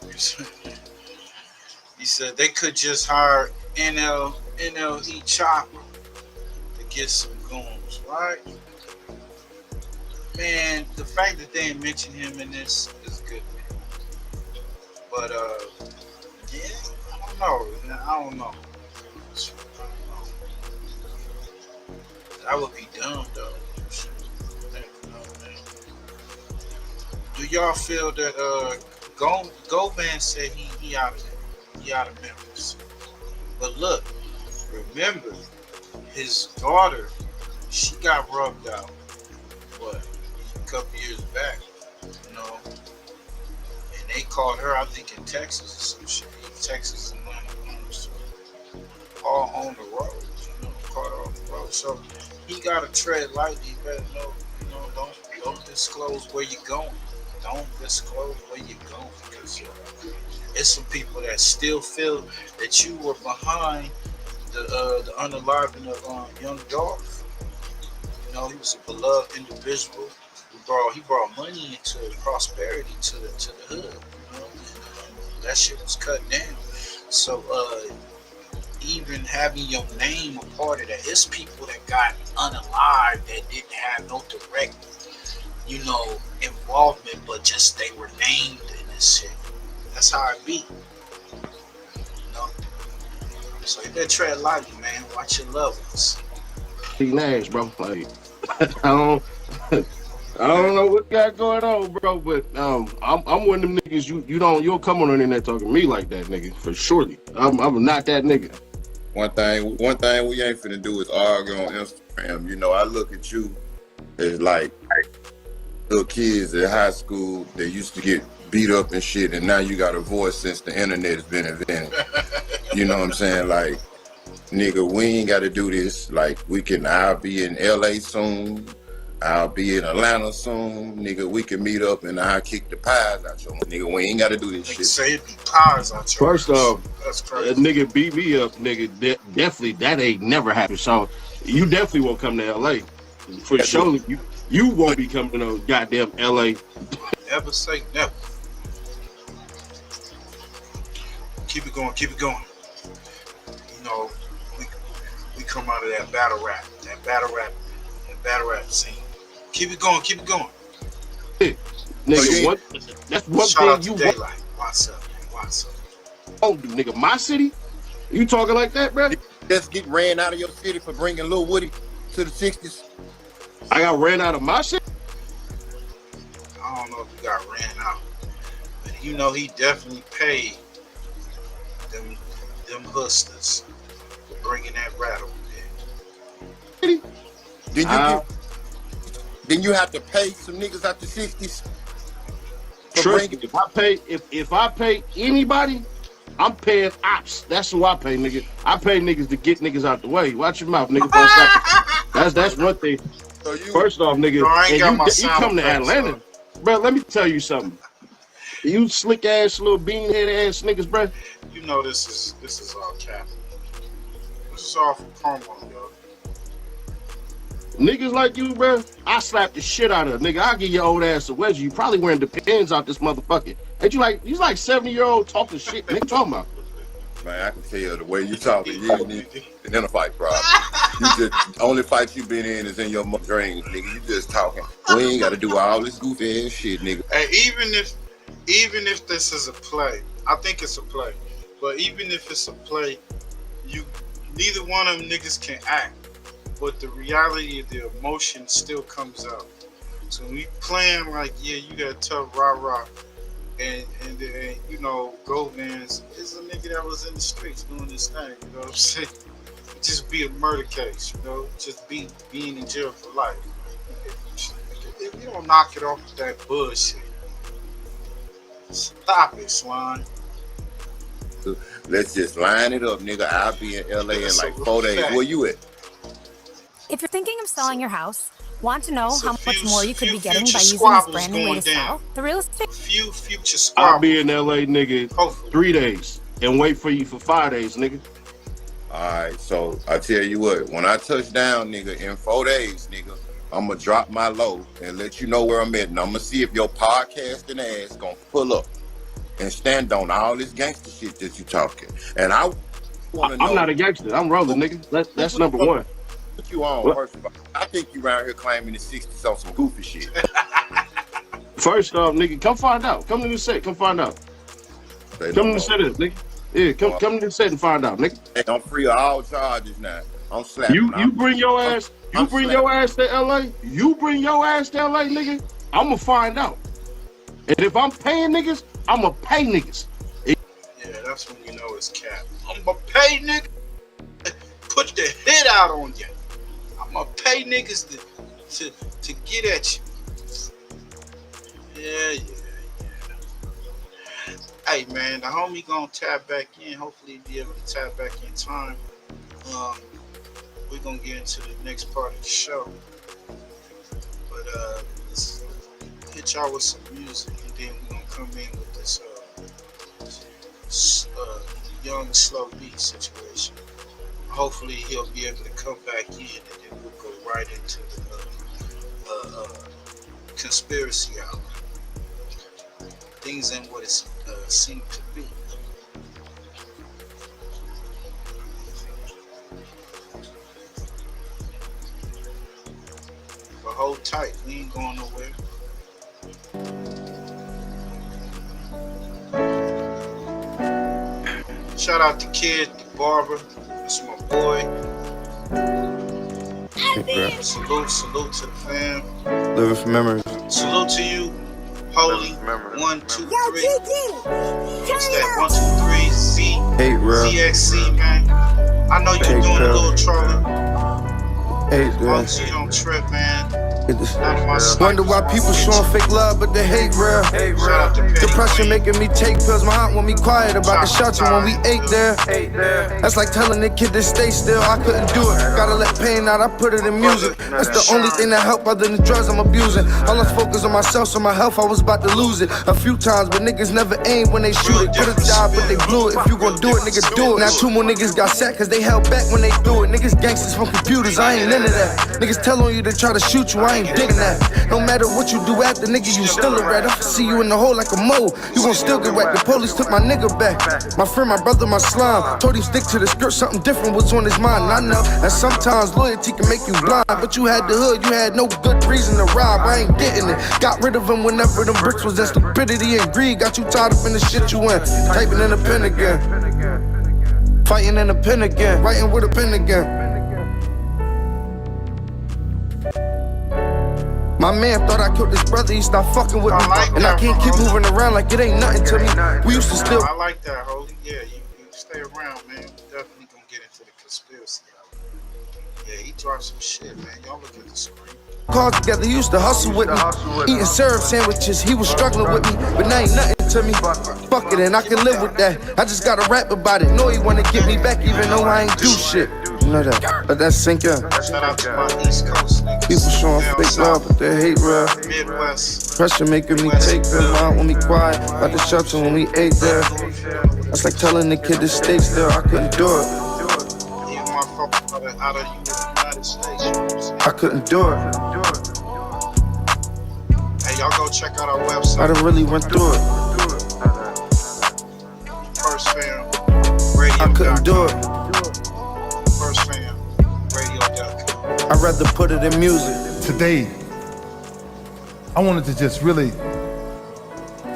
he said they could just hire NLE Chopper to get some goons, right? Man, the fact that they didn't mention him in this is good, man. But yeah, I don't know. That would be dumb though. Do y'all feel that GOVAN said he out of there, he out of Memphis? But look, remember his daughter, she got rubbed out. What, a couple years back, you know? And they caught her, I think, in Texas or some shit. Texas and all on the road, you know, caught her on the road. So he gotta tread lightly. You better know, you know, don't disclose where you're going. Don't disclose where you're going, because it's some people that still feel that you were behind the unaliving of young Dolph. You know, he was a beloved individual. He brought money into prosperity to the hood. You know, that shit was cut down. So even having your name a part of that, it's people that got unalived that didn't have no direct, you know, involvement, but just they were named in this shit. That's how it be. You know? So you better tread lightly, man. Watch your levels. Nash, bro. Like, I don't know what got going on, bro, but I'm one of them niggas you don't come on the internet talking to me like that, nigga, for surely. I'm not that nigga. One thing we ain't finna do is argue on Instagram. You know, I look at you as like little kids at high school that used to get beat up and shit, and now you got a voice since the internet has been invented. You know what I'm saying? Like, nigga, we ain't gotta do this. Like, I'll be in LA soon. I'll be in Atlanta soon, nigga. We can meet up and I'll kick the pies out your nigga. We ain't gotta do this shit. Say it be pies out your First off, that's crazy. A nigga beat me up, nigga. Definitely, that ain't never happened. So you definitely won't come to LA. For sure, you won't be coming to goddamn LA. Never say never. Keep it going, keep it going. You know, we come out of that battle rap scene. Keep it going, keep it going. Hey, nigga, that's one Shout thing you Daylight. What's up? Oh, nigga, my city? You talking like that, bro? Just get ran out of your city for bringing Lil Woody to the 60s. I got ran out of my city? I don't know if he got ran out, but you know he definitely paid them hustlers for bringing that rattle. Then you have to pay some niggas out the 60s. Trust me, if I pay anybody, I'm paying ops. That's who I pay, nigga. I pay niggas to get niggas out the way. Watch your mouth, nigga. That's one thing. First off, nigga, and you come to Atlanta, bro. Let me tell you something. You slick ass little bean head ass niggas, bro. You know this is all cap. This is all for promo, yo. Niggas like you, bro, I slap the shit out of nigga. I'll give your old ass a wedgie. You probably wearing Depends out this motherfucker. Ain't you like 70-year-old talking shit? Nigga, talking about? Man, I can tell the way you talking. You ain't even in a fight, bro. You just only fight you been in is in your dreams, nigga. You just talking. We ain't got to do all this goofy ass shit, nigga. Hey, even if this is a play, I think it's a play. But even if it's a play, neither one of them niggas can act. But the reality of the emotion still comes out. So when we playing like, yeah, you got tough rah-rah, and you know, GOVAN is a nigga that was in the streets doing this thing, you know what I'm saying? Just be a murder case, you know, just being in jail for life. If you don't knock it off with that bullshit, stop it, Slime. Let's just line it up, nigga. I'll be in LA in like 4 days. Where you at? If you're thinking of selling your house, want to know how much more you could be getting by using this brand new way to sell? The real estate. Future I'll be in LA, nigga, 3 days and wait for you for 5 days, nigga. Alright, so I tell you what, when I touch down, nigga, in 4 days, nigga, I'm gonna drop my low and let you know where I'm at. And I'm gonna see if your podcasting ass gonna pull up and stand on all this gangster shit that you talking. And I wanna know. I'm not a gangster. I'm rolling, nigga. That's number one. Put you on, first of all. I think you around here claiming the 60s on some goofy shit. First off, nigga, come find out. Come to the set, come find out. Come to the set, nigga. Yeah, come to the set and find out, nigga. Hey, I'm free of all charges now. I'm slapping. You bring your ass. You bring your ass to LA. You bring your ass to LA, nigga. I'ma find out. And if I'm paying niggas, I'ma pay niggas. Yeah, that's when you know it's cap. I'ma pay niggas. Put the hit out on you. I'ma pay niggas to get at you. Yeah. Hey man, the homie gonna tap back in. Hopefully he'll be able to tap back in time. We're gonna get into the next part of the show. But let's hit y'all with some music, and then we're gonna come in with this young slow beat situation. Hopefully he'll be able to come back in, and then we'll go right into the conspiracy hour. Things ain't what it seemed to be. But hold tight, we ain't going nowhere. Shout out to Kid, the barber. That's my boy. Salute to the fam. Living for memories. Salute to you, Holy. 1, 2, 3. What's that? 1, 2, 3. Z. Hey, bro. ZXC, man. I know you're doing a little trolling. Hey, bro. You don't trip, man. Wonder why people showing fake love, but they hate real. Depression making me take pills. My aunt want me quiet about the shelter when we ate there. That's like telling the kid to stay still. I couldn't do it. Gotta let pain out. I put it in music. That's the only thing that help other than drugs I'm abusing. All I focus on myself, so my health I was about to lose it a few times, but niggas never aim when they shoot it. Could've died, but they blew it. If you gon' do it, nigga, do it. Now 2 more niggas got set cause they held back when they threw it. Niggas gangsters from computers. I ain't into that. Niggas tell on you to try to shoot you. I ain't digging that. No matter what you do after, nigga, you still a rat. I see you in the hole like a mole. You gon' still get whacked. The police took my nigga back. My friend, my brother, my slime. Told him stick to the script, something different was on his mind. And I know that sometimes loyalty can make you blind, but you had the hood, you had no good reason to rob. I ain't getting it. Got rid of him whenever them bricks was that stupidity and greed. Got you tied up in the shit you in. Typing in a pen again. Fighting in a pen again. Writing with a pen again. My man thought I killed his brother, he stopped fucking with me. And I can't keep moving around like it ain't nothing to me. We used to still. I like that, Holy. Yeah, you stay around, man. We definitely gonna get into the conspiracy. Yeah, he dropped some shit, man. Y'all look at the screen. Called together, used to hustle with me. Eating syrup sandwiches, he was struggling with me. But now ain't nothing to me. Fuck it, and I can live with that. I just gotta rap about it. Know he wanna get me back, even though I ain't do shit. You know that, but that's sink in. Shout out to my East Coast niggas. People showing fake love, but they hate real. Midwest. Pressure making me take them out when we quiet. About the shelter when we ate there. That's like telling the kid to stay still. I couldn't do it. Even my folks out of the United States. I couldn't do it. Hey, y'all go check out our website. I done really went through it. First Fam Radio. I couldn't do it. First Fam Radio. I'd rather put it in music. Today, I wanted to just really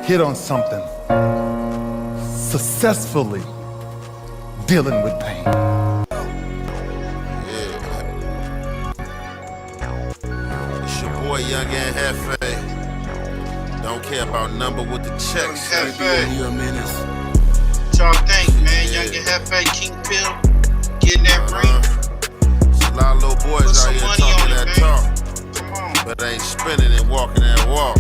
hit on something. Successfully dealing with pain. It's your boy Young and Hefe. Don't care about number with the checks. Hefe. You a menace. What y'all think, man? Young and Hefe, King Pill, getting that ring. There's a lot of little boys out here talking that talk, but ain't spinning and walking that walk.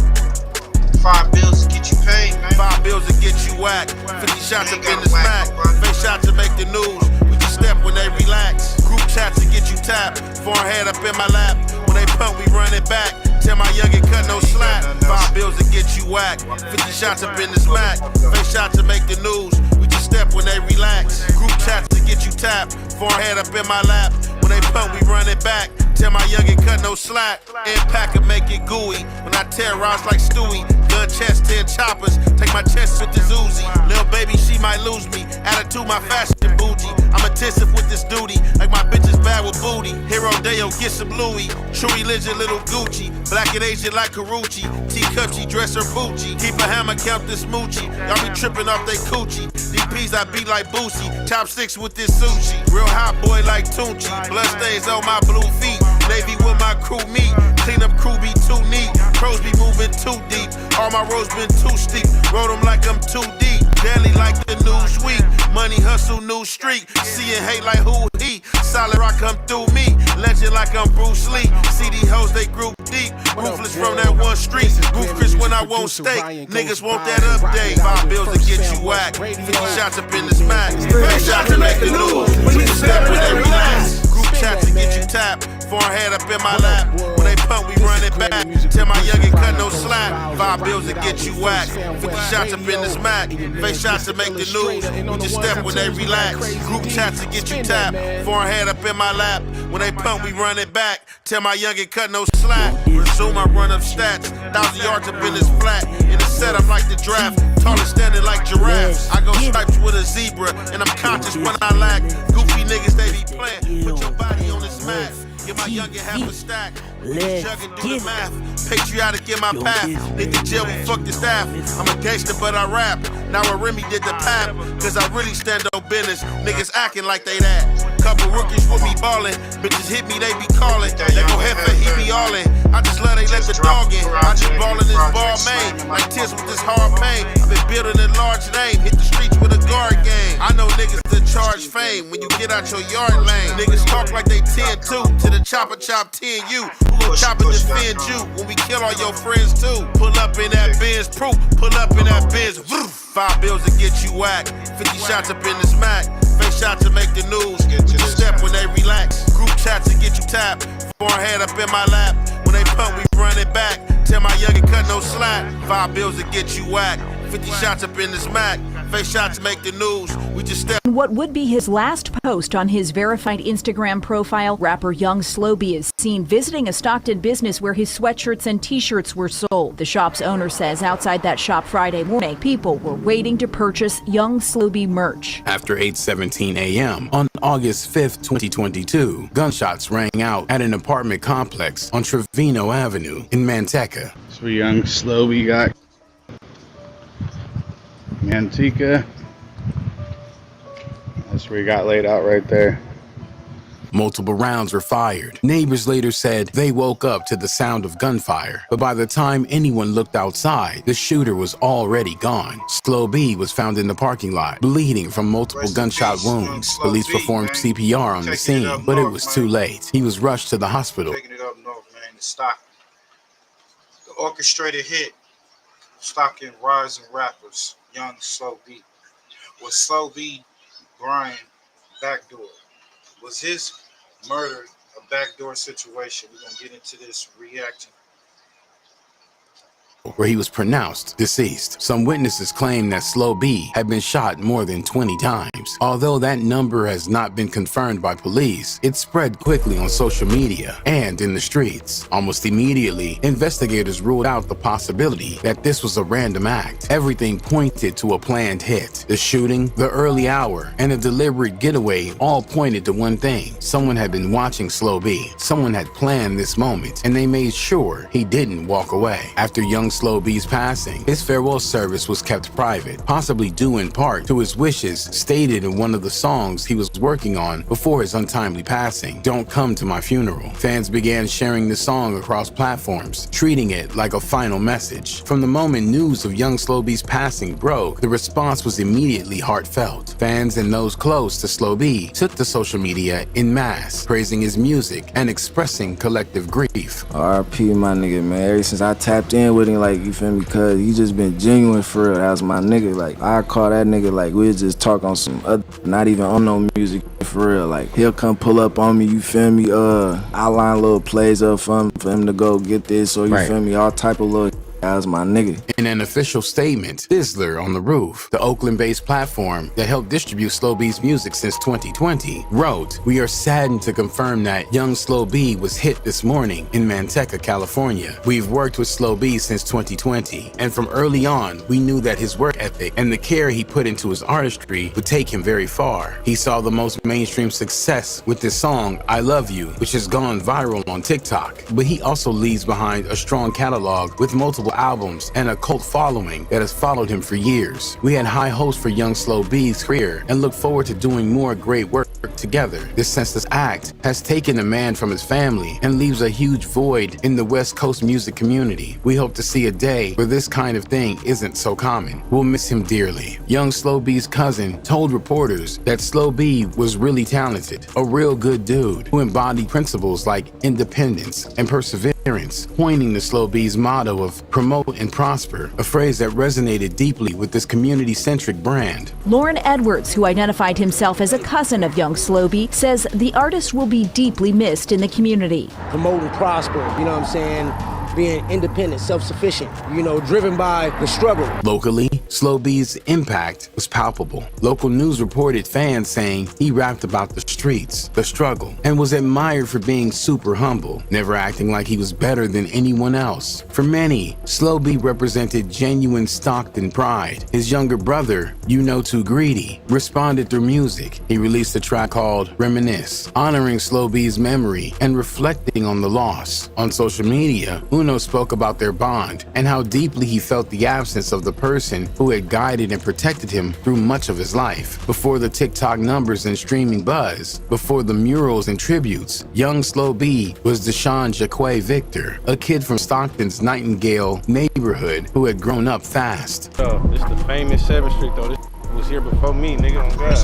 5 bills to get you paid, man. 5 bills to get you whacked. 50 shots up in the smack. Face shots to make the news. We just step when they relax. Group chats to get you tapped. Forehead up in my lap. When they pump, we run it back. Tell my youngin' cut no slack. 5 bills to get you whacked. 50 shots up in the smack. Face shots to make the news. We just step when they relax. Group chats to get you tapped. Forehead up in my lap. When they pump, we run it back. Tell my youngin' cut no slack. Impact and make it gooey. When I terrorize like Stewie. Gun chest, 10 choppers. Take my chest with this Uzi. Lil' baby, she might lose me. Attitude, my fashion bougie. I'm attentive with this duty. Like my bitch is bad with booty. Hero Deo, get some Louis. True religion, little Gucci. Black and Asian like Karuchi. Teacup, she dress her Poochie. Keep a hammer, count this Moochie. Y'all be tripping off they coochie. DPs, I be like Boosie. Top 6 with this sushi. Real hot boy like Tunchi. Blood stains on my blue feet. Navy with my crew meet. Clean up crew be too neat. Pros be moving too deep. All my roads been too steep. Rode them like I'm too deep. Daily like the Newsweek. Money hustle, new streak. See and hate like who he. Solid rock come through me. Legend like I'm Bruce Lee. See these hoes, they group deep. Ruthless from that one street. Roof Chris when I won't steak. Niggas want that update. 5 bills to get you whacked. 50 shots up in the smack. 50 shots to make the news. We just step when they relax. Group chat to get you tapped. Forehead up in my lap. When they pump, we run it back. Tell my youngin' cut no slack. 5 bills to get you whacked. 50 shots up in the smack. Face shots to make the news. We just step when they relax. Group chats to get you tapped. Forehead up in my lap. When they pump, we run it back. Tell my youngin' cut no slack. Resume my run up stats. 1,000 yards up in this flat. In the set, I'm like the draft. Taller standing like giraffes. I go stripes with a zebra. And I'm conscious when I lack. Goofy niggas, they be playing. Put your body on this mat. Give my youngin' half a stack. Juggin' do the math. Patriotic in my path. Hit the jail, we fuck the staff. I'm a gangster, but I rap. Now a Remy did the pap. Cause I really stand on business. Niggas acting like they that. Couple rookies with me ballin'. Bitches hit me, they be callin'. They go Hefe, he be all in. I just love they let the dog in. I just ballin' this ball main. Like tears with this hard pain. I've been building a large name. Hit the streets with a guard game. I know niggas that charge fame when you get out your yard lane. Niggas talk like they 10-2 to the chopper chop 10-U. Who gon' chop and defend you when we kill all your friends too? Pull up in that Benz proof. Pull up in that Benz. 5 bills to get you whacked. 50 shots up in the smack. Face shots to make the news. We just step when they relax. Group chats to get you tapped. Forehead up in my lap. When they pump, we run it back. Tell my youngin' cut no slack. 5 bills to get you whacked. 50 shots up in the smack. Face shots to make the news. We just step. What would be his last post on his verified Instagram profile, rapper Young Slowby is seen visiting a Stockton business where his sweatshirts and t-shirts were sold. The shop's owner says outside that shop Friday morning, people were waiting to purchase Young Slowby merch. After 8:17 a.m. on August 5th, 2022, gunshots rang out at an apartment complex on Trevino Avenue in Manteca. That's where Young Slowby got Manteca. That's where he got laid out right there. Multiple rounds were fired. Neighbors later said they woke up to the sound of gunfire, but by the time anyone looked outside, the shooter was already gone. Slow B was found in the parking lot, bleeding from multiple gunshot wounds. Police performed CPR on the scene, but it was too late. He was rushed to the hospital. Taking it up north, man, to Stockton. The orchestrated hit, Stockton rising rappers, Young Slow B. Was Slow B Brian backdoor? Was his murder a backdoor situation? We're going to get into this reaction. Where he was pronounced deceased. Some witnesses claim that Slow B had been shot more than 20 times. Although that number has not been confirmed by police, it spread quickly on social media and in the streets. Almost immediately, investigators ruled out the possibility that this was a random act. Everything pointed to a planned hit. The shooting, the early hour, and a deliberate getaway all pointed to one thing. Someone had been watching Slow B. Someone had planned this moment, and they made sure he didn't walk away. After Young Slow B's passing, his farewell service was kept private, possibly due in part to his wishes stated in one of the songs he was working on before his untimely passing. Don't come to my funeral. Fans began sharing the song across platforms, treating it like a final message. From the moment news of Young Slow B's passing broke, the response was immediately heartfelt. Fans and those close to Slow B took to social media en masse, praising his music and expressing collective grief. RP my nigga, man. Ever since I tapped in with him, like, you feel me, cause he just been genuine for real. That was my nigga. Like, I call that nigga, like, we'll just talk on some other, not even on no music for real. Like, he'll come pull up on me, you feel me, outline little plays up for him to go get this, or you feel me, all type of little. That was my nigga. In an official statement, Sizzler on the Roof, the Oakland-based platform that helped distribute Slow B's music since 2020, wrote, "We are saddened to confirm that Young Slow B was hit this morning in Manteca, California. We've worked with Slow B since 2020, and from early on, we knew that his work ethic and the care he put into his artistry would take him very far. He saw the most mainstream success with this song, I Love You, which has gone viral on TikTok, but he also leaves behind a strong catalog with multiple albums and a cult following that has followed him for years. We had high hopes for Young Slow B's career and look forward to doing more great work together. This senseless act has taken a man from his family and leaves a huge void in the West Coast music community. We hope to see a day where this kind of thing isn't so common. We'll miss him dearly." Young Slow B's cousin told reporters that Slow B was really talented, a real good dude who embodied principles like independence and perseverance, pointing to Slow B's motto of promote and prosper, a phrase that resonated deeply with this community-centric brand. Lauren Edwards, who identified himself as a cousin of Young Slow B, says the artist will be deeply missed in the community. Promote and prosper, you know what I'm saying? Being independent, self-sufficient, you know, driven by the struggle. Locally, Slow B's impact was palpable. Local news reported fans saying he rapped about the streets, the struggle, and was admired for being super humble, never acting like he was better than anyone else. For many, Slow B represented genuine Stockton pride. His younger brother, You Know Too Greedy, responded through music. He released a track called Reminisce, honoring Slow B's memory and reflecting on the loss. On social media, Uno spoke about their bond and how deeply he felt the absence of the person who had guided and protected him through much of his life. Before the TikTok numbers and streaming buzz, before the murals and tributes, Young Slow B was Deshaun Jaquay Victor, a kid from Stockton's Nightingale neighborhood who had grown up fast. Yo, this the famous 7th Street though. This was here before me, nigga, on God.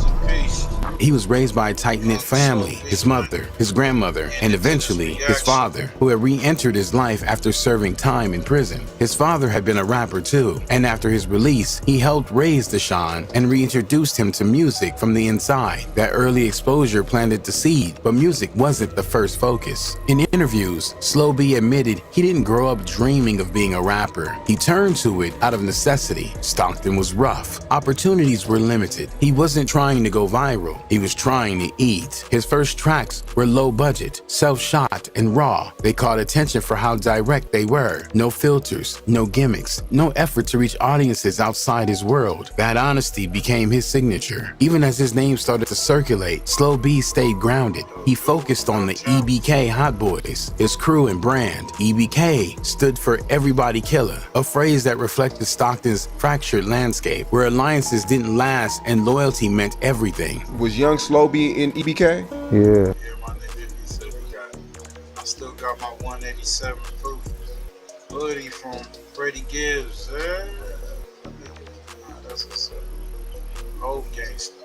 He was raised by a tight-knit family, his mother, his grandmother, and eventually his father, who had re-entered his life after serving time in prison. His father had been a rapper too, and after his release, he helped raise Deshaun and reintroduced him to music from the inside. That early exposure planted the seed, but music wasn't the first focus. In interviews, Slow B admitted he didn't grow up dreaming of being a rapper. He turned to it out of necessity. Stockton was rough. Opportunities were limited. He wasn't trying to go viral. He was trying to eat. His first tracks were low budget, self-shot, and raw. They caught attention for how direct they were. No filters, no gimmicks, no effort to reach audiences outside his world. That honesty became his signature. Even as his name started to circulate, Slow B stayed grounded. He focused on the EBK Hot Boys, his crew and brand. EBK stood for Everybody Killer, a phrase that reflected Stockton's fractured landscape, where alliances didn't last and loyalty meant everything. Was is Young Slow B in EBK? Yeah. I still got my 187 proof hoodie from Freddie Gibbs. That's what's up. Old gangster.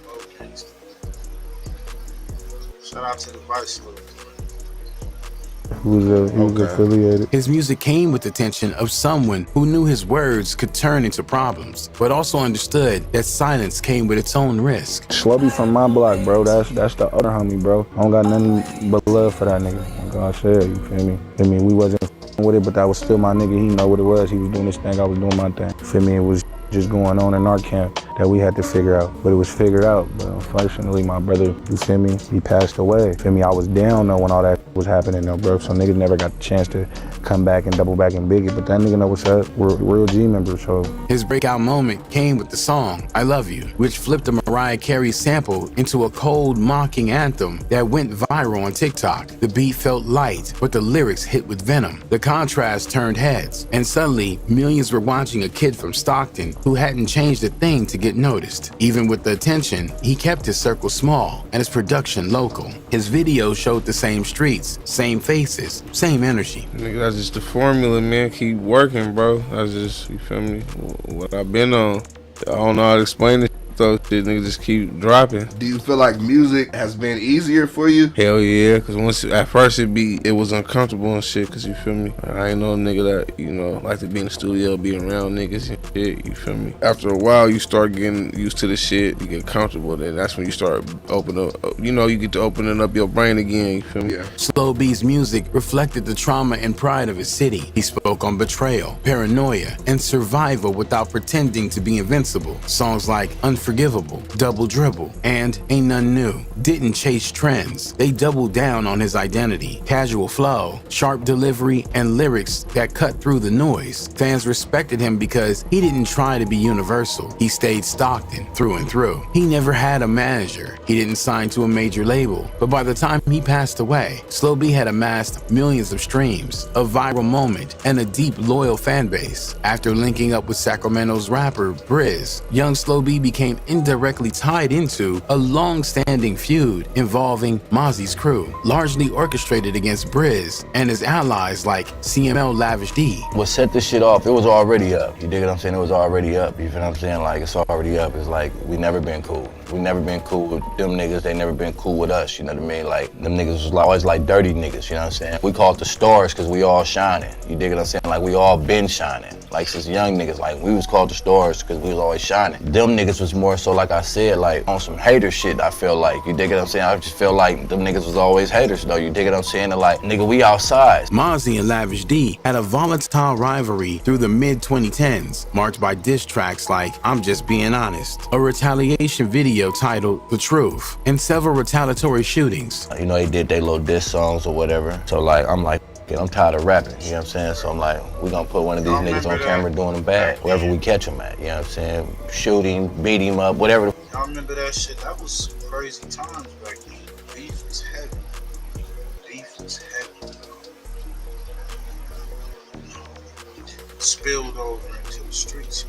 Old gangster. Shout out to the Vice Lord. He was affiliated. His music came with the attention of someone who knew his words could turn into problems, but also understood that silence came with its own risk. Slobby from my block, bro. That's the other homie, bro. I don't got nothing but love for that nigga. I'm gonna say, you feel me? I mean, we wasn't with it, but that was still my nigga. He know what it was. He was doing his thing. I was doing my thing. You feel me? It was just going on in our camp that we had to figure out, but it was figured out. But unfortunately, my brother, you feel me, he passed away. You feel me? I was down though when all that was happening though, bro. So niggas never got the chance to come back and double back and big it. But that nigga know what's up. We're real G members, so. His breakout moment came with the song I Love You, which flipped a Mariah Carey sample into a cold, mocking anthem that went viral on TikTok. The beat felt light, but the lyrics hit with venom. The contrast turned heads, and suddenly millions were watching a kid from Stockton who hadn't changed a thing to get noticed. Even with the attention, he kept his circle small and his production local. His video showed the same streets, same faces, same energy. Nigga, that's just the formula, man. Keep working, bro. That's just, you feel me, what I've been on. I don't know how to explain it. So shit, nigga, just keep dropping. Do you feel like music has been easier for you? Hell yeah, cause once at first it was uncomfortable and shit, cause you feel me. I ain't no nigga that, you know, like to be in the studio, be around niggas and shit, you feel me. After a while, you start getting used to the shit, you get comfortable. Then that's when you start opening up, you know, you get to opening up your brain again, you feel me. Yeah. Slow B's music reflected the trauma and pride of his city. He spoke on betrayal, paranoia, and survival without pretending to be invincible. Songs like Unforgivable, Double Dribble, and Ain't None New didn't chase trends. They doubled down on his identity. Casual flow, sharp delivery, and lyrics that cut through the noise. Fans respected him because he didn't try to be universal. He stayed Stockton through and through. He never had a manager. He didn't sign to a major label. But by the time he passed away, Slow B had amassed millions of streams, a viral moment, and a deep, loyal fan base. After linking up with Sacramento's rapper, BRICC, young Slow B became indirectly tied into a long-standing feud involving Mozzie's crew, largely orchestrated against BRICC and his allies like CML Lavish D. What set this shit off, it was already up. You dig what I'm saying? It was already up. You feel what I'm saying? Like, it's already up. It's like, we never been cool. We never been cool with them niggas. They never been cool with us. You know what I mean? Like, them niggas was always like dirty niggas. You know what I'm saying? We call it the stars because we all shining. You dig what I'm saying? Like, we all been shining. Like, since young niggas, like, we was called the stars because we was always shining. Them niggas was more so, like I said, like, on some hater shit, I feel like. You dig what I'm saying? I just feel like them niggas was always haters, though. You dig what I'm saying? And like, nigga, we outside. Mozzie and Lavish D had a volatile rivalry through the mid-2010s, marked by diss tracks like I'm Just Being Honest, a retaliation video titled The Truth, and several retaliatory shootings. You know, they did their little diss songs or whatever. So, like, I'm like, I'm tired of rapping, you know what I'm saying? So I'm like, we gonna put one of these niggas on camera doing them bad, wherever we catch them at, you know what I'm saying? Shoot him, beat him up, whatever. Y'all remember that shit? That was some crazy times back then. Beef was heavy. Beef was heavy. Spilled over into the streets.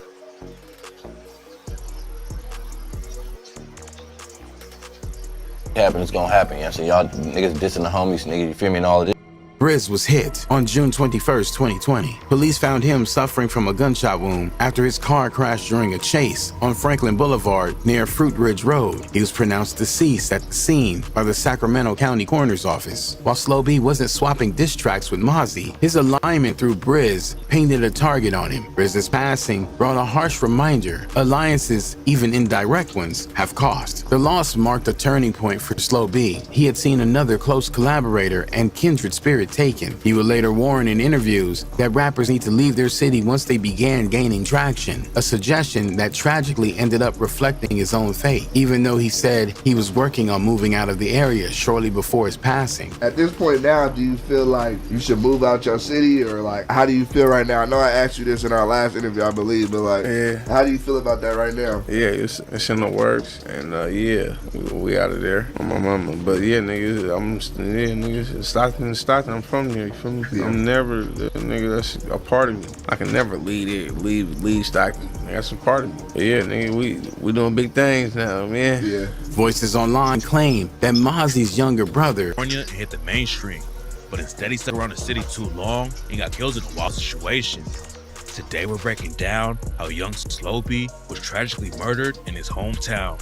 Happen, it's gonna happen, you know what I'm saying? Y'all niggas dissing the homies, nigga, you feel me, and all of this. BRICC was hit on June 21st, 2020. Police found him suffering from a gunshot wound after his car crashed during a chase on Franklin Boulevard near Fruit Ridge Road. He was pronounced deceased at the scene by the Sacramento County Coroner's Office. While Slow B wasn't swapping diss tracks with Mozzie, his alignment through BRICC painted a target on him. BRICC's passing brought a harsh reminder. Alliances, even indirect ones, have cost. The loss marked a turning point for Slow B. He had seen another close collaborator and kindred spirit taken. He would later warn in interviews that rappers need to leave their city once they began gaining traction, a suggestion that tragically ended up reflecting his own fate, even though he said he was working on moving out of the area shortly before his passing. At this point now, do you feel like you should move out your city, or like, how do you feel right now? I know I asked you this in our last interview, I believe, but like, how do you feel about that right now? Yeah, it's in the works, and yeah, we out of there on my mama. But yeah, niggas, niggas, Stockton, I'm I'm from here, you feel me? I'm never the nigga that's a part of me. I can never leave Stockton. That's a part of me. But yeah, nigga, we doing big things now, man. Yeah. Voices online claim that Mozzie's younger brother And hit the mainstream, but instead he stuck around the city too long and got killed in a wild situation. Today we're breaking down how young Slowby was tragically murdered in his hometown.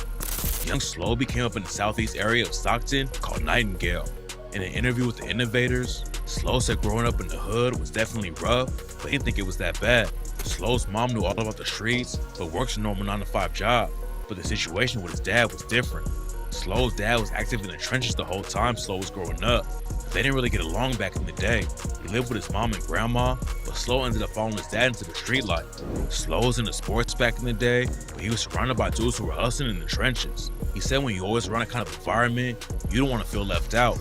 Young Slowby came up in the southeast area of Stockton called Nightingale. In an interview with the Innovators, Slow said growing up in the hood was definitely rough, but he didn't think it was that bad. Slow's mom knew all about the streets, but works a normal 9-to-5 job. But the situation with his dad was different. Slow's dad was active in the trenches the whole time Slow was growing up. They didn't really get along back in the day. He lived with his mom and grandma, but Slow ended up following his dad into the street life. Slow was into sports back in the day, but he was surrounded by dudes who were hustling in the trenches. He said when you always around that kind of environment, you don't want to feel left out.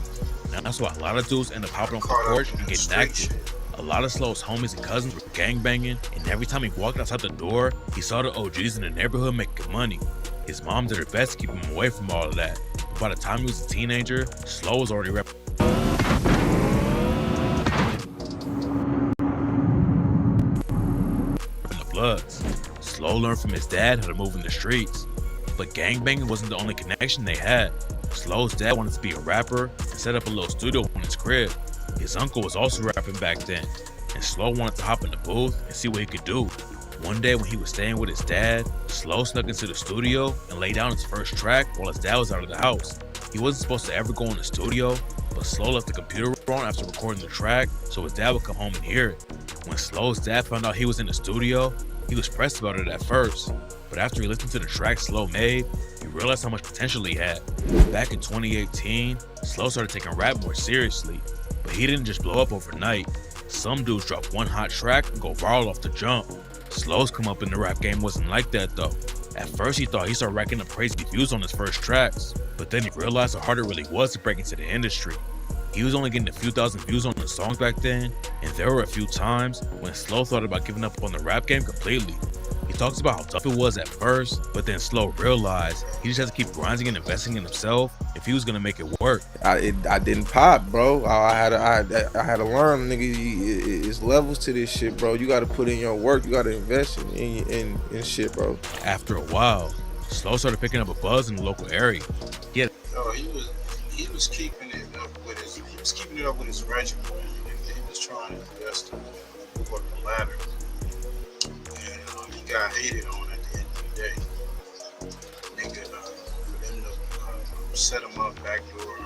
Now that's why a lot of dudes end up hopping off the porch and getting active. A lot of Slow's homies and cousins were gangbanging, and every time he walked outside the door, he saw the OGs in the neighborhood making money. His mom did her best to keep him away from all of that. But by the time he was a teenager, Slow was already representing the Bloods. Slow learned from his dad how to move in the streets. But gangbanging wasn't the only connection they had. Slow's dad wanted to be a rapper and set up a little studio in his crib. His uncle was also rapping back then, and Slow wanted to hop in the booth and see what he could do. One day when he was staying with his dad, Slow snuck into the studio and laid down his first track while his dad was out of the house. He wasn't supposed to ever go in the studio, but Slow left the computer on after recording the track so his dad would come home and hear it. When Slow's dad found out he was in the studio, he was pressed about it at first, but after he listened to the track Slow made, he realized how much potential he had. Back in 2018, Slow started taking rap more seriously, but he didn't just blow up overnight. Some dudes drop one hot track and go viral off the jump. Slow's come up in the rap game wasn't like that though. At first he thought he started racking up crazy views on his first tracks, but then he realized how hard it really was to break into the industry. He was only getting a few thousand views on his songs back then, and there were a few times when Slow thought about giving up on the rap game completely. He talks about how tough it was at first, but then Slow realized he just had to keep grinding and investing in himself if he was gonna make it work. I didn't pop, bro. I had to learn, nigga. It's levels to this shit, bro. You got to put in your work. You got to invest in shit, bro. After a while, Slow started picking up a buzz in the local area. He was keeping it up with his regiment. He was trying to invest in move up the ladder. He got hated on at the end of the day. Nigga, for them to set him up backdoor,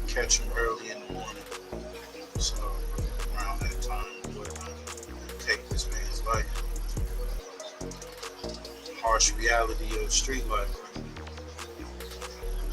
catch him early in the morning. So around that time, would take this man's life. Harsh reality of street life.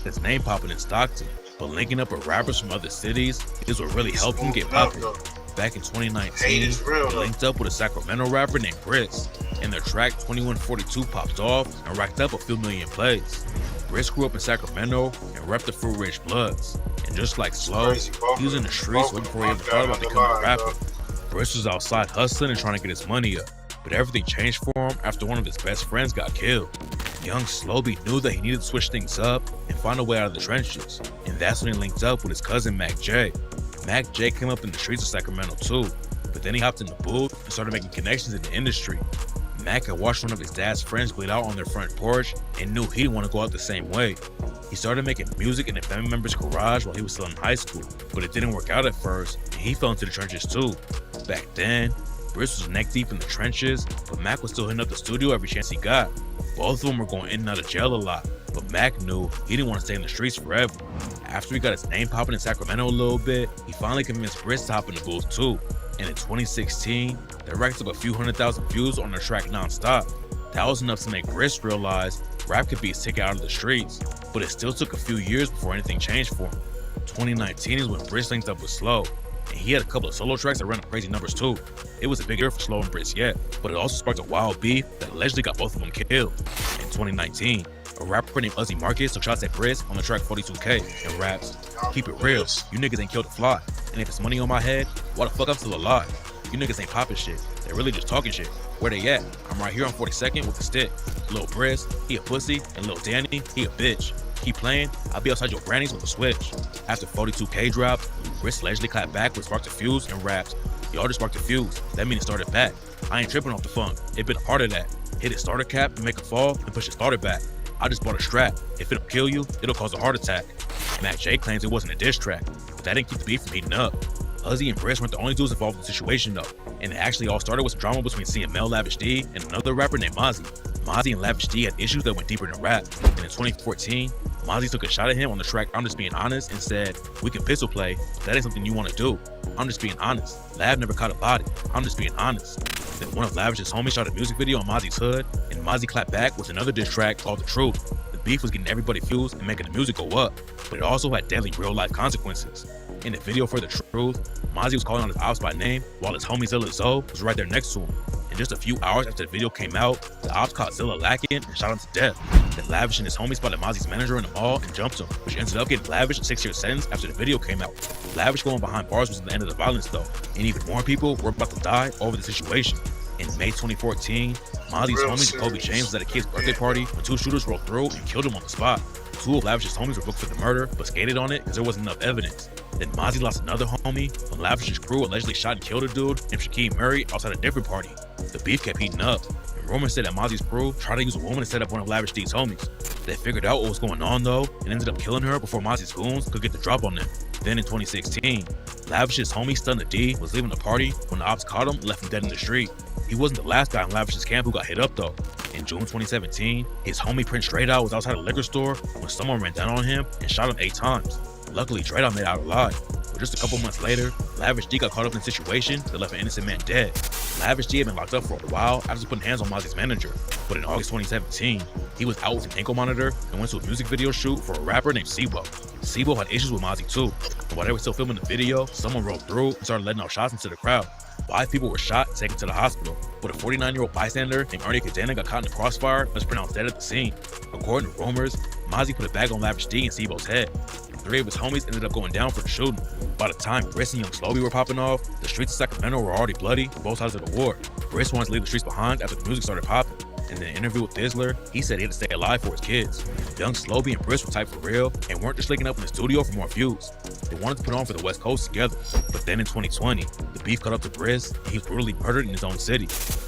His name popping in Stockton, but linking up with rappers from other cities is what really helped him get popular. Back in 2019, he linked up with a Sacramento rapper named BRICC, and their track 2142 popped off and racked up a few million plays. BRICC grew up in Sacramento and repped the Fruit Ridge Bloods, and just like Slow, he was in the streets way before he ever thought about becoming a rapper. BRICC was outside hustling and trying to get his money up, but everything changed for him after one of his best friends got killed. Young Slowby knew that he needed to switch things up and find a way out of the trenches, and that's when he linked up with his cousin Mac J. Mac J came up in the streets of Sacramento too, but then he hopped in the booth and started making connections in the industry. Mac had watched one of his dad's friends bleed out on their front porch and knew he didn't want to go out the same way. He started making music in a family member's garage while he was still in high school, but it didn't work out at first, and he fell into the trenches too. Back then, BRICC was neck deep in the trenches, but Mac was still hitting up the studio every chance he got. Both of them were going in and out of jail a lot, but Mac knew he didn't want to stay in the streets forever. After he got his name popping in Sacramento a little bit, he finally convinced BRICC to hop in the booth too. And in 2016, they racked up a few 100,000 views on their track Nonstop. That was enough to make BRICC realize rap could be his ticket out of the streets, but it still took a few years before anything changed for him. 2019 is when BRICC linked up with Slow, and he had a couple of solo tracks that ran up crazy numbers too. It was a big year for Slow and BRICC yet, but it also sparked a wild beef that allegedly got both of them killed. In 2019, a rapper named Uzi Marcus took shots at BRICC on the track 42K and raps, "Keep it real, you niggas ain't killed a fly, and if it's money on my head, why the fuck I'm still alive? You niggas ain't popping shit, they really just talking shit. Where they at? I'm right here on 42nd with the stick. Lil BRICC, he a pussy, and Lil Danny, he a bitch. Keep playing, I'll be outside your grannies with a switch." After 42K dropped, BRICC allegedly clapped back with sparked a fuse and raps, "Y'all just sparked a fuse. That means it started back. I ain't tripping off the funk. It been a part of that. Hit its starter cap and make a fall and push the starter back. I just bought a strap. If it'll kill you, it'll cause a heart attack." Mac J claims it wasn't a diss track, but that didn't keep the beef from heating up. Uzi and BRICC weren't the only dudes involved in the situation though, and it actually all started with some drama between CML Lavish D and another rapper named Mozzie. Mozzie and Lavish D had issues that went deeper than rap, and in 2014, Mozzie took a shot at him on the track "I'm Just Being Honest" and said, "We can pistol play, but that ain't something you want to do. I'm just being honest. Lav never caught a body. I'm just being honest." Then one of Lavish's homies shot a music video on Mozzie's hood, and Mozzie clapped back with another diss track called "The Truth." The beef was getting everybody fused and making the music go up, but it also had deadly real-life consequences. In the video for "The Truth," Mozzie was calling on his ops by name, while his homie Zilla Zoe was right there next to him. And just a few hours after the video came out, the ops caught Zilla lacking and shot him to death. Then Lavish and his homie spotted Mozzie's manager in the mall and jumped him, which ended up getting Lavish a 6-year sentence after the video came out. Lavish going behind bars wasn't the end of the violence though, and even more people were about to die over the situation. In May 2014, Mozzie's homie Jacoby James was at a kid's birthday party when 2 shooters rolled through and killed him on the spot. 2 of Lavish's homies were booked for the murder, but skated on it because there wasn't enough evidence. Then Mozzie lost another homie when Lavish's crew allegedly shot and killed a dude named Shaquem Murray outside a different party. The beef kept heating up, and rumors said that Mozzie's crew tried to use a woman to set up one of Lavish D's homies. They figured out what was going on though, and ended up killing her before Mozzie's goons could get the drop on them. Then in 2016, Lavish's homie Stunna D was leaving the party when the ops caught him and left him dead in the street. He wasn't the last guy in Lavish's camp who got hit up though. In June 2017, his homie Prince Straight Out was outside a liquor store when someone ran down on him and shot him 8 times. Luckily, Straight Out made it out alive. But just a couple months later, Lavish D got caught up in a situation that left an innocent man dead. Lavish D had been locked up for a while after putting hands on Mozzie's manager. But in August 2017, he was out with an ankle monitor and went to a music video shoot for a rapper named Sibo. Sibo had issues with Mozzie too, and while they were still filming the video, someone rolled through and started letting out shots into the crowd. 5 people were shot and taken to the hospital, but a 49-year-old bystander named Ernie Cadena got caught in the crossfire and was pronounced dead at the scene. According to rumors, Mozzie put a bag on Lavish D and Sibo's head. 3 of his homies ended up going down for the shooting. By the time BRICC and Young Slowby were popping off, the streets of Sacramento were already bloody on both sides of the war. BRICC wanted to leave the streets behind after the music started popping. In an interview with Dizzler, he said he had to stay alive for his kids. Young Slowby and BRICC were tight for real and weren't just linking up in the studio for more views. They wanted to put on for the West Coast together. But then in 2020, the beef caught up to BRICC and he was brutally murdered in his own city.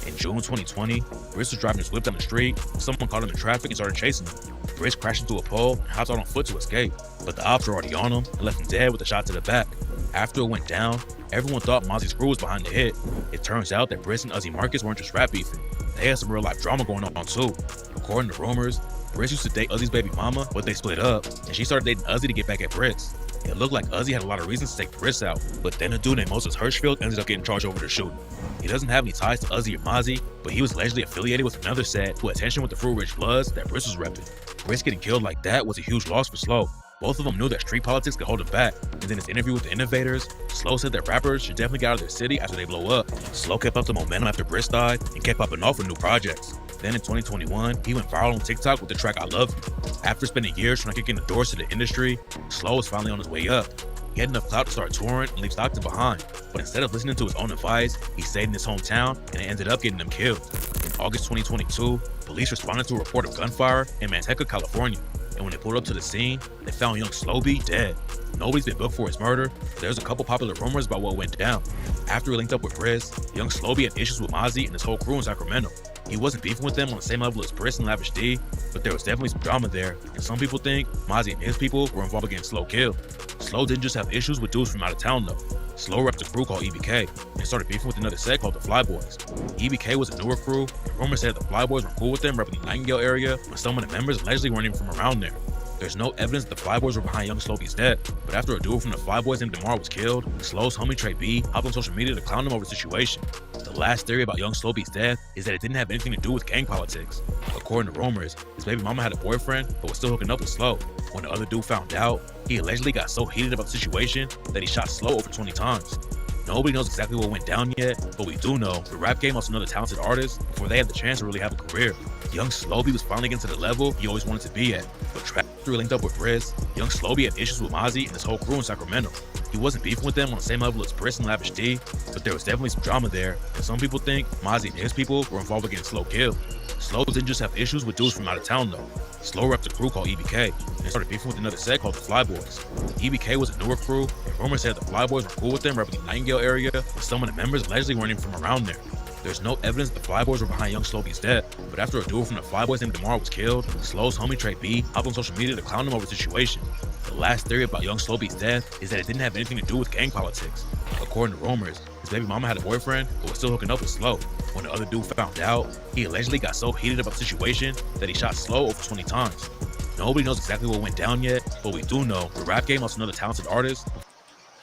In June 2020, BRICC was driving his whip down the street when someone caught him in traffic and started chasing him. BRICC crashed into a pole and hopped out on foot to escape, but the ops were already on him and left him dead with a shot to the back. After it went down, everyone thought Mozzie's crew was behind the hit. It turns out that BRICC and Uzi Marcus weren't just rap beefing. They had some real life drama going on too. According to rumors, BRICC used to date Uzi's baby mama, but they split up, and she started dating Uzi to get back at BRICC. It looked like Uzi had a lot of reasons to take BRICC out, but then a dude named Moses Hirschfield ended up getting charged over the shooting. He doesn't have any ties to Uzi or Mozzie, but he was allegedly affiliated with another set who had tension with the Fruit Rich Bloods that BRICC was repping. BRICC getting killed like that was a huge loss for Slow. Both of them knew that street politics could hold him back, and in his interview with the Innovators, Slow said that rappers should definitely get out of their city after they blow up. Slow kept up the momentum after BRICC died and kept popping off with new projects. Then in 2021, he went viral on TikTok with the track I Love You. After spending years trying to kick in the doors to the industry, Slow was finally on his way up. He had enough clout to start touring and leave Stockton behind, but instead of listening to his own advice, he stayed in his hometown and it ended up getting him killed. In August 2022, police responded to a report of gunfire in Manteca, California, and when they pulled up to the scene, they found Young Slowby dead. Nobody's been booked for his murder, but there's a couple popular rumors about what went down. After he linked up with BRICC, Young Slowby had issues with Mozzie and his whole crew in Sacramento. He wasn't beefing with them on the same level as BRICC and Lavish D, but there was definitely some drama there, and some people think Mozzie and his people were involved in getting Slow killed. Slow didn't just have issues with dudes from out of town though. Slow repped a crew called EBK and started beefing with another set called the Flyboys. EBK was a newer crew, and rumors said the Flyboys were cool with them repping the Nightingale area when some of the members allegedly weren't even from around there. There's no evidence that the Flyboys were behind Young Slowby's death, but after a dude from the Flyboys named DeMar was killed, Slow's homie Trey B hopped on social media to clown him over the situation. The last theory about Young Slowby's death is that it didn't have anything to do with gang politics. According to rumors, his baby mama had a boyfriend but was still hooking up with Slow. When the other dude found out, he allegedly got so heated about the situation that he shot Slow over 20 times. Nobody knows exactly what went down yet, but we do know the rap game lost another talented artist before they had the chance to really have a career. Young Slowby was finally getting to the level he always wanted to be at, but after he linked up with BRICC, Young Slowby had issues with Mozzie and his whole crew in Sacramento. He wasn't beefing with them on the same level as BRICC and Lavish D, but there was definitely some drama there, and some people think Mozzie and his people were involved with getting Slow killed. Slow didn't just have issues with dudes from out of town though. Slow repped a crew called EBK, and started beefing with another set called the Flyboys. EBK was a newer crew, and rumors said the Flyboys were cool with them repping the Nightingale area, but some of the members allegedly weren't even from around there. There's no evidence that the Flyboys were behind Young Slow B's death, but after a dude from the Flyboys named DeMar was killed, Slow's homie Trey B hopped on social media to clown him over the situation. The last theory about Young Slow B's death is that it didn't have anything to do with gang politics. According to rumors, his baby mama had a boyfriend but was still hooking up with Slow. When the other dude found out, he allegedly got so heated about the situation that he shot Slow over 20 times. Nobody knows exactly what went down yet, but we do know the rap game lost another talented artist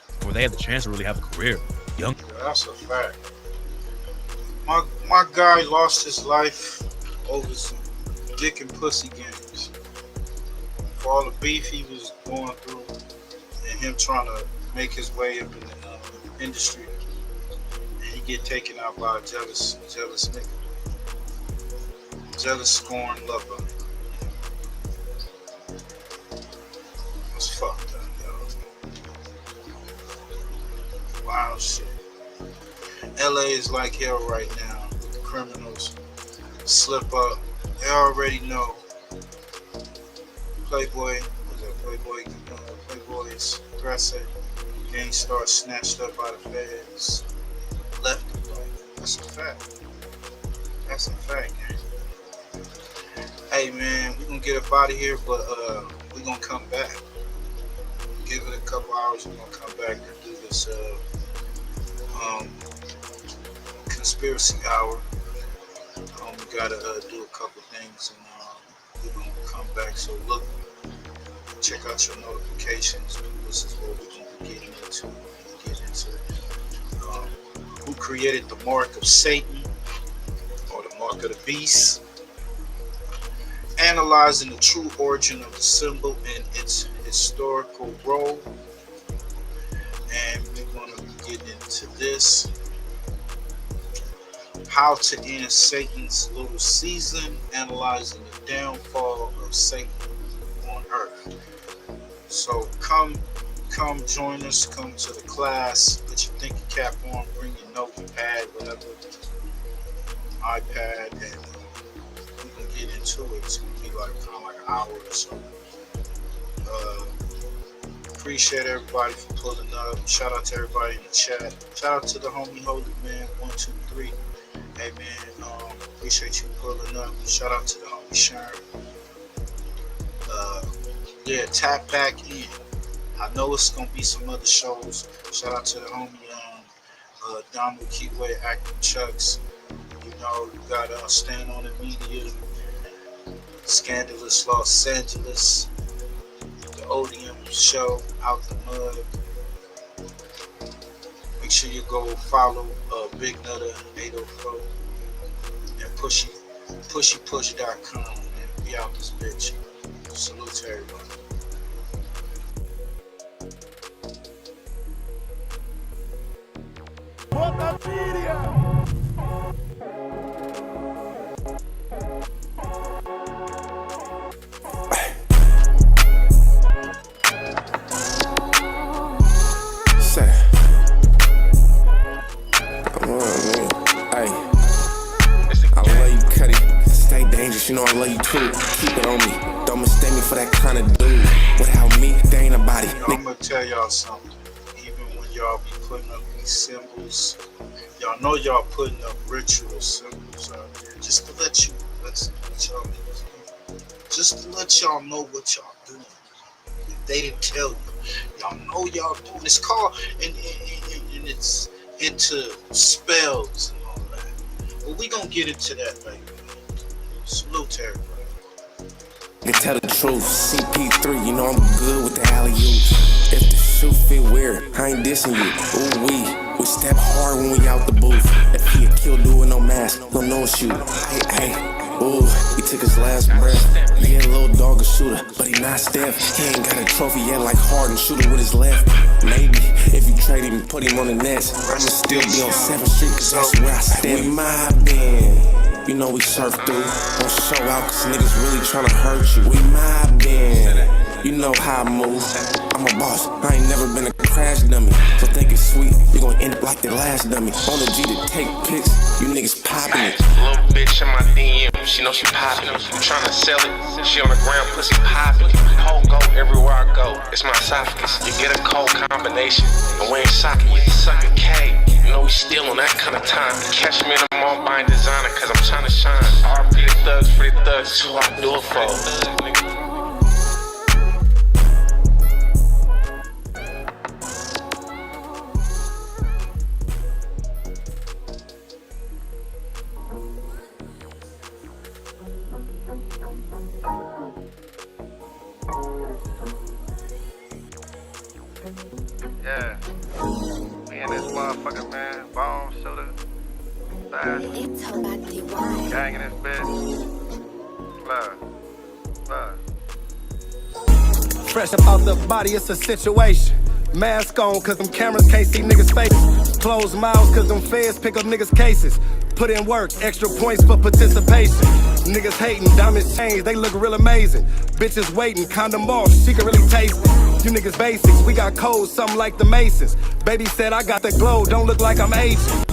before they had the chance to really have a career. Young. That's a fact. My guy lost his life over some dick and pussy games. For all the beef he was going through and him trying to make his way up in the industry, and he get taken out by a jealous nigga. Jealous scorn lover. It's fucked up, yo. Wild shit. LA is like hell right now with the criminals. Slip up. They already know. Playboy is aggressive. Gang starts snatched up by the feds. Left and right. That's a fact. That's a fact, gang. Hey man, we gonna get up out of here, but we gonna come back. Give it a couple hours, we're gonna come back and do this conspiracy hour. We gotta do a couple things, and we're gonna come back. So look, check out your notifications. This is what we're gonna be getting into. Who created the mark of Satan or the mark of the beast? Analyzing the true origin of the symbol and its historical role. And we're gonna be getting into this. How to end Satan's little season, analyzing the downfall of Satan on earth. So come join us, come to the class, put your thinking cap on, bring your notepad, whatever, iPad, and we can get into it. It's gonna be kind of like an hour or so. Appreciate everybody for pulling up. Shout out to everybody in the chat. Shout out to the homie Holy Man 123. Hey man, appreciate you pulling up. Shout out to the homie Sharon. Yeah, tap back in. I know it's gonna be some other shows. Shout out to the homie Donald Keyway, Acting Chucks. You know, you got Stand on the Media, Scandalous Los Angeles, the Odium Show, Out the Mud. Make sure you go follow Big Nutter 804 and pushypush.com and be out this bitch. Salute to everybody. You know I love you too. Keep it on me. Don't mistake me for that kind of dude. Without me, there ain't nobody. I'm gonna tell y'all something. Even when y'all be putting up these symbols, y'all know y'all putting up ritual symbols out there. Just to let y'all know what y'all doing. If they didn't tell you, y'all know y'all doing. It's called and it's into spells and all that. But we gonna get into that later. Salute to everybody. You tell the truth, CP3, you know I'm good with the alley-oops. If the shoe fit weird, I ain't dissing you. We step hard when we out the booth. If he a kill dude with no mask, no shoot. He took his last breath. Yeah, little dog a shooter, but he not Steph. He ain't got a trophy yet like Harden, shooter with his left. Maybe if you trade him and put him on the Nets, I'ma still be on 7th Street, cause that's where I step. We mobbing. You know we surf through. Don't show out cause niggas really tryna hurt you. We mobbing. You know how I move. I'm a boss, I ain't never been a crash dummy. So think it's sweet, we gon' end up like the last dummy. On the G to take pics, you niggas poppin' it. Little bitch in my DM, she know she poppin' it. Tryna sell it, she on the ground, pussy poppin' it. Whole go everywhere I go, it's my esophagus. You get a cold combination, and we ain't sockin', you suckin' K. You know we still on that kind of time. Catch me in the mall buying designer, cause I'm tryna shine. RP the thugs, free the thugs, that's who I do it for. Yeah, we in this motherfucker, man. Bone, shooter, fast. Gang in this bitch. Love. Fresh up out the body, it's a situation. Mask on, cause them cameras can't see niggas' faces. Closed mouths, cause them feds pick up niggas' cases. Put in work, extra points for participation. Niggas hating, diamonds change, they look real amazing. Bitches waiting, condom off, she can really taste it. You niggas basics, we got codes, something like the Masons. Baby said I got the glow, don't look like I'm aging.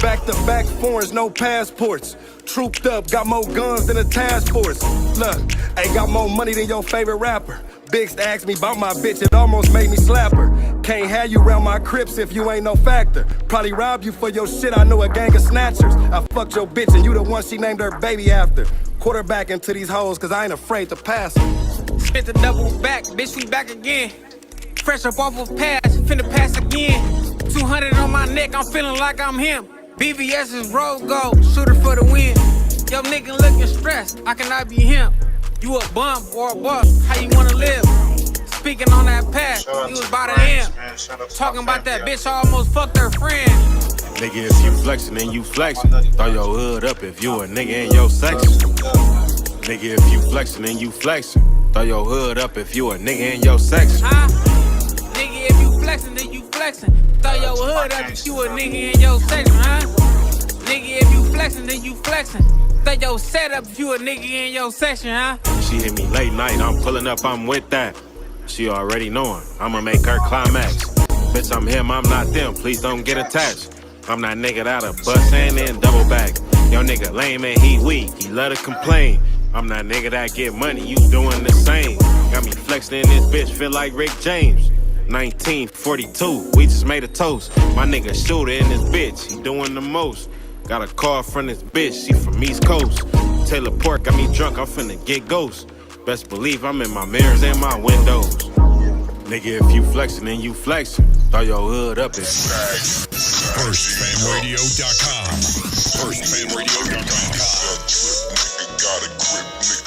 Back to back foreigns, no passports. Trooped up, got more guns than a task force. Look, ain't got more money than your favorite rapper. Biggs asked me about my bitch, it almost made me slap her. Can't have you round my crips if you ain't no factor. Probably rob you for your shit, I know a gang of snatchers. I fucked your bitch and you the one she named her baby after. Quarterback into these hoes cause I ain't afraid to pass them. Spit the double back, bitch, we back again. Fresh up off of pass, finna pass again. 200 on my neck, I'm feeling like I'm him. BBS is road gold, shooter for the win. Yo nigga looking stressed, I cannot be him. You a bum or a boss, how you wanna live? Speaking on that path, you was about to end. Talking about that bitch, I almost fucked her friend. Nigga, if you flexin', then you flexin'. Throw your hood up if you a nigga in your section. Nigga, if you flexin', then you flexin'. Throw your hood up if you a nigga in your section. Huh? Nigga, if you flexin', then you flexin'. Throw your hood up if you a nigga in your section, huh? Nigga, if you flexin', then you flexin'. Throw your set up if you a nigga in your section, huh? She hit me late night, I'm pulling up, I'm with that. She already knowin', I'ma make her climax. Bitch, I'm him, I'm not them, please don't get attached. I'm that nigga that'll bust and then double back. Yo nigga lame and he weak, he love to complain. I'm that nigga that get money, you doing the same. Got me flexing in this bitch, feel like Rick James. 1942, we just made a toast. My nigga shooter in this bitch, he doing the most. Got a call from this bitch, she from East Coast. Taylor Pork got me drunk, I'm finna get ghost. Best believe I'm in my mirrors and my windows. Nigga, if you flexin', then you flexin'. Throw your hood up and FirstFamRadio.com. FirstFamRadio.com. Nigga got a grip, nigga.